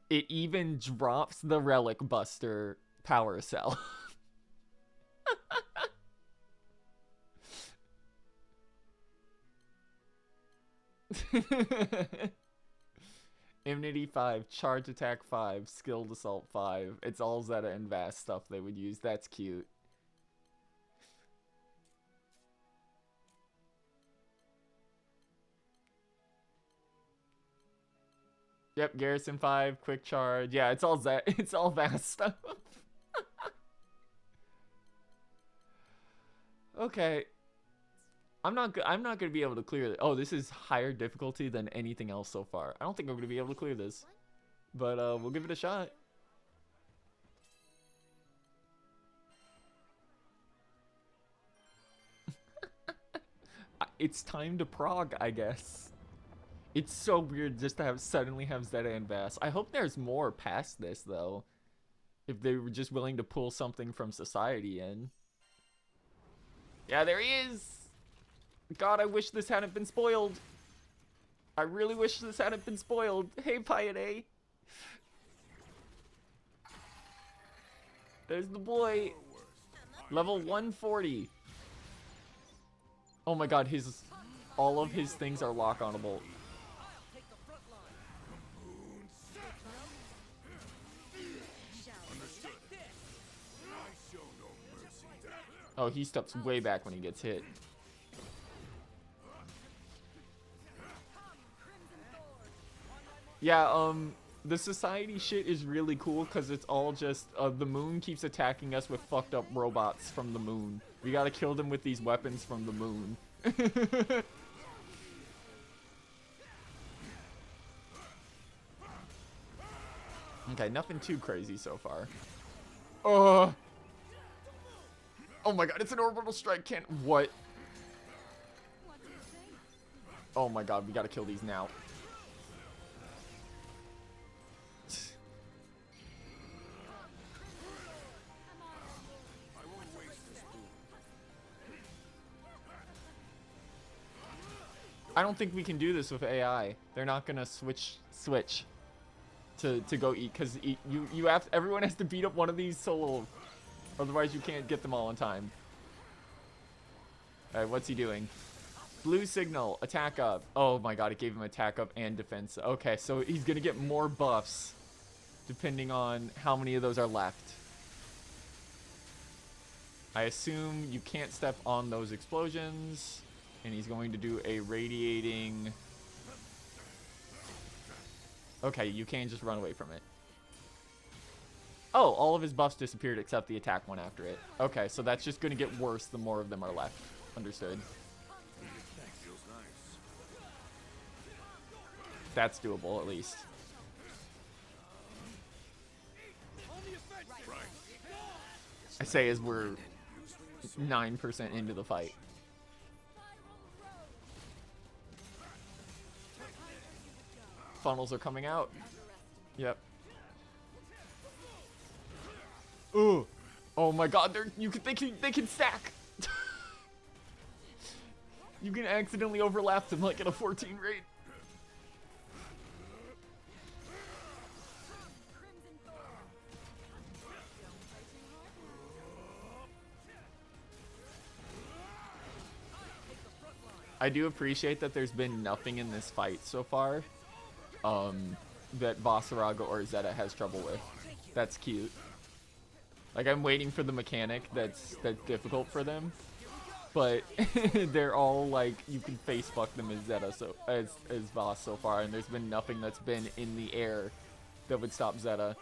It even drops the Relic Buster power cell. Immunity 5, Charge Attack 5, Skilled Assault 5. It's all Zeta and Vast stuff they would use. That's cute. Yep, Garrison 5, Quick Charge. Yeah, it's all Zeta. It's all Vast stuff. Okay. I'm not gonna be able to clear it. Oh, this is higher difficulty than anything else so far. I don't think I'm gonna be able to clear this, but we'll give it a shot. It's time to prog, I guess. It's so weird just to suddenly have Zeta and Vass. I hope there's more past this though. If they were just willing to pull something from society in. Yeah, there he is. God, I wish this hadn't been spoiled. I really wish this hadn't been spoiled. Hey, Payet A. There's the boy. Level 140. Oh my god, all of his things are lock-onable. Take the front line. I show no mercy. Oh, he steps way back when he gets hit. Yeah, the society shit is really cool because it's all just the moon keeps attacking us with fucked up robots from the moon. We gotta kill them with these weapons from the moon. Okay, nothing too crazy so far. Oh my god, it's an orbital strike. Can't. What? Oh my god, we gotta kill these now. I don't think we can do this with AI. They're not gonna switch to go eat, because you have, everyone has to beat up one of these solo, otherwise you can't get them all in time. All right, what's he doing? Blue signal, attack up. Oh my god, it gave him attack up and defense. Okay, so he's gonna get more buffs depending on how many of those are left. I assume you can't step on those explosions, and he's going to do a radiating. Okay, you can just run away from it. Oh, all of his buffs disappeared except the attack one after it. Okay, so that's just going to get worse the more of them are left. Understood. That's doable, at least. I say as we're 9% into the fight. Funnels are coming out. Yep. Ooh. Oh my god, they can stack. You can accidentally overlap them like at a 14 rate. I do appreciate that there's been nothing in this fight so far that Basaraga or Zeta has trouble with. That's cute. Like, I'm waiting for the mechanic that's difficult for them, but they're all like, you can face fuck them as Zeta, so as Voss so far, and there's been nothing that's been in the air that would stop Zeta.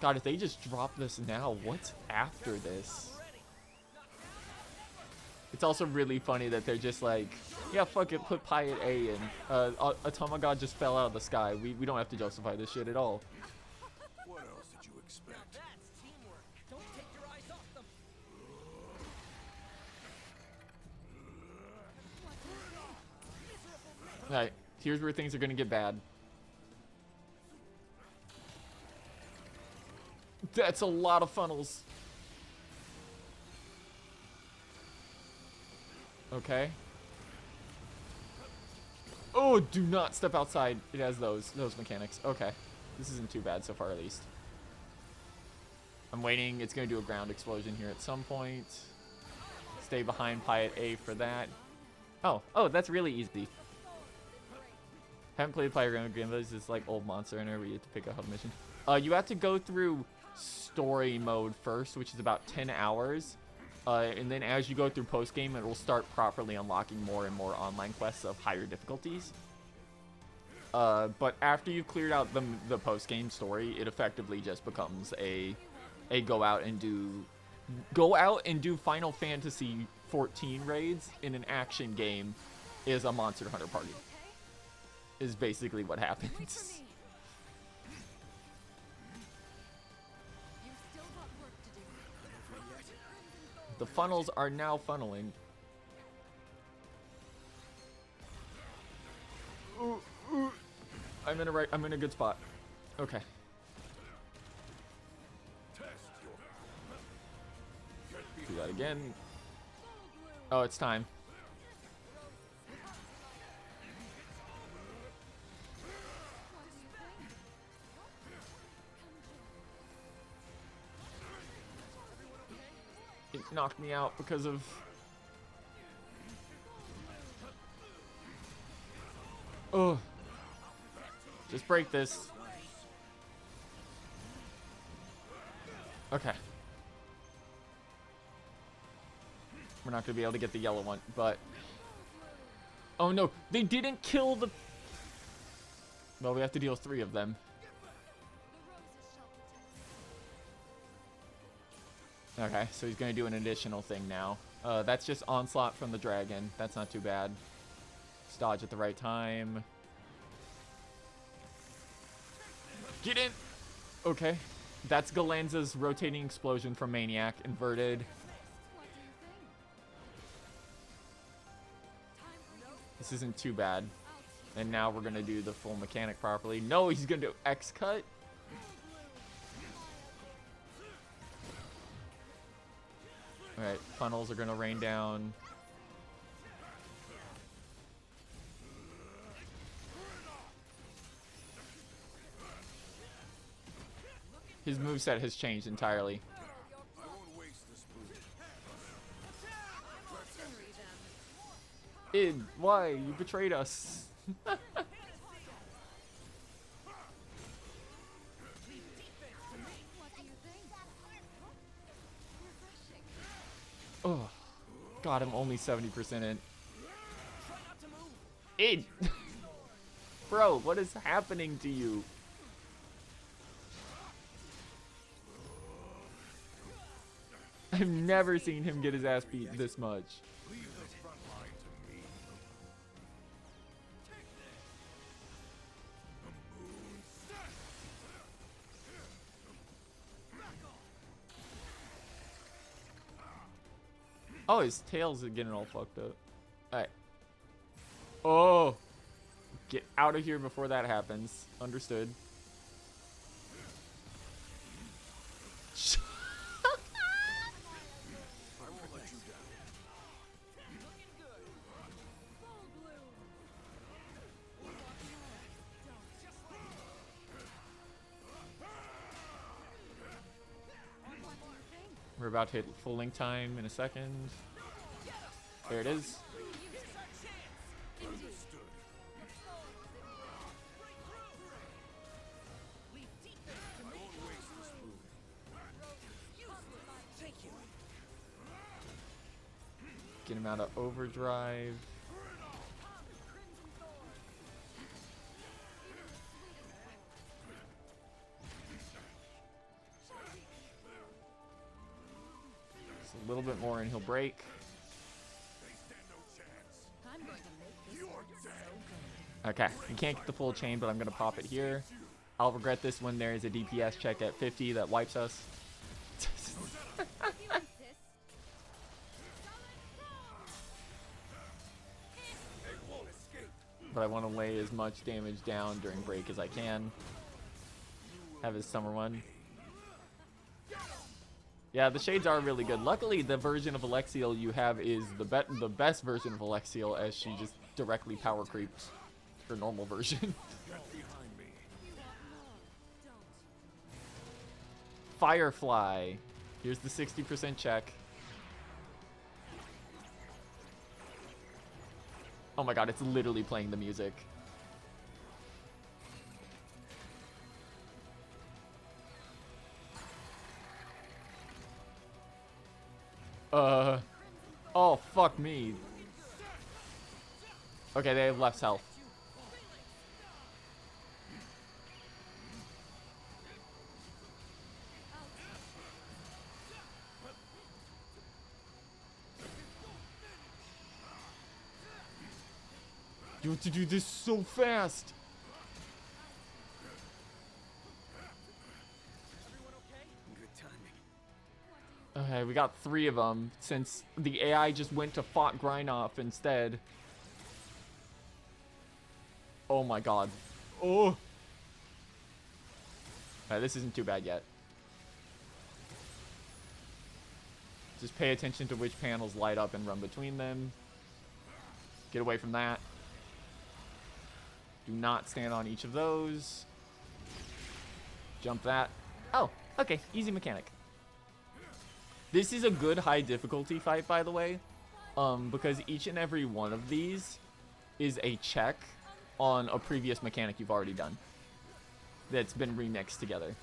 God, if they just drop this now, what's after this? It's also really funny that they're just like, yeah, fuck it, put Pi at A in. Automagod just fell out of the sky. We don't have to justify this shit at all. What else did you expect? That's teamwork. Don't take your eyes off them. Alright, here's where things are gonna get bad. That's a lot of funnels. Okay. Oh, do not step outside. It has those mechanics. Okay. This isn't too bad so far, at least. I'm waiting. It's going to do a ground explosion here at some point. Stay behind Pi at A for that. Oh, that's really easy. Haven't played Pi Granblue. It's like old Monster Hunter where you have to pick a hub mission. You have to go through story mode first, which is about 10 hours. And then as you go through post-game, it will start properly unlocking more and more online quests of higher difficulties. But after you've cleared out the post-game story, it effectively just becomes a go out and do Final Fantasy 14 raids in an action game is a Monster Hunter party. Is basically what happens. The funnels are now funneling. I'm in a good spot. Okay. Do that again. Oh, it's time. It knocked me out because of... Oh. Just break this. Okay. We're not going to be able to get the yellow one, but... Oh no, they didn't kill the... Well, we have to deal with 3 of them. Okay, so he's going to do an additional thing now. That's just onslaught from the dragon. That's not too bad. Just dodge at the right time. Get in! Okay. That's Galanza's rotating explosion from Maniac, inverted. This isn't too bad. And now we're going to do the full mechanic properly. No, he's going to do X-cut? Alright, funnels are going to rain down. His moveset has changed entirely. I won't waste this move. Id, why? You betrayed us. Oh, God, I'm only 70% in. Id! Bro, what is happening to you? I've never seen him get his ass beat this much. Leave the front line to me. Oh, his tail's getting all fucked up. Alright. Oh! Get out of here before that happens. Understood. I won't let you down. We're about to hit full link time in a second. There it is. Get him out of overdrive. Just a little bit more and he'll break. Okay, you can't get the full chain, but I'm going to pop it here. I'll regret this when there is a DPS check at 50 that wipes us. But I want to lay as much damage down during break as I can. Have his summer one. Yeah, the shades are really good. Luckily, the version of Alexiel you have is the best version of Alexiel, as she just directly power creeps her normal version. Behind me. Firefly. Here's the 60% check. Oh my god, it's literally playing the music. Oh, fuck me. Okay, they have less health. You have to do this so fast. Good timing. Okay, we got 3 of them since the AI just went to fought Grinoff instead. Oh my god. Oh. Alright, this isn't too bad yet. Just pay attention to which panels light up and run between them. Get away from that. Do not stand on each of those. Jump that. Oh, okay. Easy mechanic. This is a good high difficulty fight, by the way, because each and every one of these is a check on a previous mechanic you've already done that's been remixed together.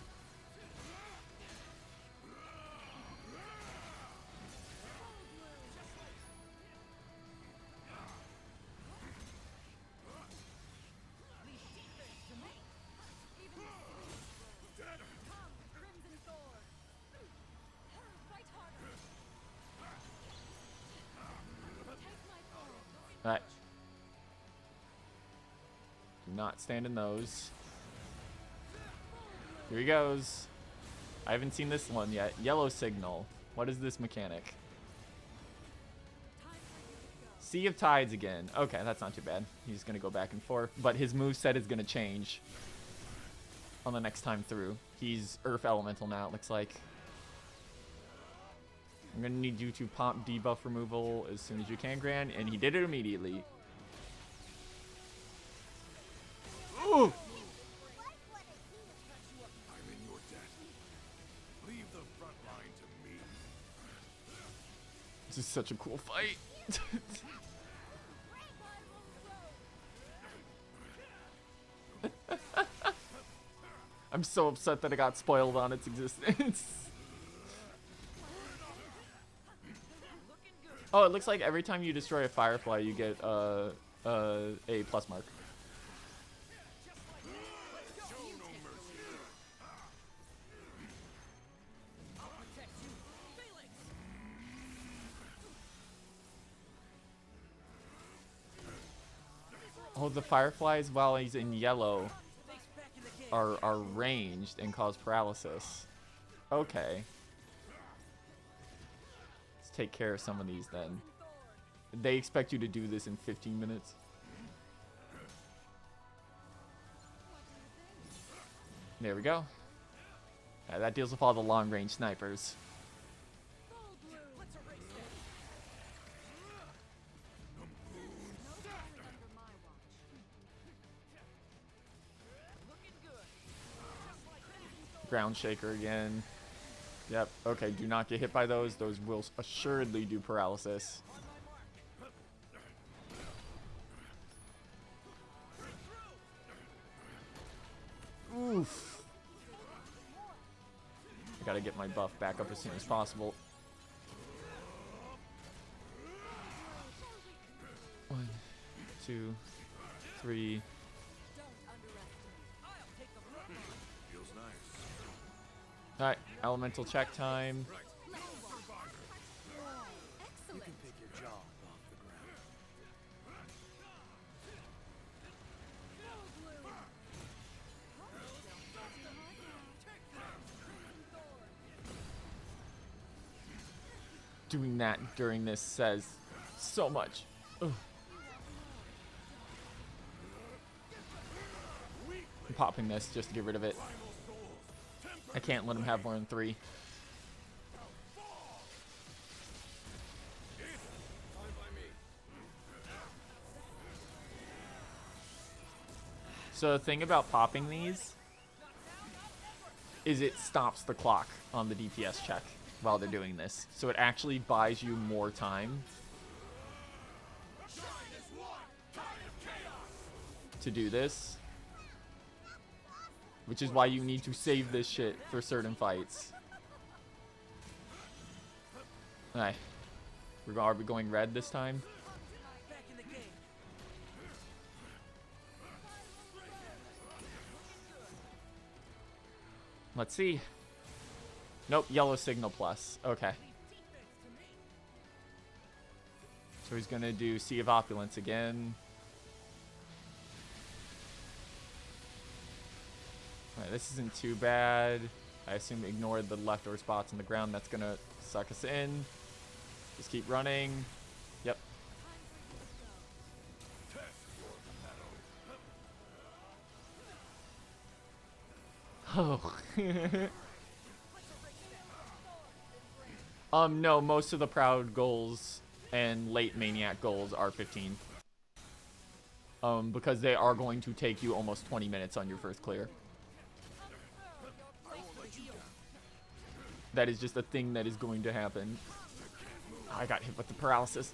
Alright. Do not stand in those. Here he goes. I haven't seen this one yet. Yellow signal. What is this mechanic? Sea of Tides again. Okay, that's not too bad. He's going to go back and forth. But his moveset is going to change on the next time through. He's Earth Elemental now, it looks like. I'm going to need you to pop debuff removal as soon as you can, Gran. And he did it immediately. Ooh! I'm in your debt. Leave the front line to me. This is such a cool fight. I'm so upset that it got spoiled on its existence. Oh, it looks like every time you destroy a Firefly, you get a plus mark. Oh, the Fireflies, while he's in yellow, are ranged and cause paralysis. Okay. Let's take care of some of these then. They expect you to do this in 15 minutes. There we go. That deals with all the long-range snipers. Ground Shaker again. Yep. Okay, do not get hit by those. Those will assuredly do paralysis. Oof. I gotta get my buff back up as soon as possible. 1, 2, 3. Feels nice. Alright, elemental check time. You can pick your job off the ground. Doing that during this says so much. Ugh. I'm popping this just to get rid of it. I can't let him have more than 3. So the thing about popping these is it stops the clock on the DPS check while they're doing this. So it actually buys you more time to do this. Which is why you need to save this shit for certain fights. Alright. Are we going red this time? Let's see. Nope, yellow signal plus. Okay. So he's gonna do Sea of Opulence again. Alright, this isn't too bad. I assume ignored the leftover spots on the ground. That's gonna suck us in. Just keep running. Yep. Oh. No, most of the Proud goals and late Maniac goals are 15. Because they are going to take you almost 20 minutes on your first clear. That is just a thing that is going to happen. I got hit with the paralysis.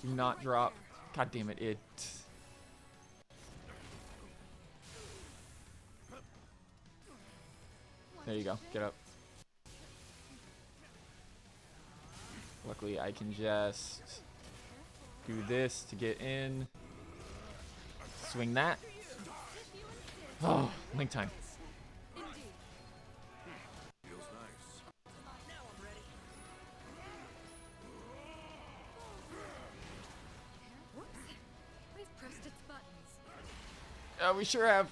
Do not drop. God damn it, it. There you go. Get up. Luckily, I can just do this to get in. Swing that. Oh, link time. Feels nice. We sure have.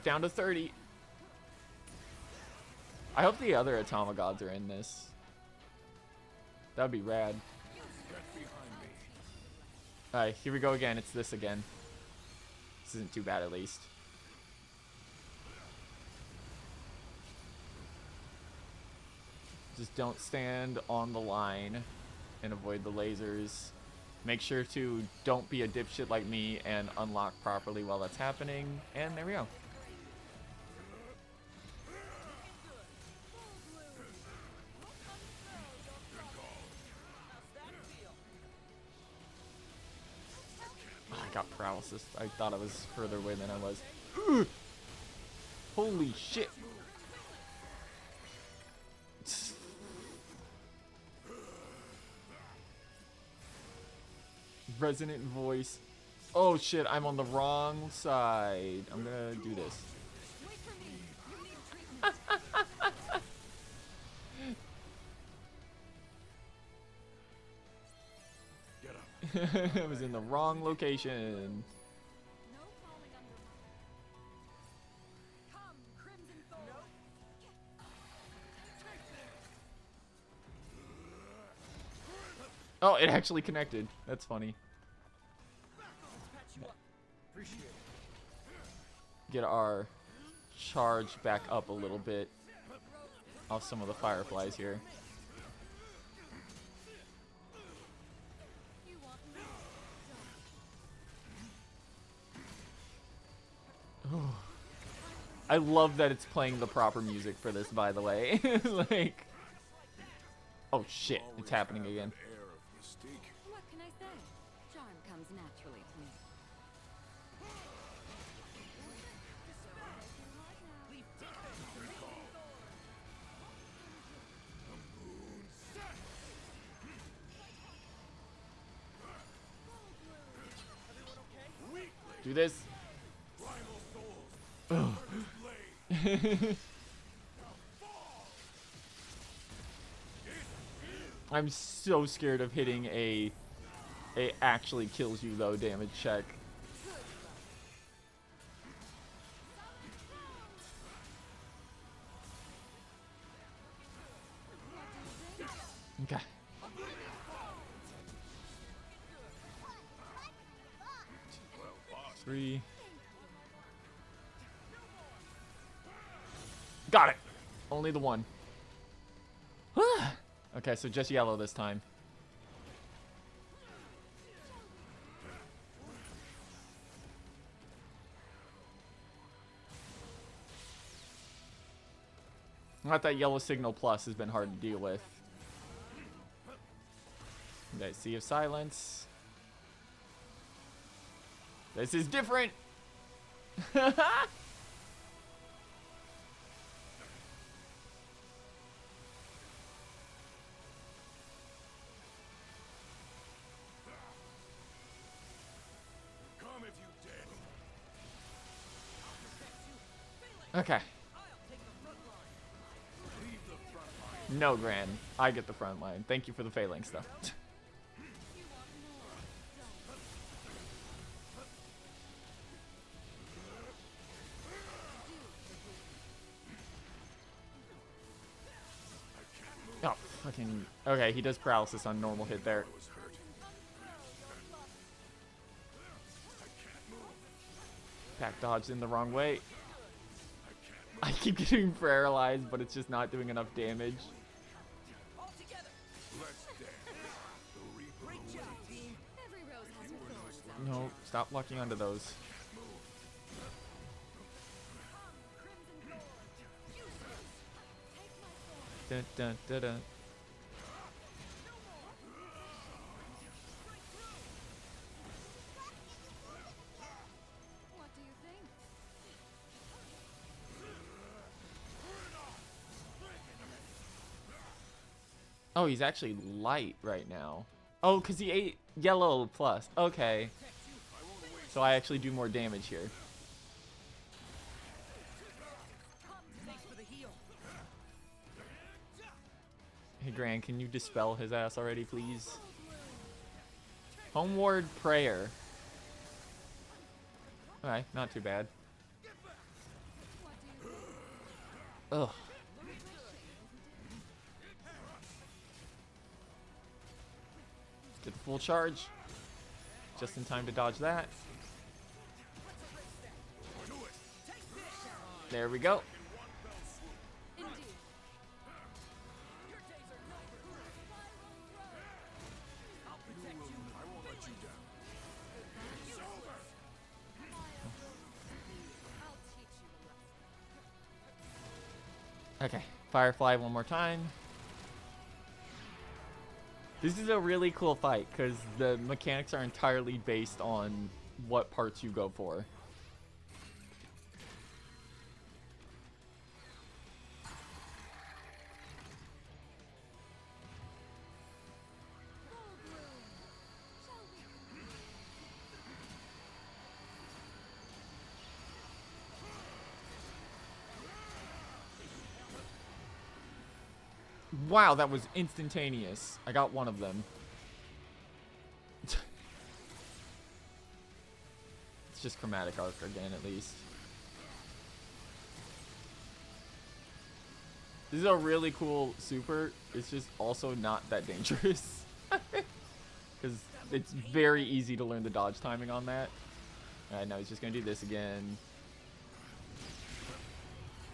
Down to 30. I hope the other Automagods are in this. That'd be rad. Alright, here we go again. It's this again. This isn't too bad, at least. Just don't stand on the line and avoid the lasers. Make sure to don't be a dipshit like me and unlock properly while that's happening. And there we go. I got paralysis. I thought I was further away than I was. Ugh. Holy shit. Resonant voice. Oh shit, I'm on the wrong side. I'm gonna do this. I was in the wrong location. No falling under my. Come, Crimson Thorn. Oh, it actually connected. That's funny. Get our charge back up a little bit off some of the fireflies here. You want me? I love that it's playing the proper music for this, by the way. Like, oh shit, it's happening again. Air of mystique. What can I say? Charm comes naturally to me. Do this. I'm so scared of hitting a actually kills you though damage check. Okay. Three. Got it. Only the one. Okay, so just yellow this time. Not that yellow signal plus has been hard to deal with. Okay, Sea of Silence. This is different. Come if you dare. Okay. No, Gran. I get the front line. Thank you for the failing stuff. Oh, fucking. Okay, he does paralysis on normal hit there. Back dodged in the wrong way. I keep getting paralyzed, but it's just not doing enough damage. Every rose has her thorns. No, stop locking onto those. Dun, dun, dun, dun. What do you think? Oh, he's actually light right now. Oh, because he ate yellow plus. Okay. So I actually do more damage here. Hey, Gran, can you dispel his ass already, please? Homeward Prayer. Alright, not too bad. Ugh. Get the full charge. Just in time to dodge that. There we go. Indeed. I won't let you down. I'll teach you a lesson. Okay, Firefly one more time. This is a really cool fight because the mechanics are entirely based on what parts you go for. Wow, that was instantaneous. I got one of them. It's just chromatic arc again, at least. This is a really cool super. It's just also not that dangerous. Because it's very easy to learn the dodge timing on that. Alright, now he's just going to do this again.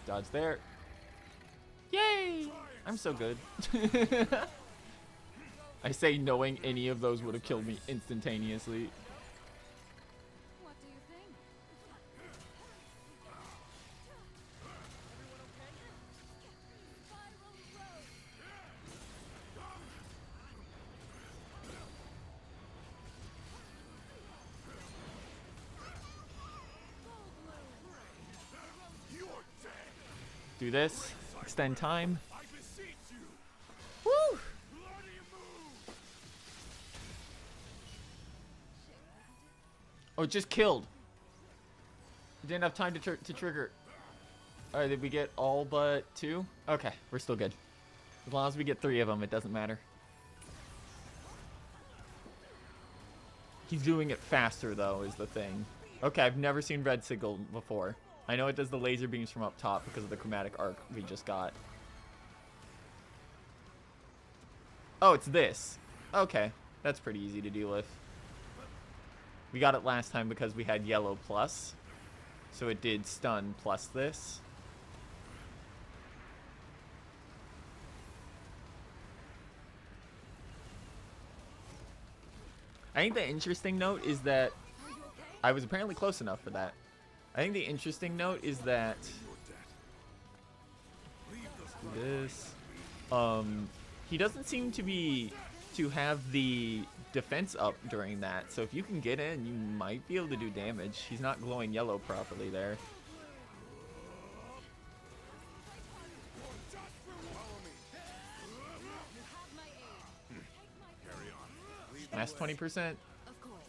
Dodge there. Yay! I'm so good. I say knowing any of those would have killed me instantaneously. What do you think? Do this. Extend time. I beseech you. Woo! Bloody move. Oh, it just killed. Didn't have time to trigger. Alright, did we get all but 2? Okay, we're still good. As long as we get 3 of them, it doesn't matter. He's doing it faster, though, is the thing. Okay, I've never seen red signal before. I know it does the laser beams from up top because of the chromatic arc we just got. Oh, it's this. Okay, that's pretty easy to deal with. We got it last time because we had yellow plus. So it did stun plus this. I think the interesting note is that I was apparently close enough for that. I think the interesting note is that this he doesn't seem to have the defense up during that. So if you can get in, you might be able to do damage. He's not glowing yellow properly there. Mass 20%. Of course.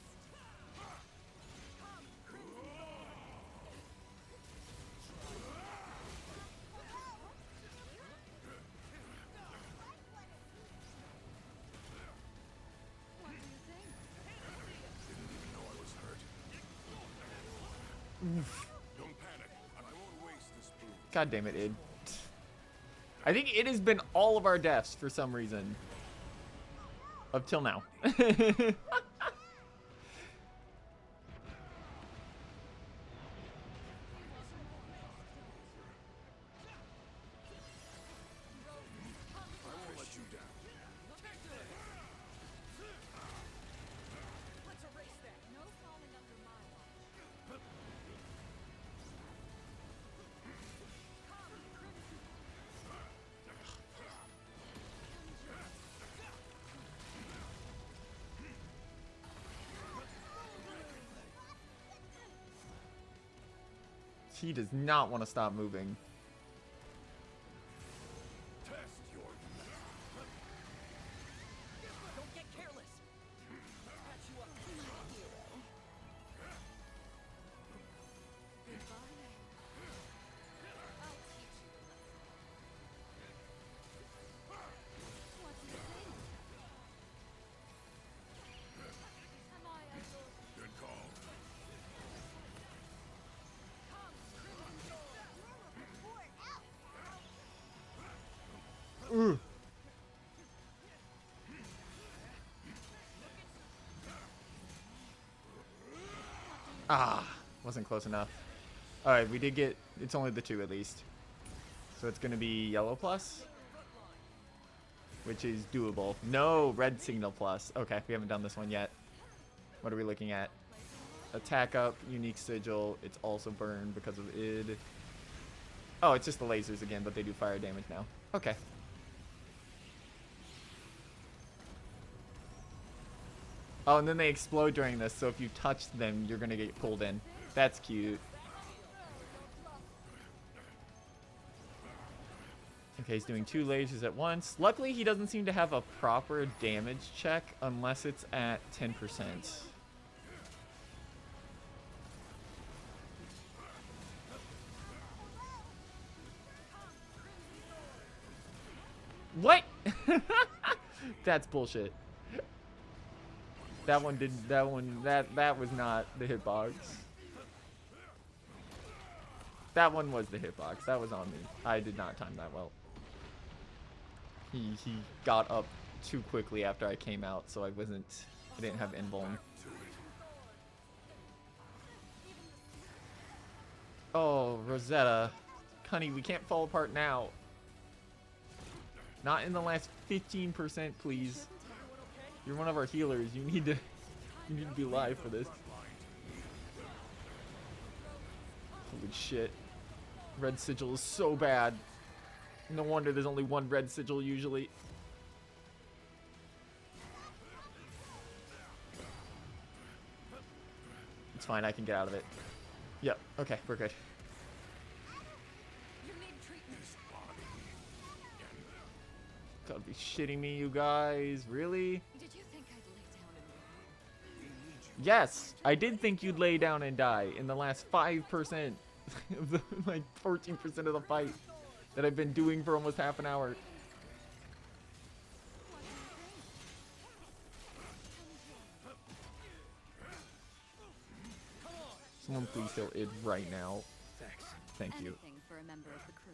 What do you think? Don't panic. I won't waste this boon. God damn it, id. I think it has been all of our deaths for some reason. Up till now. I won't let you down. Let's erase that. No falling under my watch. He does not want to stop moving. Test your mettle. Don't get careless. Patch you up. I'll teach you a lesson. What do you think? Am I a good? Good call. Ah, wasn't close enough. Alright, we did get... It's only the 2 at least. So it's going to be yellow plus. Which is doable. No, red signal plus. Okay, we haven't done this one yet. What are we looking at? Attack up, unique sigil. It's also burned because of id. Oh, it's just the lasers again, but they do fire damage now. Okay. Oh, and then they explode during this, so if you touch them, you're gonna get pulled in. That's cute. Okay, he's doing 2 lasers at once. Luckily, he doesn't seem to have a proper damage check unless it's at 10%. What? That's bullshit. That one did. That one. That was not the hitbox. That one was the hitbox. That was on me. I did not time that well. He got up too quickly after I came out, so I didn't have invuln. Oh, Rosetta. Honey, we can't fall apart now. Not in the last 15%, please. You're one of our healers. You need to be live for this. Holy shit. Red sigil is so bad. No wonder there's only 1 red sigil usually. It's fine, I can get out of it. Yep, okay, we're good. Gotta be shitting me, you guys. Really? Did you think I'd lay down and Yes, I did think you'd lay down and die in the last 5% of the, like 14% of the fight that I've been doing for almost half an hour. Someone please heal id right now. Thank you. anything for a member of the crew?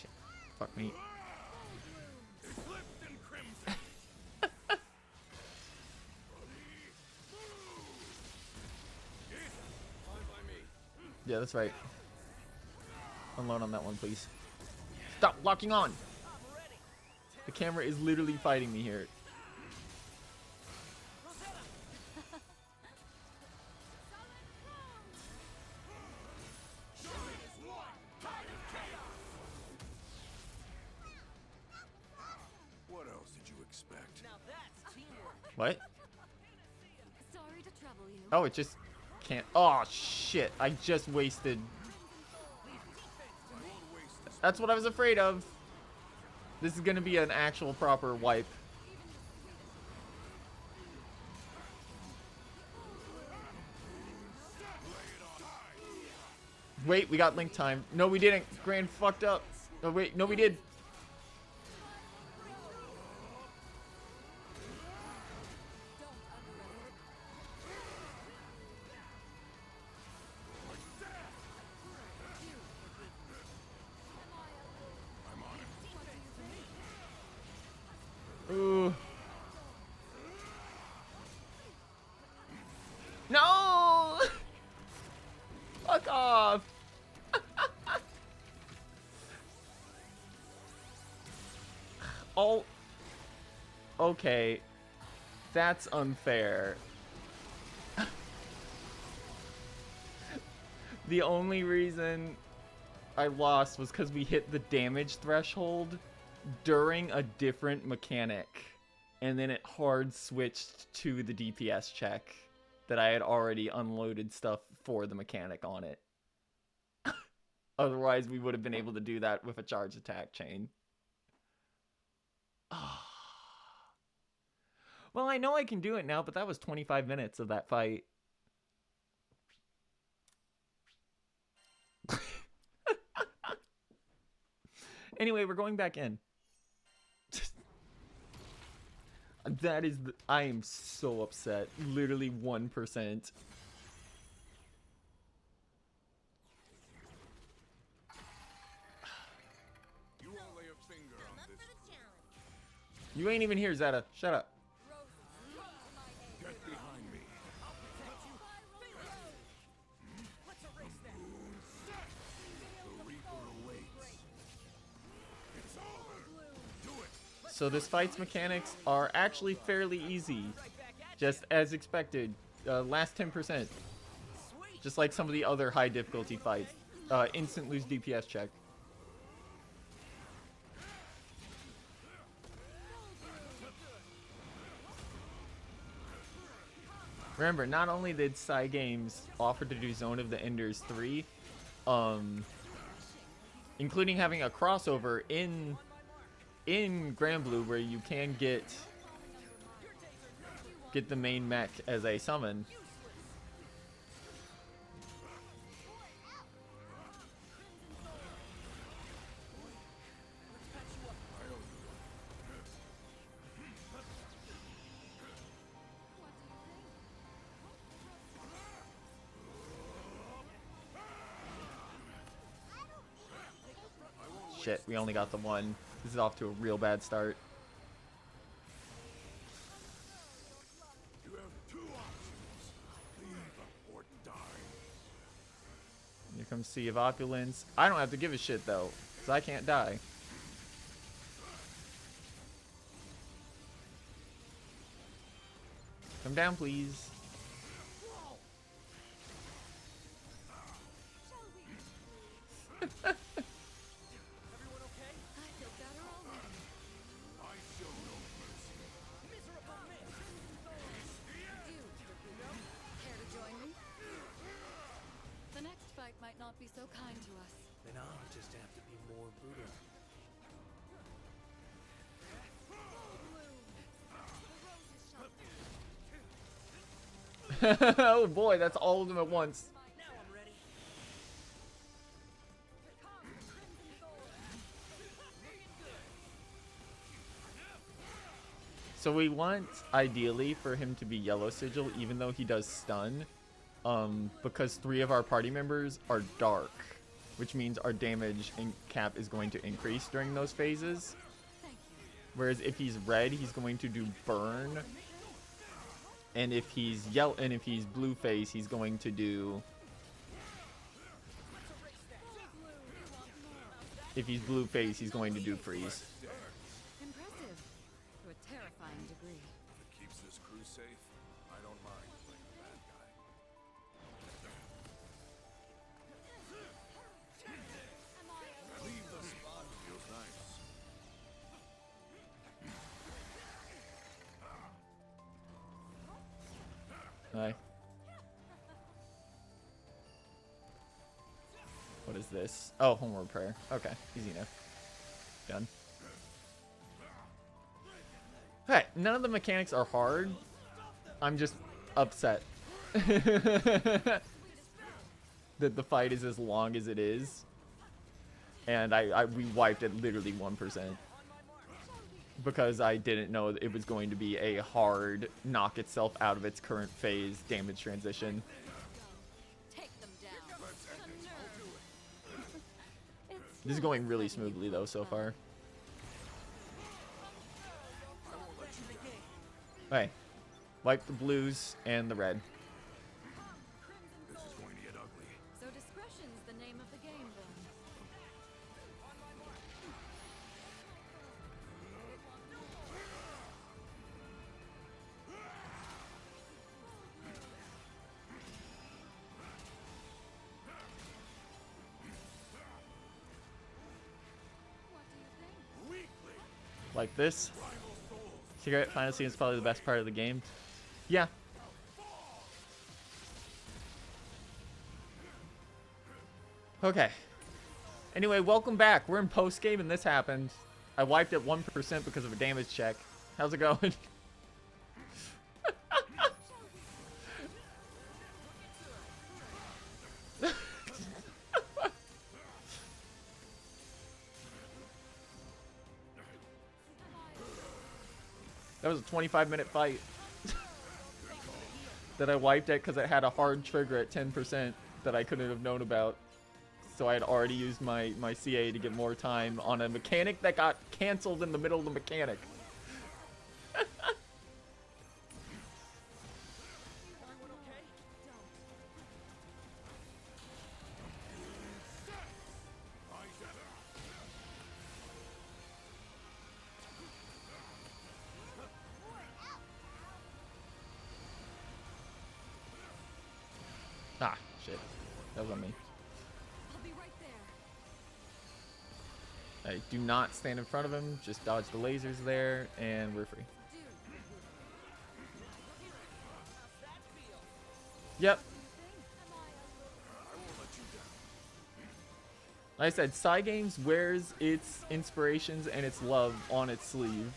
Shit. Fuck me. Yeah, that's right. Unload on that one, please. Stop locking on! The camera is literally fighting me here. What else did you expect? Now that's teamwork. What? Sorry to trouble you. Oh, it just can't. Oh, shit. I just wasted. That's what I was afraid of. This is gonna be an actual proper wipe. Wait, we got link time. No, we didn't. Grand fucked up. Oh, wait. No, we did. Ooh. No! Fuck off! Oh. Okay. That's unfair. The only reason I lost was because we hit the damage threshold during a different mechanic, and then it hard switched to the DPS check that I had already unloaded stuff for the mechanic on it. Otherwise, we would have been able to do that with a charge attack chain. Well, I know I can do it now, but that was 25 minutes of that fight. Anyway, we're going back in. That is I am so upset. Literally 1%. You won't lay a finger on this. You ain't even here, Zeta. Shut up. Get behind me. So this fight's mechanics are actually fairly easy, just as expected. Last 10%, just like some of the other high difficulty fights. Instant lose DPS check. Remember, not only did Cygames offer to do Zone of the Enders 3, including having a crossover in Granblue where you can get the main mech as a summon. Shit, we only got the one. This is off to a real bad start. You have two options. Leave or die. Here comes Sea of Opulence. I don't have to give a shit though, because I can't die. Come down, please. Everyone okay? I feel better already. I show no mercy. Miserable miss! You, care to join me? The next fight might not be so kind to us. Then I'll just have to be more brutal. Oh boy, that's all of them at once. Now I'm ready. So we want, ideally, for him to be Yellow Sigil, even though he does stun, because 3 of our party members are dark, which means our damage cap is going to increase during those phases. Thank you. Whereas if he's red, he's going to do burn, and if he's yellow, and if he's blue face, he's going to do. If he's blue face, he's going to do freeze. Impressive. To a terrifying degree. If it keeps this crew safe, I don't mind playing the bad guy. Leave the spot. Feels nice. Hi. What is this? Oh, homeward prayer. Okay, easy enough. Done. Hey, none of the mechanics are hard. I'm just upset that the fight is as long as it is, and we wiped at literally 1% because I didn't know it was going to be a hard knock itself out of its current phase damage transition. Take them down. It's This is going really smoothly though so far. Hey, wipe the blues and the red. This is going to get ugly. So discretion's the name of the game then. What do you think? Like this. Cigarette final scene is probably the best part of the game. Yeah. Okay. Anyway, welcome back. We're in post game and this happened. I wiped at 1% because of a damage check. How's it going? That was a 25-minute fight that I wiped at because it had a hard trigger at 10% that I couldn't have known about. So I had already used my CA to get more time on a mechanic that got canceled in the middle of the mechanic. Everyone okay? Ah, shit. That was on me. I'll be right there. Alright, do not stand in front of him. Just dodge the lasers there, and we're free. Dude, Yep. I won't let you down. Like I said, Cygames wears its inspirations and its love on its sleeve.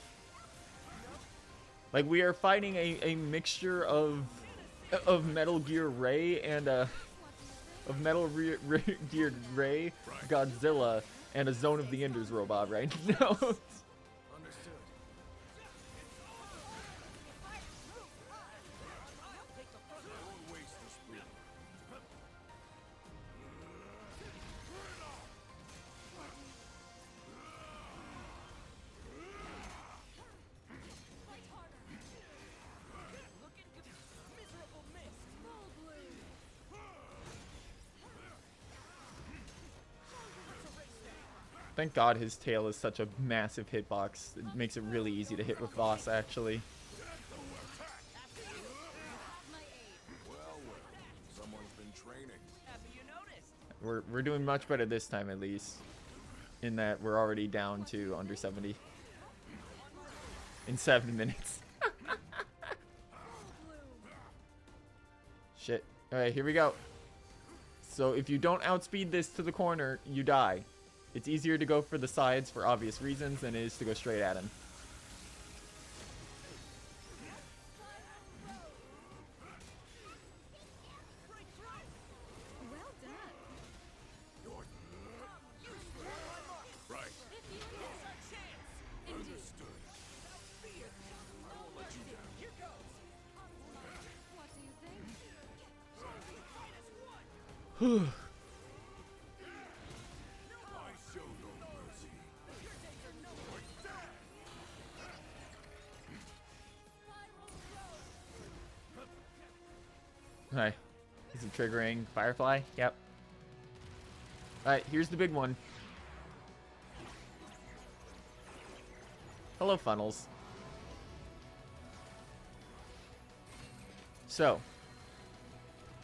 Like, we are fighting a mixture of Metal Gear Ray and of Gear Ray, Godzilla, and a Zone of the Enders robot right now. Understood. I won't waste this food. fight harder. Looking good. Miserable miss. Granblue. Thank God his tail is such a massive hitbox. It makes it really easy to hit with Voss, actually. My aid. Well, well. Someone's been training. Happy you noticed. We're doing much better this time, at least. In that we're already down to under 70. In 7 minutes. Shit. Alright, here we go. So if you don't outspeed this to the corner, you die. It's easier to go for the sides for obvious reasons than it is to go straight at him. Well done. Right. Indeed. Understood. I won't let you down. Here goes. What do you think? I show no mercy. Alright. Is it triggering Firefly? Yep. Alright, here's the big one. Hello, funnels. So,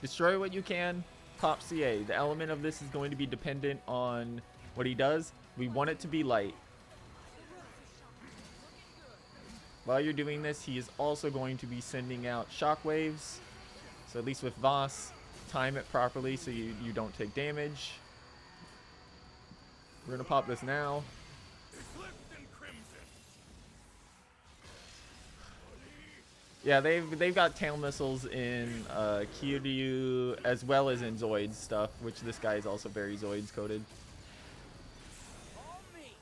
destroy what you can, pop CA. The element of this is going to be dependent on what he does. We want it to be light. While you're doing this, he is also going to be sending out shockwaves. So at least with Voss, time it properly so you don't take damage. We're going to pop this now. Eclipsed in crimson. Yeah, they've got tail missiles in Kiryu as well as in Zoids stuff, which this guy is also very Zoids coded. All me.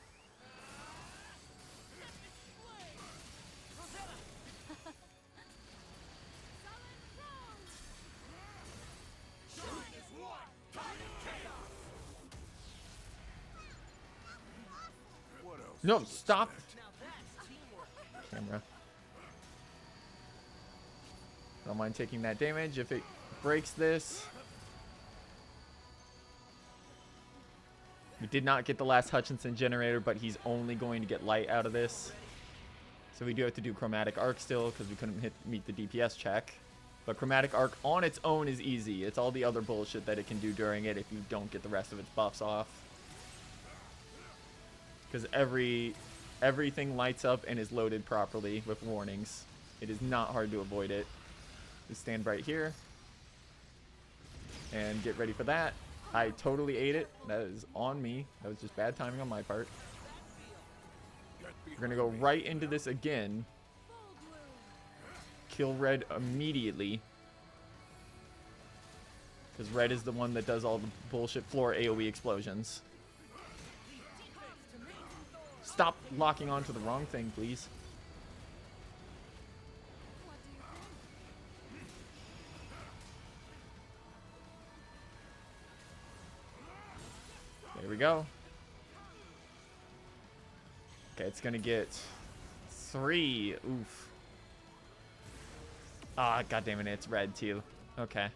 What else? No, stop, Now that's teamwork. camera. Don't mind taking that damage if it breaks this. We did not get the last Hutchinson generator, but he's only going to get light out of this. So we do have to do Chromatic Arc still because we couldn't meet the DPS check. But Chromatic Arc on its own is easy. It's all the other bullshit that it can do during it if you don't get the rest of its buffs off. Because everything lights up and is loaded properly with warnings. It is not hard to avoid it. Just stand right here. And get ready for that. I totally ate it. That is on me. That was just bad timing on my part. We're gonna go right into this again. Kill Red immediately. Because Red is the one that does all the bullshit floor AoE explosions. Stop locking onto the wrong thing, please. What do you think? There we go. Okay, it's gonna get 3. Oof. Ah, goddammit, it's red too. Okay.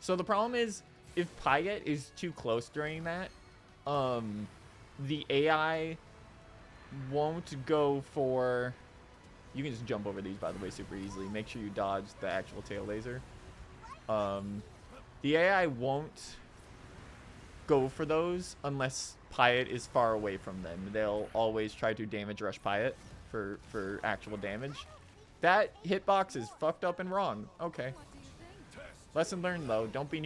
So the problem is, if Pyget is too close during that, the AI won't go for... You can just jump over these, by the way, super easily. Make sure you dodge the actual tail laser. The AI won't go for those unless Pyatt is far away from them. They'll always try to damage rush Pyatt for actual damage. That hitbox is fucked up and wrong. Okay. Lesson learned though. Don't be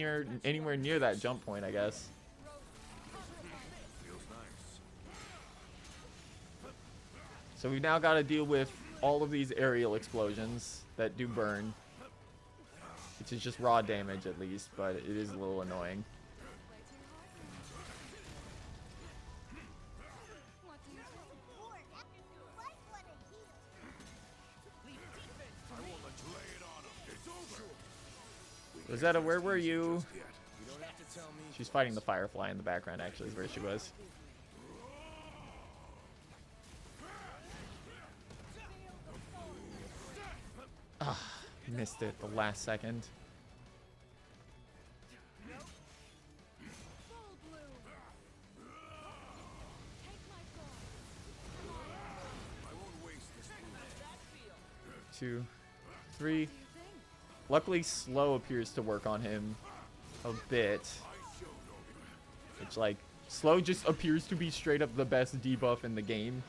anywhere near that jump point, I guess. So we've now got to deal with all of these aerial explosions that do burn. Which is just raw damage at least, but it is a little annoying. Rosetta, where were you? She's fighting the Firefly in the background, actually, is where she was. Ah, missed it the last second. Two, three. Luckily, slow appears to work on him a bit. It's like, slow just appears to be straight up the best debuff in the game.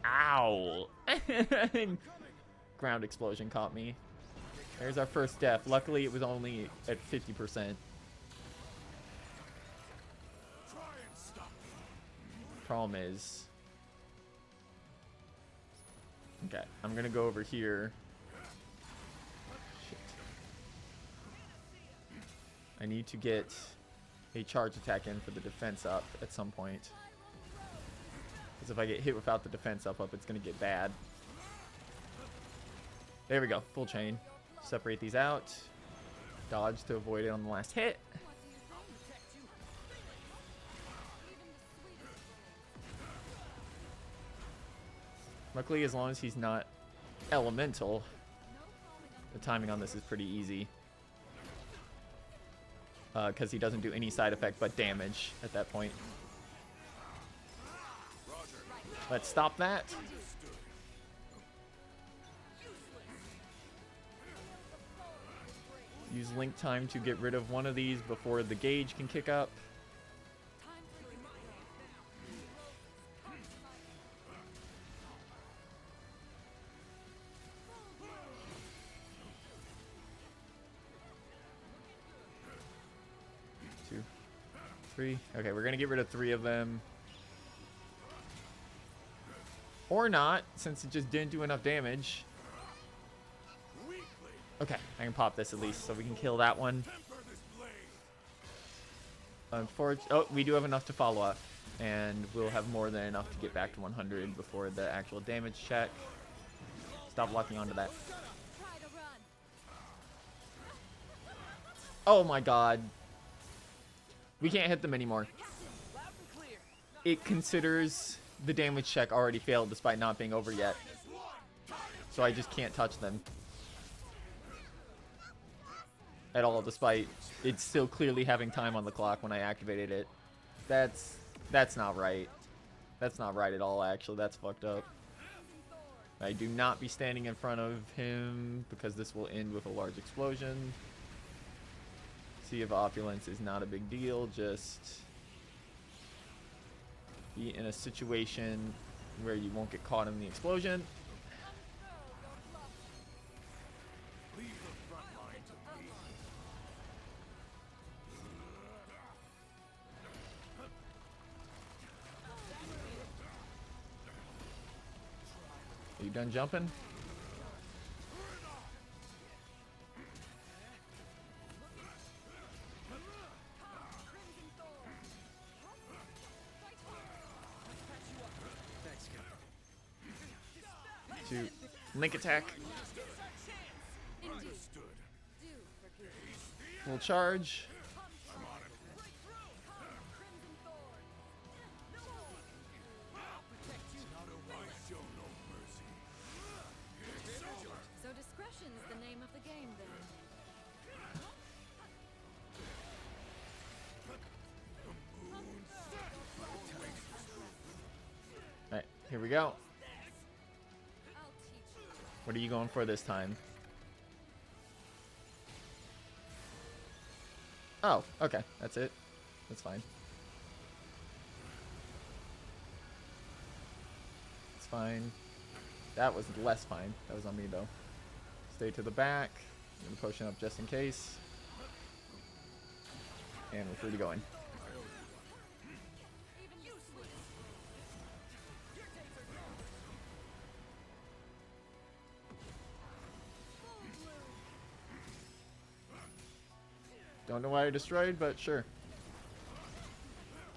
Ow! Ground explosion caught me. There's our first death. Luckily, it was only at 50%. Problem is... Okay, I'm gonna go over here. Shit. I need to get a charge attack in for the defense up at some point. Because if I get hit without the defense up, it's gonna get bad. There we go, full chain. Separate these out. Dodge to avoid it on the last hit. Luckily, as long as he's not elemental, the timing on this is pretty easy. Because he doesn't do any side effect but damage at that point. Let's stop that. Use link time to get rid of one of these before the gauge can kick up. Two, three. Okay, we're gonna get rid of 3 of them. Or not, since it just didn't do enough damage. Okay, I can pop this at least, so we can kill that one. Unfortunately, oh, we do have enough to follow up, and we'll have more than enough to get back to 100 before the actual damage check. Stop locking onto that. Oh my god. We can't hit them anymore. It considers the damage check already failed despite not being over yet. So I just can't touch them. At all, despite it's still clearly having time on the clock when I activated it. That's not right. That's not right at all, actually. That's fucked up. I do not be standing in front of him because this will end with a large explosion. Sea of Opulence is not a big deal. Just be in a situation where you won't get caught in the explosion. Are you done jumping? To link attack. Full charge. So discretion's the name of the game then. Alright, here we go. I'll teach you. What are you going for this time? Oh, okay. That's it. That's fine. It's fine. That was less fine. That was on me, though. Stay to the back. I'm going to potion up just in case. And we're free to go in. Don't know why I destroyed, but sure.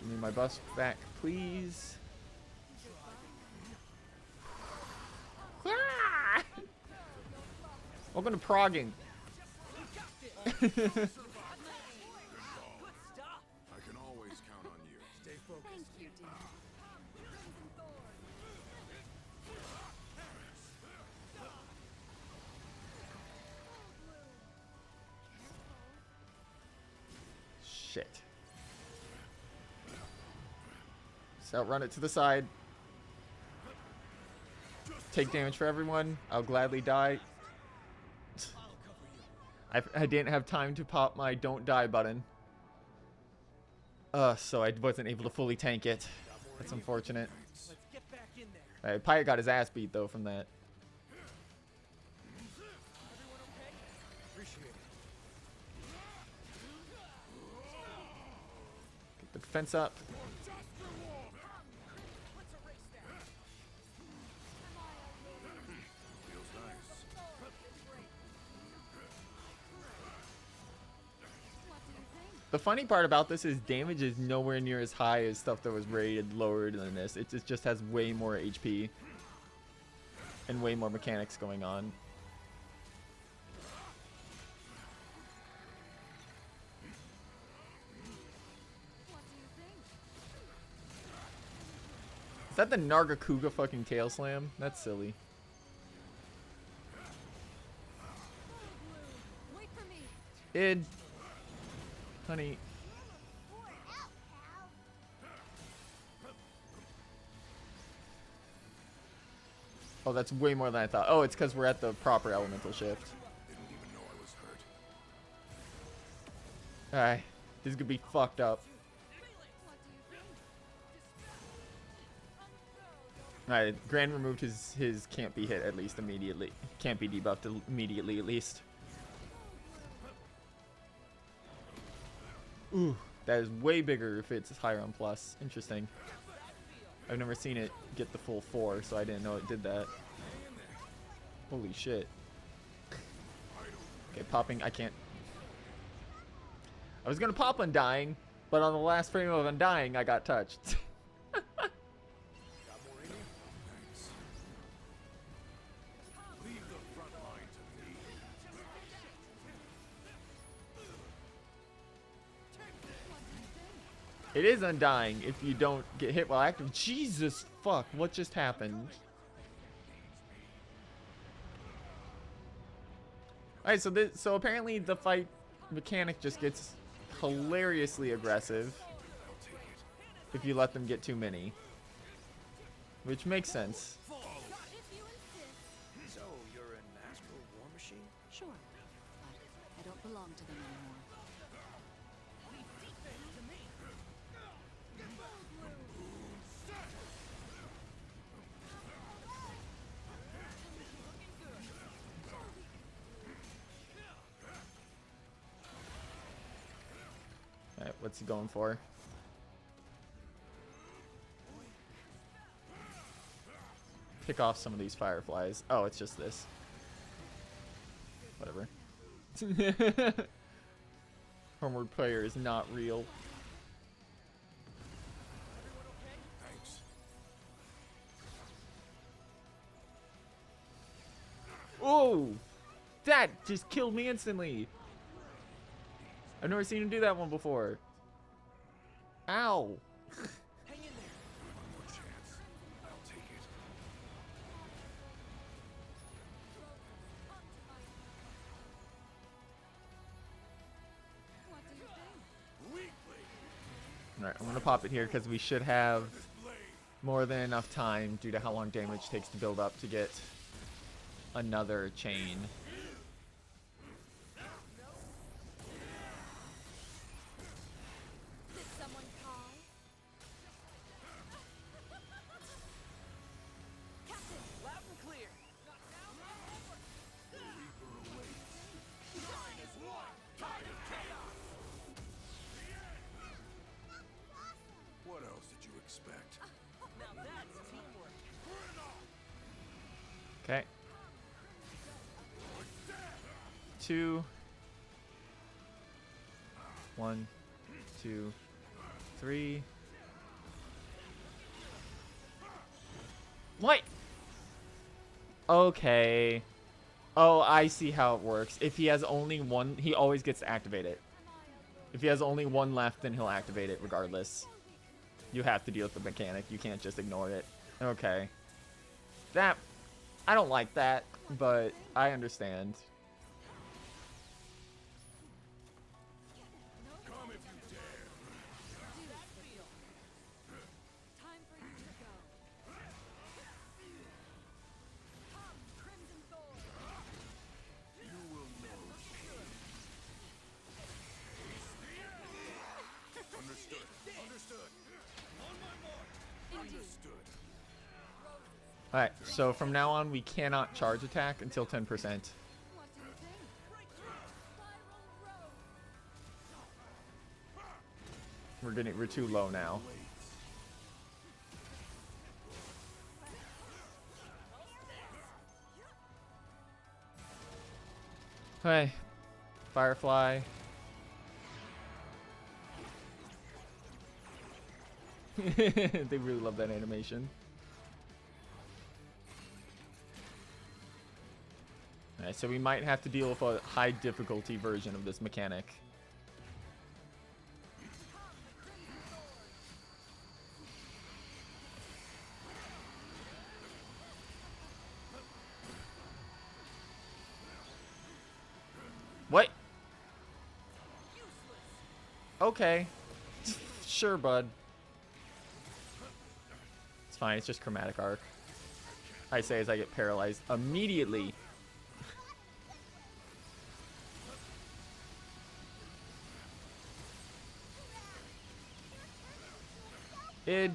Give me my buff back, please. Ah! Welcome to progging. I can always count on you. Stay focused. Thank you, dear. Shit. Just outrun it to the side. Take damage for everyone. I'll gladly die. I didn't have time to pop my don't die button. So I wasn't able to fully tank it. That's unfortunate. Let's get back in there. Alright, Pirate got his ass beat though from that. Everyone okay? Appreciate it. Get the defense up. Let's erase that. Feels nice. What do you think? The funny part about this is damage is nowhere near as high as stuff that was rated lower than this. It just has way more HP. And way more mechanics going on. What do you think? Is that the Nargacuga fucking tail slam? That's silly. Wait for me. Id. Honey. Pour it out, pal. Oh, that's way more than I thought. Oh, it's because we're at the proper elemental shift. Didn't even know I was hurt. Alright. This is gonna be fucked up. What do you think? Alright, Grand removed his can't be hit at least immediately. Can't be debuffed immediately at least. Ooh, that is way bigger if it's higher on plus. Interesting. I've never seen it get the full 4, so I didn't know it did that. Holy shit. Okay, popping, I can't. I was gonna pop Undying, but on the last frame of Undying, I got touched. Got more in you? Thanks. Leave the front line to me. It is Undying if you don't get hit while active. Jesus fuck, what just happened? Alright, so apparently the fight mechanic just gets hilariously aggressive if you let them get too many. Which makes sense. If you insist. So, you're an astral war machine? Sure. But I don't belong to them anymore. Alright, what's he going for? Pick off some of these fireflies. Oh, it's just this. Whatever. Homeward player is not real. Thanks. Oh! That just killed me instantly! I've never seen him do that one before. Ow! Hang in there. One more chance. I'll take it. What do you think? Weakly. Alright, I'm gonna pop it here because we should have This blade. more than enough time due to how long damage takes to build up to get another chain. Okay. 2. 1, 2, 3. What? Okay. Oh, I see how it works. If he has only one, he always gets to activate it. If he has only one left, then he'll activate it regardless. You have to deal with the mechanic. You can't just ignore it. Okay. That, I don't like that, but I understand. Come if you dare. Time for you to go. Come, Crimson Thorn. You will know. Understood. Understood. Understood. Alright, so from now on, we cannot charge attack until 10%. What do you think? Spiral Rose. We're too low now. Hey, Firefly. They really love that animation. Alright, so we might have to deal with a high difficulty version of this mechanic. What? Okay. Sure, bud. It's fine, it's just chromatic arc. I say as I get paralyzed immediately. Id,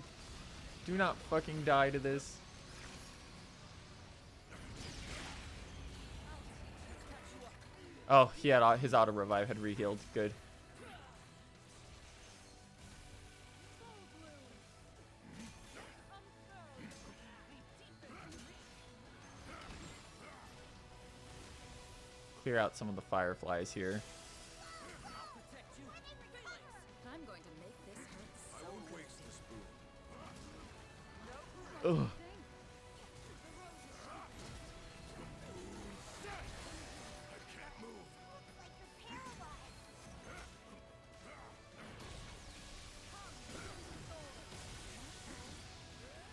do not fucking die to this. Oh, he had his auto revive had rehealed. Good. Clear out some of the fireflies here. I'm going to make this hurt I so won't good. waste this boon. Ugh. I can't move.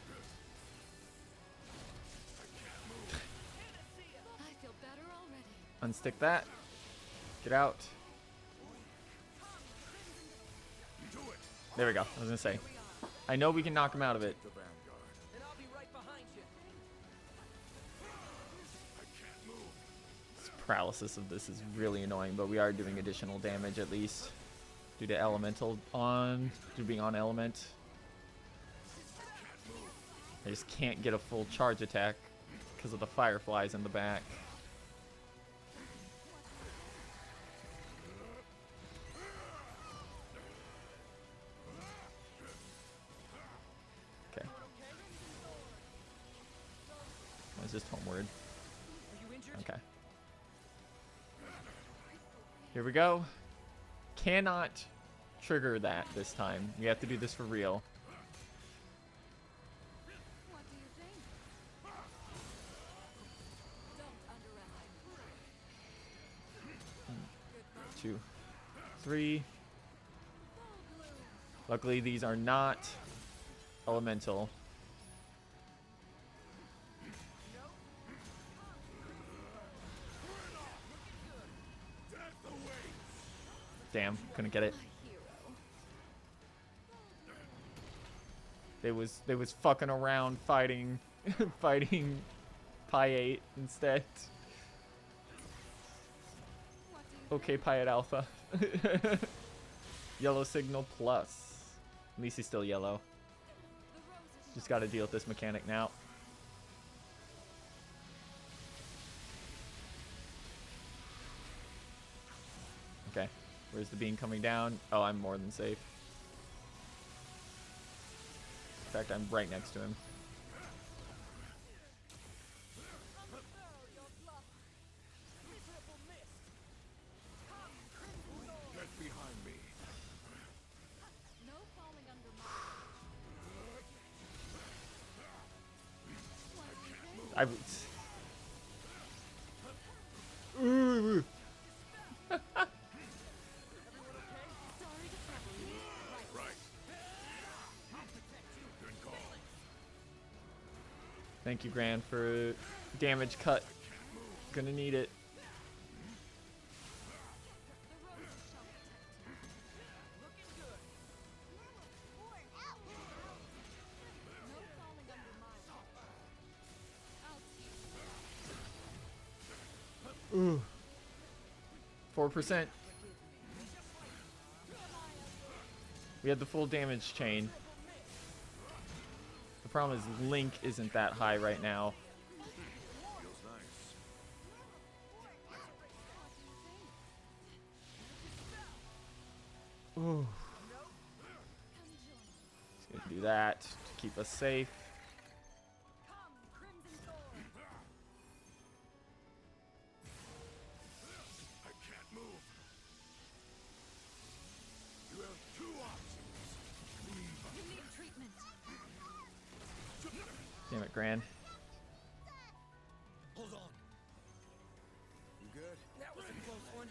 Looks like you're paralyzed. I feel better already. Unstick that. Get out. Do it. There we go. I was gonna say. I know we can knock him out of it. The vanguard. And I'll be right behind you. I can't move. This paralysis of this is really annoying, but we are doing additional damage at least due to elemental due to being on element. I just can't get a full charge attack because of the fireflies in the back. Okay. I was just homeward. Are you injured? Okay. Here we go. Cannot trigger that this time. We have to do this for real. What do you think? Don't underestimate. 2, 3. Luckily, these are not elemental. Damn, couldn't get it. My hero. They was fucking around fighting fighting Pi 8 instead. What do you Okay, Pi 8 Alpha. Yellow signal plus. At least he's still yellow. The roses Just gotta deal with this mechanic now. Okay, where's the beam coming down? Oh, I'm more than safe. In fact, I'm right next to him. I. Ooh. Thank you, Gran, for damage cut. Gonna need it. Ooh. 4%. We had the full damage chain. The problem is Link isn't that high right now. Feels nice. Ooh. Just gonna do that to keep us safe. I can't move. You have two options. Leave. You need treatment. Damn it, Gran. Hold on. You good? That was a close one.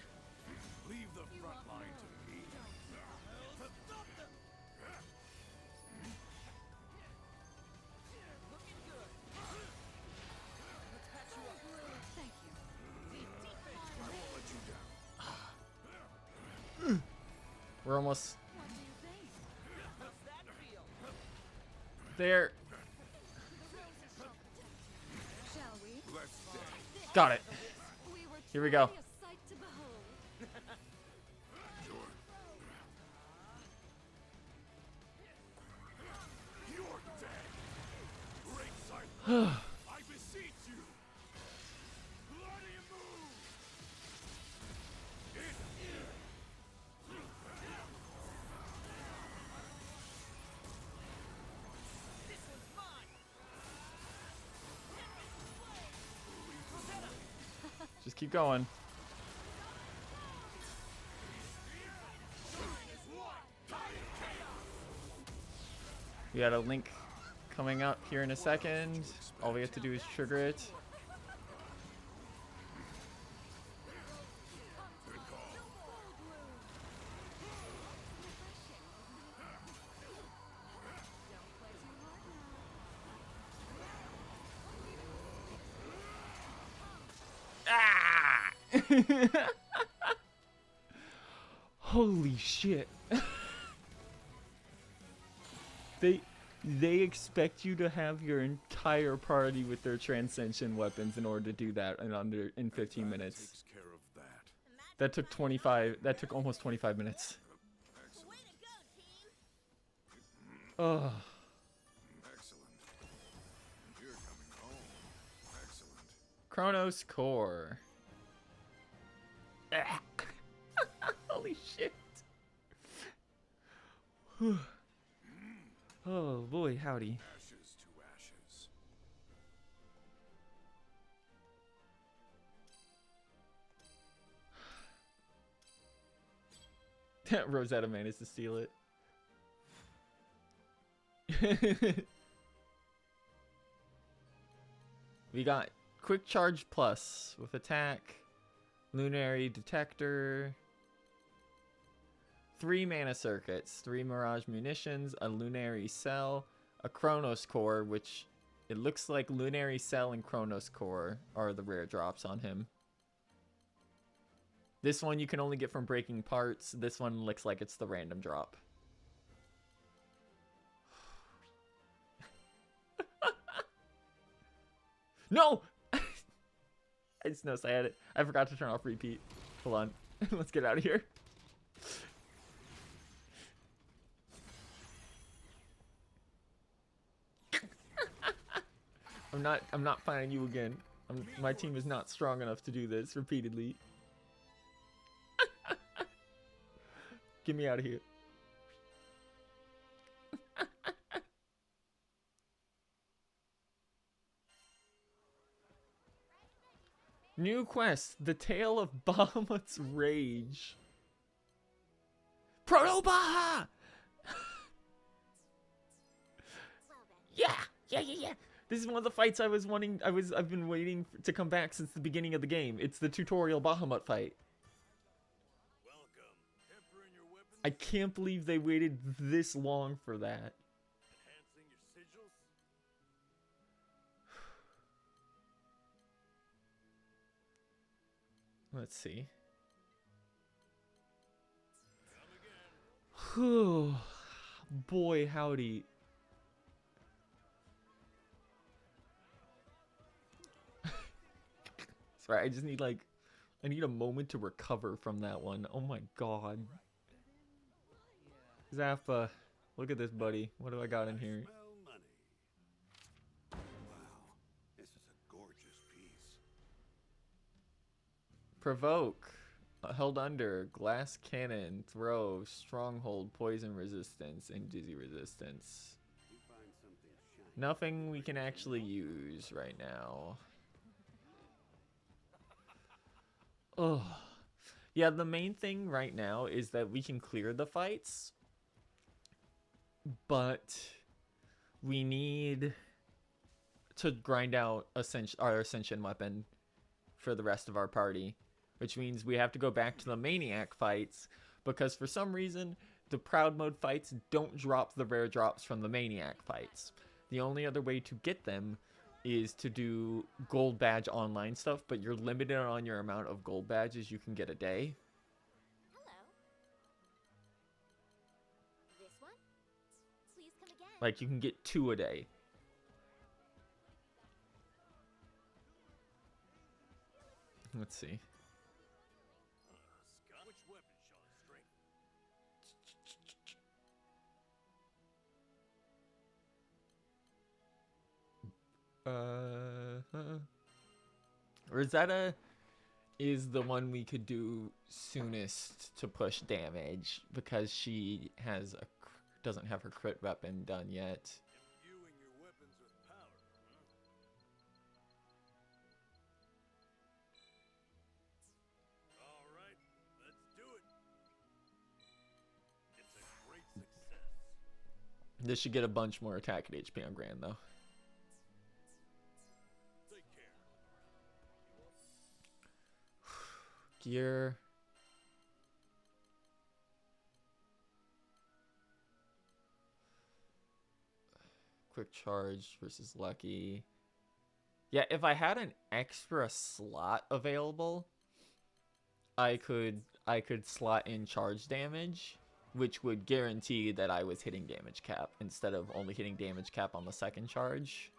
Leave the front line to me. Looking good. Let's patch you up. Thank you. I won't let you down. We're almost What do you think? How's that feel? there. Shall we? Let's stay. Got it. We were Here we go. truly a sight to behold. Sure. You're dead. Great sight. I beseech you. Bloody move. This one's mine. Just keep going. We got a Link coming up here in a second. All we have to do is trigger it. Ah! Holy shit. They expect you to have your entire party with their transcension weapons in order to do that in 15 minutes. Takes care of that. That took almost 25 minutes. Excellent. Way to go, team! Ugh. Excellent. You're coming home. Excellent. Chronos Core. Ah. Holy shit. Oh boy, howdy. Ashes to ashes. Rosetta managed to steal it. We got Quick Charge Plus with attack, Lunary Detector, 3 mana circuits, 3 Mirage Munitions, a Lunary Cell, a Chronos Core, which it looks like Lunary Cell and Chronos Core are the rare drops on him. This one you can only get from breaking parts. This one looks like it's the random drop. No! I just noticed I had it. I forgot to turn off repeat. Hold on. Let's get out of here. I'm not finding you again. My team is not strong enough to do this repeatedly. Get me out of here. New quest, The Tale of Bahamut's Rage. Proto Baha! Well then. Yeah. This is one of the fights I've been waiting to come back since the beginning of the game. It's the tutorial Bahamut fight. Welcome. Tempering your weapons, I can't believe they waited this long for that. enhancing your sigils. Let's see. Come again. Boy, howdy. Sorry, I just need I need a moment to recover from that one. Oh my god. Zappa, look at this, buddy. What do I got in here? Smell money. Wow, this is a gorgeous piece. Provoke. Held under. Glass cannon. Throw. Stronghold. Poison resistance. And dizzy resistance. You find something shiny. Nothing we can actually use right now. Oh. Yeah, the main thing right now is that we can clear the fights. But we need to grind out our Ascension weapon for the rest of our party. Which means we have to go back to the Maniac fights, because for some reason, the Proud Mode fights don't drop the rare drops from the Maniac fights. The only other way to get them is to do gold badge online stuff, but you're limited on your amount of gold badges you can get a day. Hello. This one? Please come again. Like, you can get 2 a day. Let's see. Scott, which weapon shall I strengthen? Rosetta is the one we could do soonest to push damage, because she has doesn't have her crit weapon done yet. Imbuing your weapons with power, huh? All right, let's do it. It's a great success. This should get a bunch more attack at HP on Grand, though. Take care. Gear. Quick charge versus lucky. Yeah, if I had an extra slot available, I could slot in charge damage, which would guarantee that I was hitting damage cap instead of only hitting damage cap on the second charge.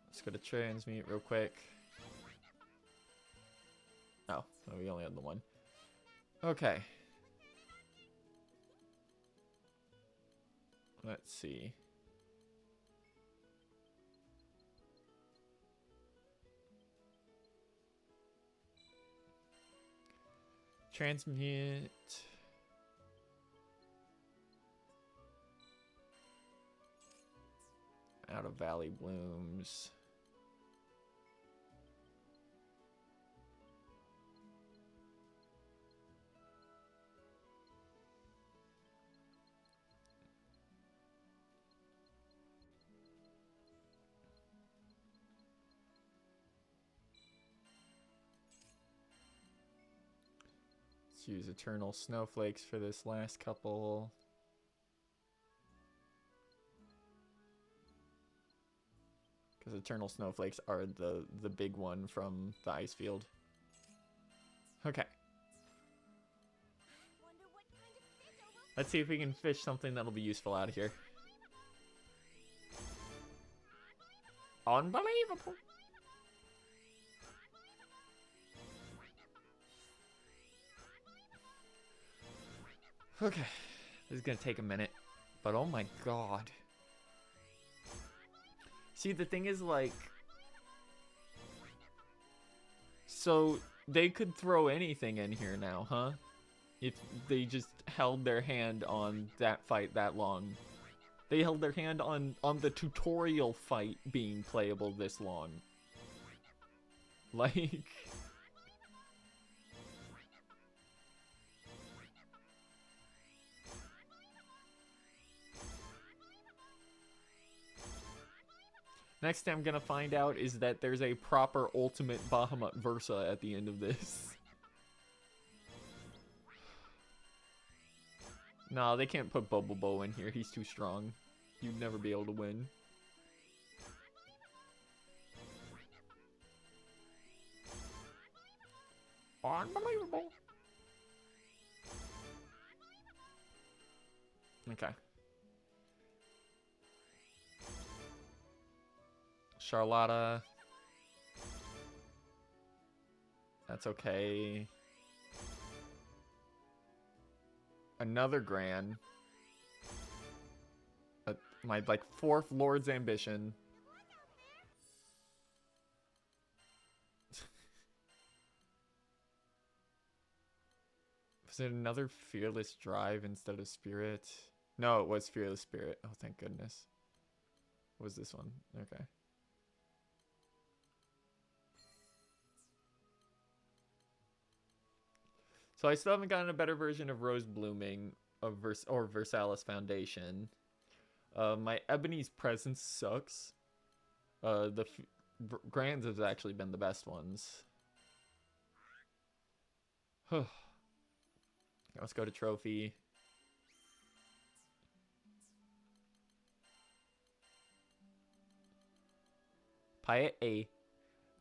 Let's go to transmute real quick. Oh, we only had the one. Okay. Let's see. Transmute. Out of Valley Blooms. Let's use Eternal Snowflakes for this last couple. Because Eternal Snowflakes are the big one from the ice field. Okay. Let's see if we can fish something that'll be useful out of here. Unbelievable. Okay. This is gonna take a minute. But oh my god. See, the thing is, like, so they could throw anything in here now, huh? If they just held their hand on that fight that long. They held their hand on the tutorial fight being playable this long. Like... Next thing I'm gonna find out is that there's a proper ultimate Bahamut Versa at the end of this. No, they can't put Bubble Bow in here. He's too strong. You'd never be able to win. Unbelievable. Okay. Charlotta. That's okay. Another Gran. My, like, 4th Lord's Ambition. Was it another Fearless Drive instead of Spirit? No, it was Fearless Spirit. Oh, thank goodness. What was this one? Okay. So I still haven't gotten a better version of Rose Blooming of Versalis Foundation. My Ebony's Presence sucks. The Grands have actually been the best ones. Let's go to Trophy. Pilot A.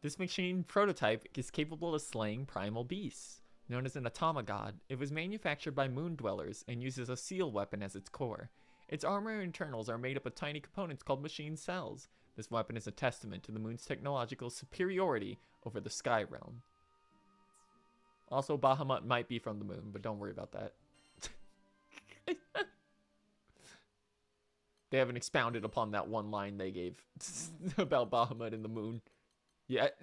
This machine prototype is capable of slaying primal beasts. Known as an Automagod, it was manufactured by moon dwellers and uses a seal weapon as its core. Its armor and internals are made up of tiny components called machine cells. This weapon is a testament to the moon's technological superiority over the sky realm. Also, Bahamut might be from the moon, but don't worry about that. They haven't expounded upon that one line they gave about Bahamut and the moon yet.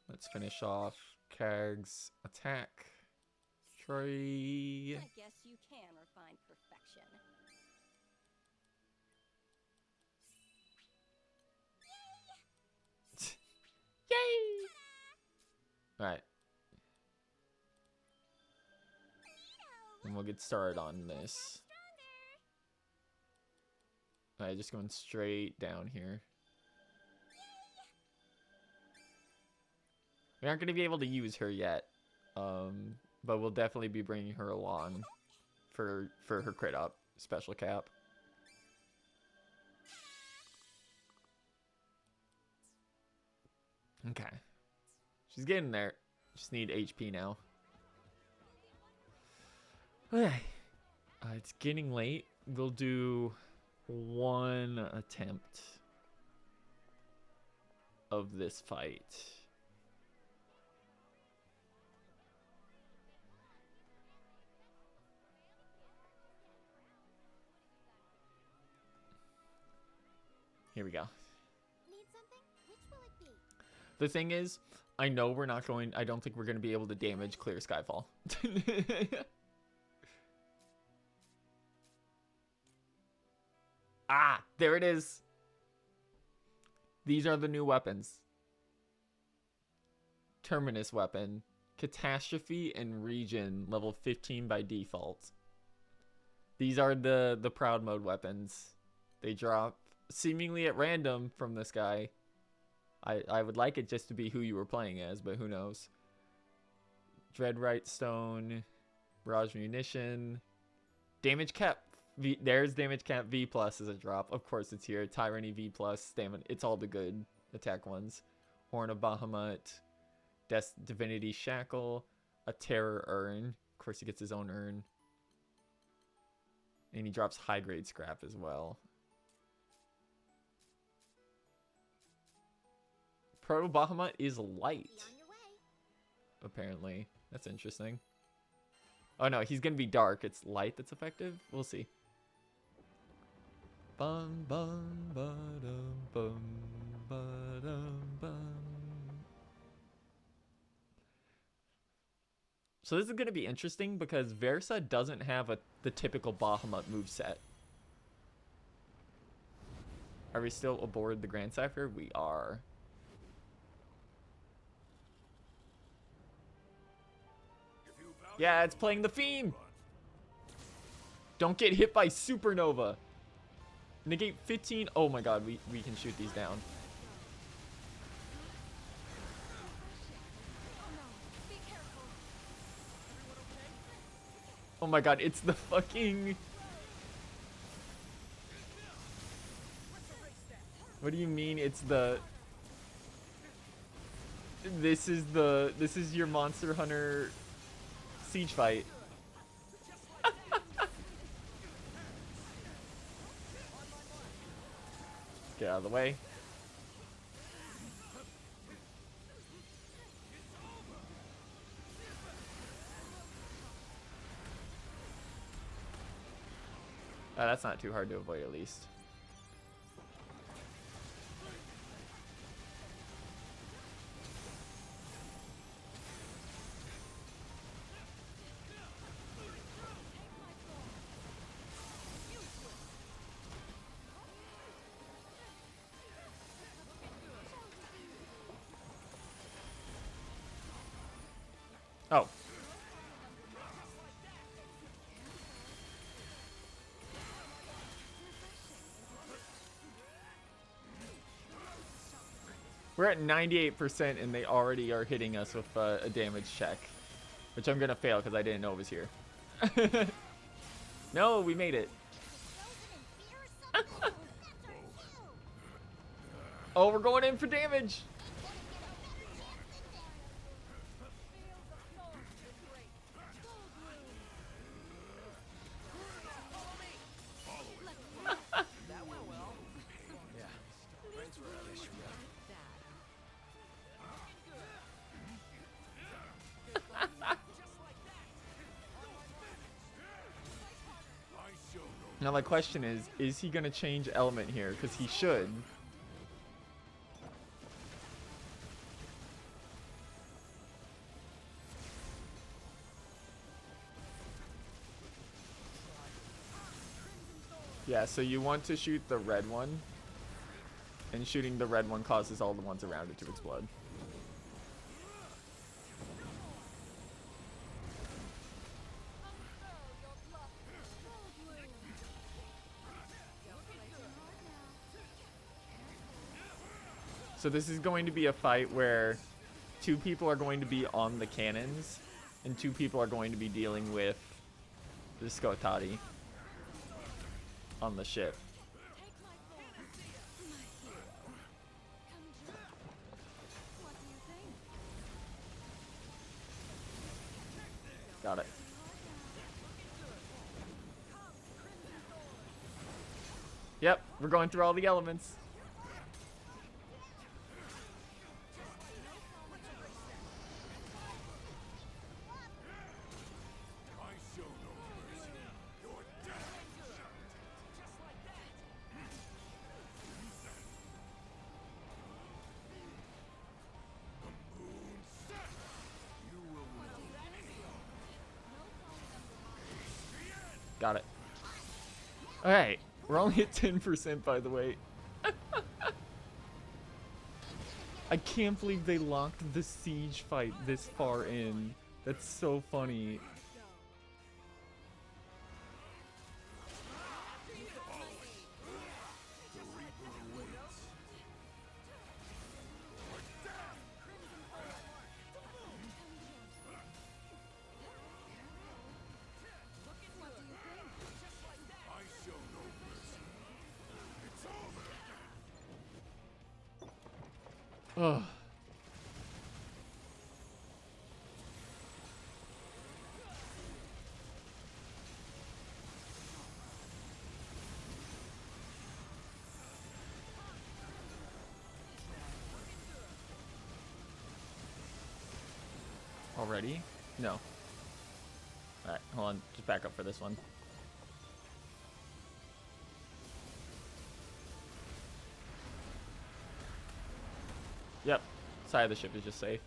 Let's finish off Karg's attack. Troy. I guess you can refine perfection. Yay! Alright. And we'll get started on this. Alright, just going straight down here. We aren't going to be able to use her yet. But we'll definitely be bringing her along for her crit up special cap. Okay. She's getting there. Just need HP now. Okay. It's getting late. We'll do one attempt of this fight. Here we go. Need something? Which will it be? The thing is, I know we're not going... I don't think we're going to be able to damage Clear Skyfall. Ah, there it is. These are the new weapons. Terminus weapon. Catastrophe and Region, level 15 by default. These are the Proud Mode weapons. They drop seemingly at random from this guy. I would like it just to be who you were playing as, but who knows. Dreadwright Stone, Barrage Munition, Damage Cap. There's Damage Cap V plus as a drop. Of course it's here. Tyranny V plus, Stamina. It's all the good attack ones. Horn of Bahamut, Divinity Shackle, a Terror Urn. Of course he gets his own urn. And he drops high grade scrap as well. Proto Bahamut is light. Be on your way. Apparently. That's interesting. Oh no, he's gonna be dark. It's light that's effective? We'll see. Bum bum ba-dum bum ba-dum bum. So this is gonna be interesting because Versa doesn't have the typical Bahamut moveset. Are we still aboard the Grand Cypher? We are. Yeah, it's playing the theme. Don't get hit by supernova. Negate 15. Oh my god, we can shoot these down. Oh my god, it's the fucking... What do you mean it's the... This is your Monster Hunter siege fight. Get out of the way. That's not too hard to avoid, at least. Oh. We're at 98% and they already are hitting us with a damage check. Which I'm gonna fail because I didn't know it was here. No, we made it. Oh, we're going in for damage. Now my question is he gonna change element here? Because he should. Yeah, so you want to shoot the red one, and shooting the red one causes all the ones around it to explode. So this is going to be a fight where 2 people are going to be on the cannons, and 2 people are going to be dealing with the Skotati on the ship. Got it. Yep, we're going through all the elements. Got it. Alright, we're only at 10% by the way. I can't believe they locked the siege fight this far in. That's so funny. Ugh. Already? No. Alright, hold on. Just back up for this one. Yep. Side of the ship is just safe.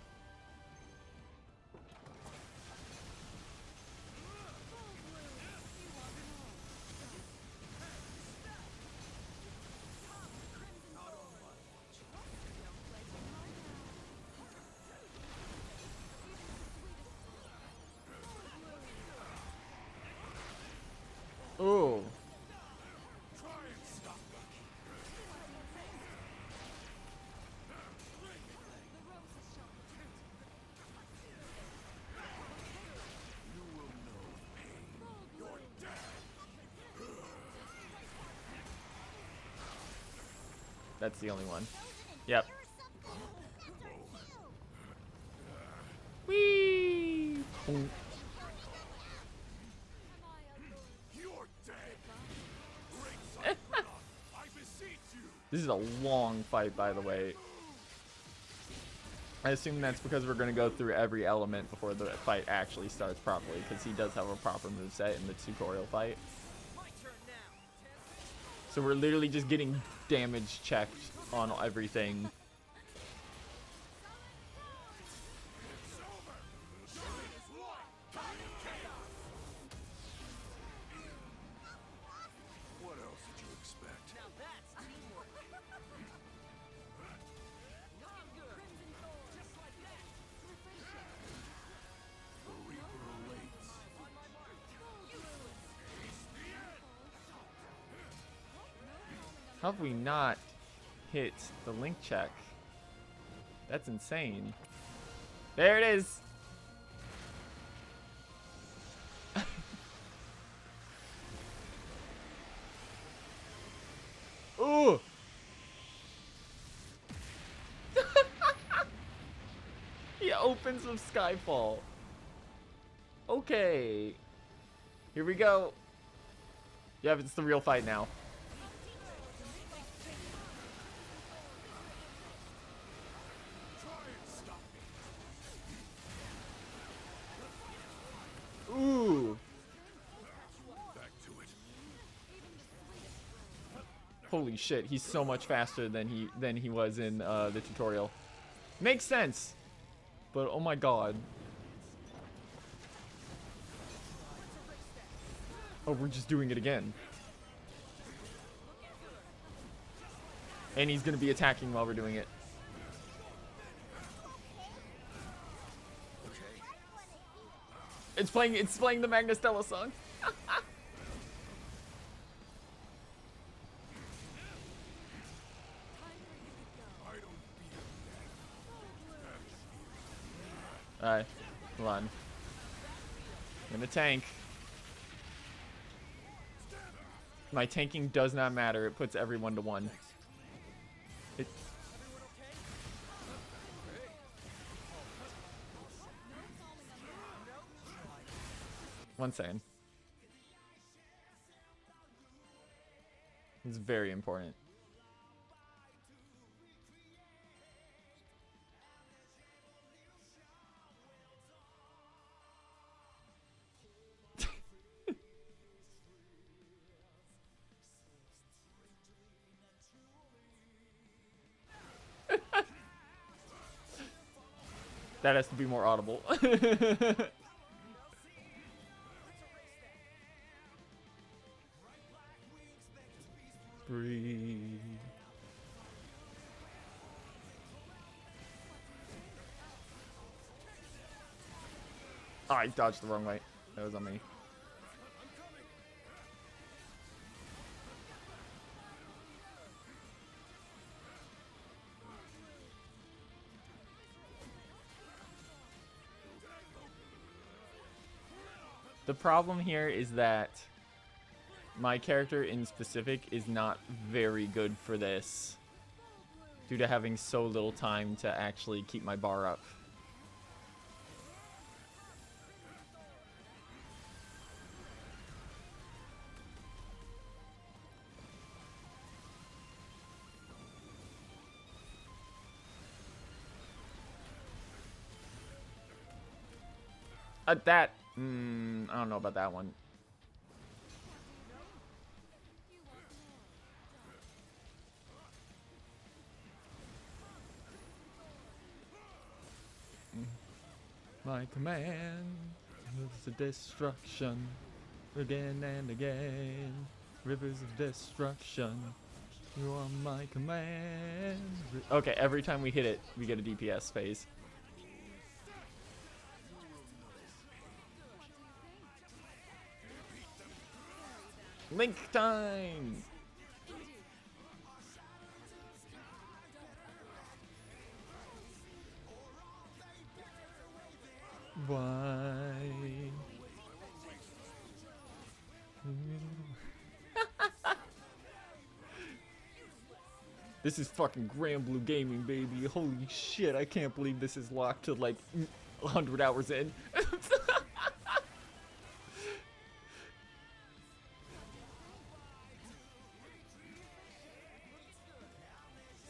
That's the only one. Yep. Whee! Boom. You're dead. Great sight, I beseech you. This is a long fight, by the way. I assume that's because we're going to go through every element before the fight actually starts properly, because he does have a proper moveset in the tutorial fight. So we're literally just getting damage checked on everything. What else did you expect? Now that's teamwork. Looking good. Just like that. The Reaper awaits. On my mark. How have we not hit the link check? That's insane. There it is. Ooh. He opens with Skyfall. Okay. Here we go. Yeah, it's the real fight now. Ooh. Back to it. Holy shit, he's so much faster than he was in the tutorial. Makes sense. But oh my god. Oh, we're just doing it again. And he's gonna be attacking while we're doing it. It's playing the Magnastella song. Alright, hold on. I'm gonna tank. My tanking does not matter. It puts everyone to 1. It. One second. It's very important. That has to be more audible. Breathe. Oh, I dodged the wrong way. That was on me. The problem here is that my character in specific is not very good for this due to having so little time to actually keep my bar up. I don't know about that one. My command is the destruction again and again. Rivers of destruction. You are my command. Okay, every time we hit it, we get a DPS phase. Link time! Why? This is fucking Granblue Gaming, baby. Holy shit, I can't believe this is locked to like 100 hours in.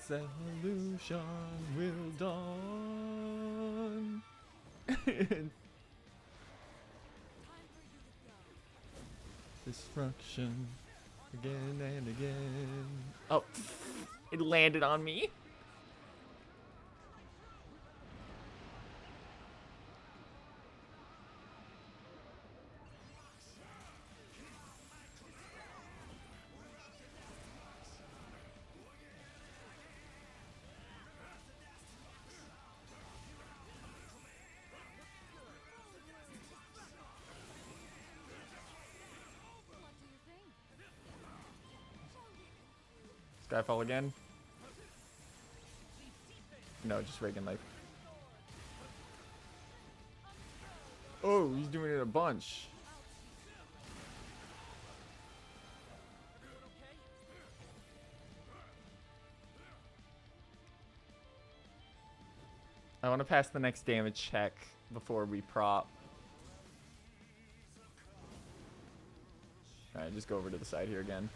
Solution will dawn. Destruction again and again. Oh, it landed on me. Skyfall again? No, just Reagan life. Oh, he's doing it a bunch. I want to pass the next damage check before we prop. Alright, just go over to the side here again.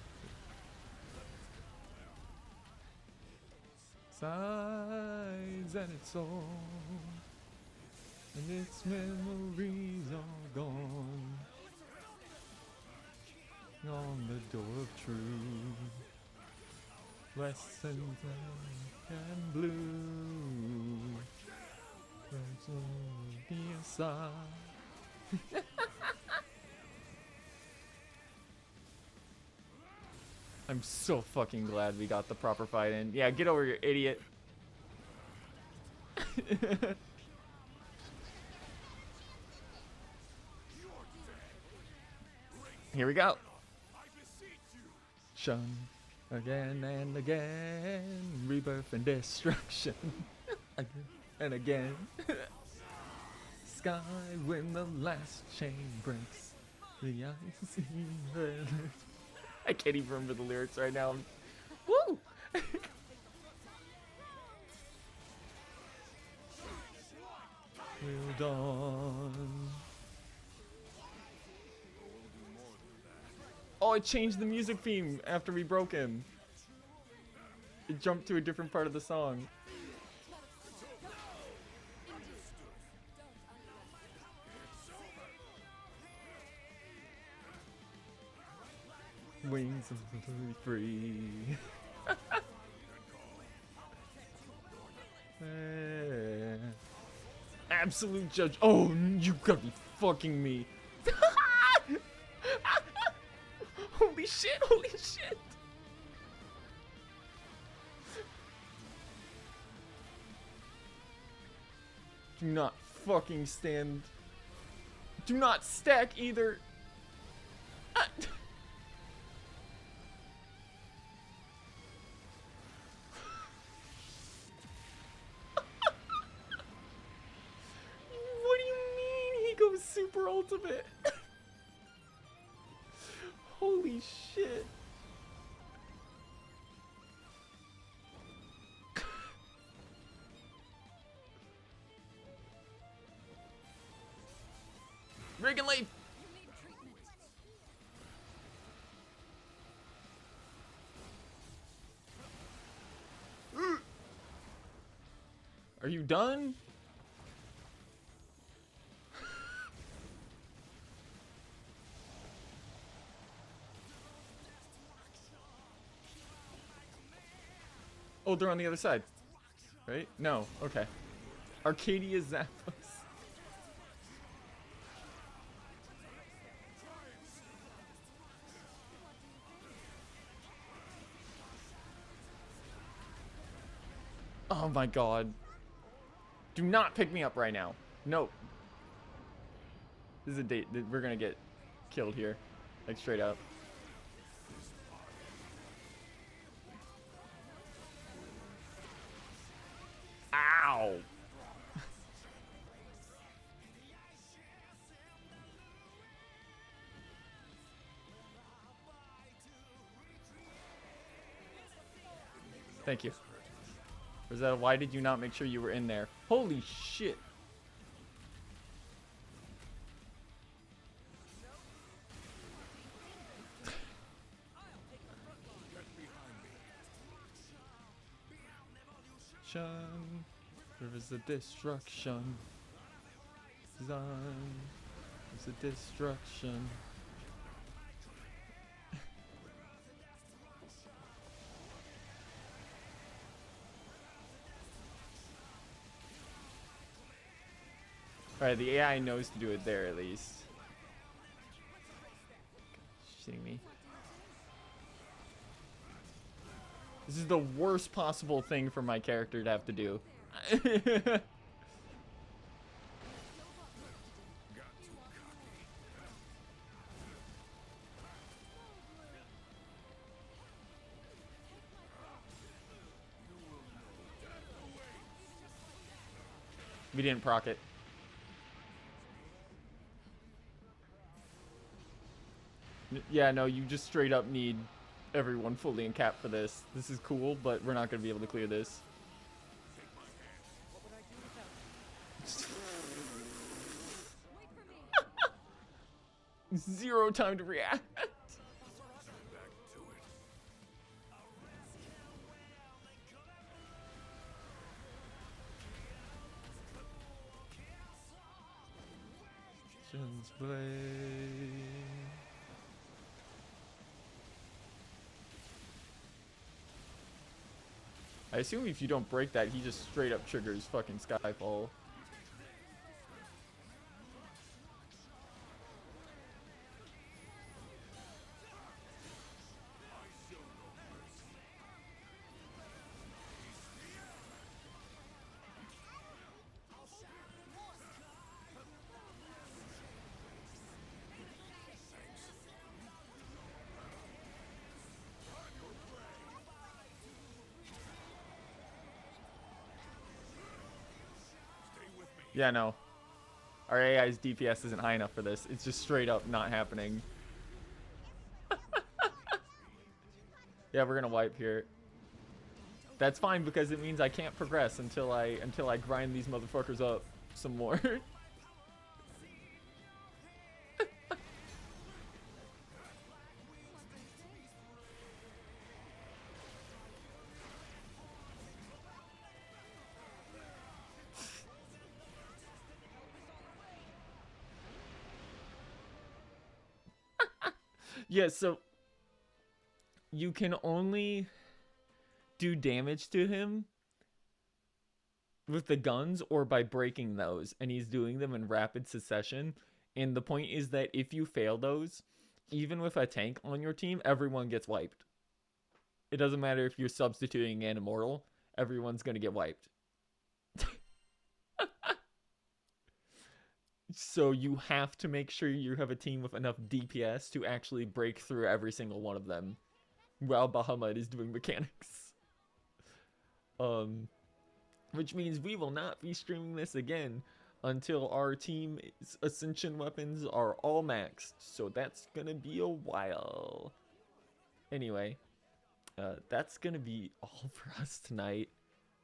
Sides and it's all, and its memories are gone. On the door of truth, lessons and blue. There's only a sigh. I'm so fucking glad we got the proper fight in. Yeah, get over here, idiot. Here we go. Shun again and again, rebirth and destruction. Again and again. Sky when the last chain breaks. The icy earth. I can't even remember the lyrics right now. Woo! Will dawn. Oh, it changed the music theme after we broke him. It jumped to a different part of the song. Wings of the free. Absolute judge. Oh, you gotta be fucking me. Holy shit, holy shit. Do not fucking stand. Do not stack either. Super ultimate. Holy shit. Reagan Leaf. Are you done? Oh, they're on the other side. Right? No. Okay. Arcadia Zappos. Oh my god. Do not pick me up right now. No. This is a date. We're gonna get killed here. Like, straight up. Ow! Thank you. Rosetta, why did you not make sure you were in there? Holy shit. Rivers of destruction. Zone. It's a destruction. Alright, the AI knows to do it there at least. Shitting me. This is the worst possible thing for my character to have to do. We didn't proc it. Yeah, no, you just straight up need everyone fully in cap for this. This is cool, but we're not going to be able to clear this. What would I do without you? Zero time to react. I assume if you don't break that, he just straight up triggers fucking Skyfall. Yeah, no. Our AI's DPS isn't high enough for this. It's just straight up not happening. Yeah, we're gonna wipe here. That's fine because it means I can't progress until I grind these motherfuckers up some more. Yeah, so you can only do damage to him with the guns or by breaking those, and he's doing them in rapid succession. And the point is that if you fail those, even with a tank on your team, everyone gets wiped. It doesn't matter if you're substituting an immortal, everyone's gonna get wiped. So you have to make sure you have a team with enough DPS to actually break through every single one of them while Bahamut is doing mechanics. Which means we will not be streaming this again until our team's Ascension weapons are all maxed. So that's gonna be a while. Anyway, that's gonna be all for us tonight.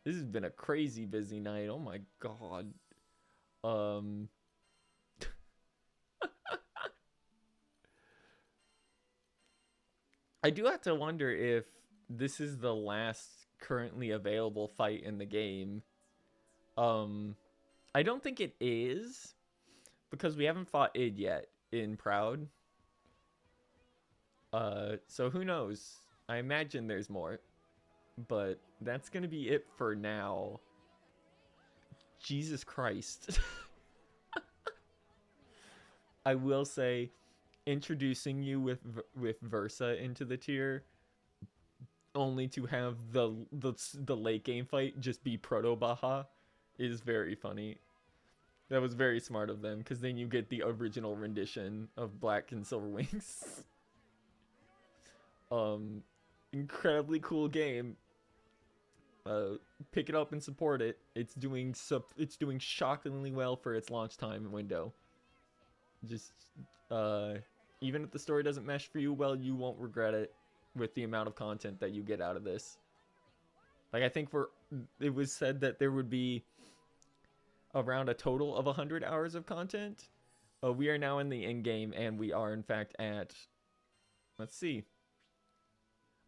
This has been a crazy busy night. Oh my god. I do have to wonder if this is the last currently available fight in the game. I don't think it is, because we haven't fought Id yet in Proud. So who knows? I imagine there's more, but that's gonna be it for now. Jesus Christ. I will say, introducing you with Versa into the tier, only to have the late game fight just be Proto Baja, is very funny. That was very smart of them, because then you get the original rendition of Black and Silver Wings. Incredibly cool game. Pick it up and support it. It's doing shockingly well for its launch time window. Just even if the story doesn't mesh for you well, you won't regret it with the amount of content that you get out of this. Like, I think it was said that there would be around a total of 100 hours of content. We are now in the end game, and we are in fact at, let's see,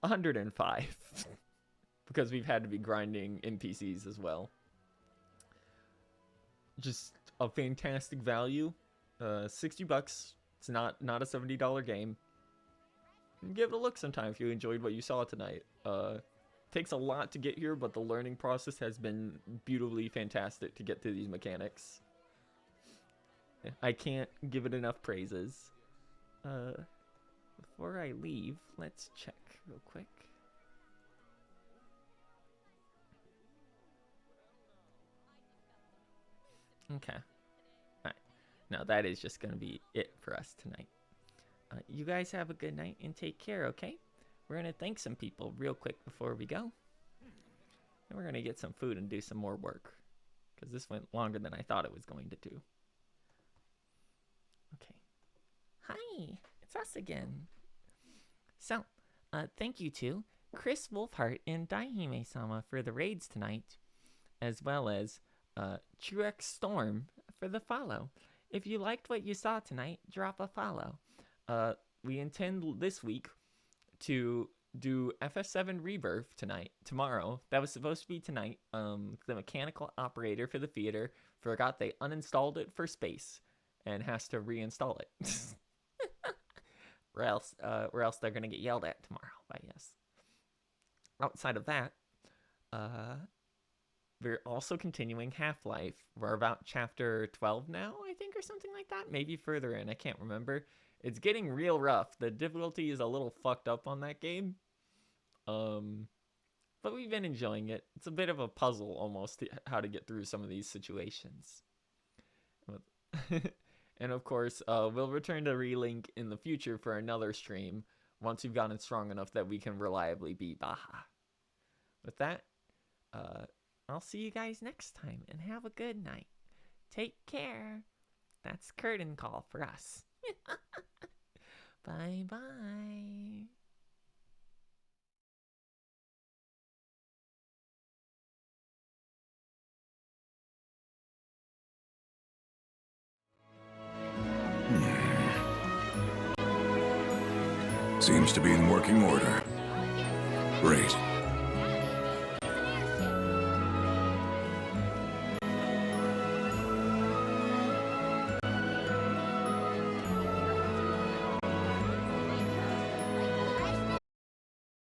105 because we've had to be grinding NPCs as well. Just a fantastic value. $60. It's not a $70 game. Give it a look sometime if you enjoyed what you saw tonight. Takes a lot to get here, but the learning process has been beautifully fantastic to get through these mechanics. I can't give it enough praises. Before I leave, let's check real quick. Okay. Alright. Now that is just going to be it for us tonight. You guys have a good night and take care, okay? We're going to thank some people real quick before we go. And we're going to get some food and do some more work. Because this went longer than I thought it was going to do. Okay. Hi, it's us again. So, thank you to Chris Wolfhart and Daihime-sama for the raids tonight. As well as Truex Storm for the follow. If you liked what you saw tonight, drop a follow. We intend this week to do FF7 Rebirth tomorrow. That was supposed to be tonight. The mechanical operator for the theater forgot they uninstalled it for space and has to reinstall it. or else they're gonna get yelled at tomorrow by us. Outside of that, we're also continuing Half-Life. We're about chapter 12 now, I think, or something like that. Maybe further in, I can't remember. It's getting real rough. The difficulty is a little fucked up on that game. But we've been enjoying it. It's a bit of a puzzle almost how to get through some of these situations. And of course, we'll return to Relink in the future for another stream once we've gotten strong enough that we can reliably beat Baja. With that, I'll see you guys next time and have a good night. Take care. That's curtain call for us. Bye-bye. Seems to be in working order. Great.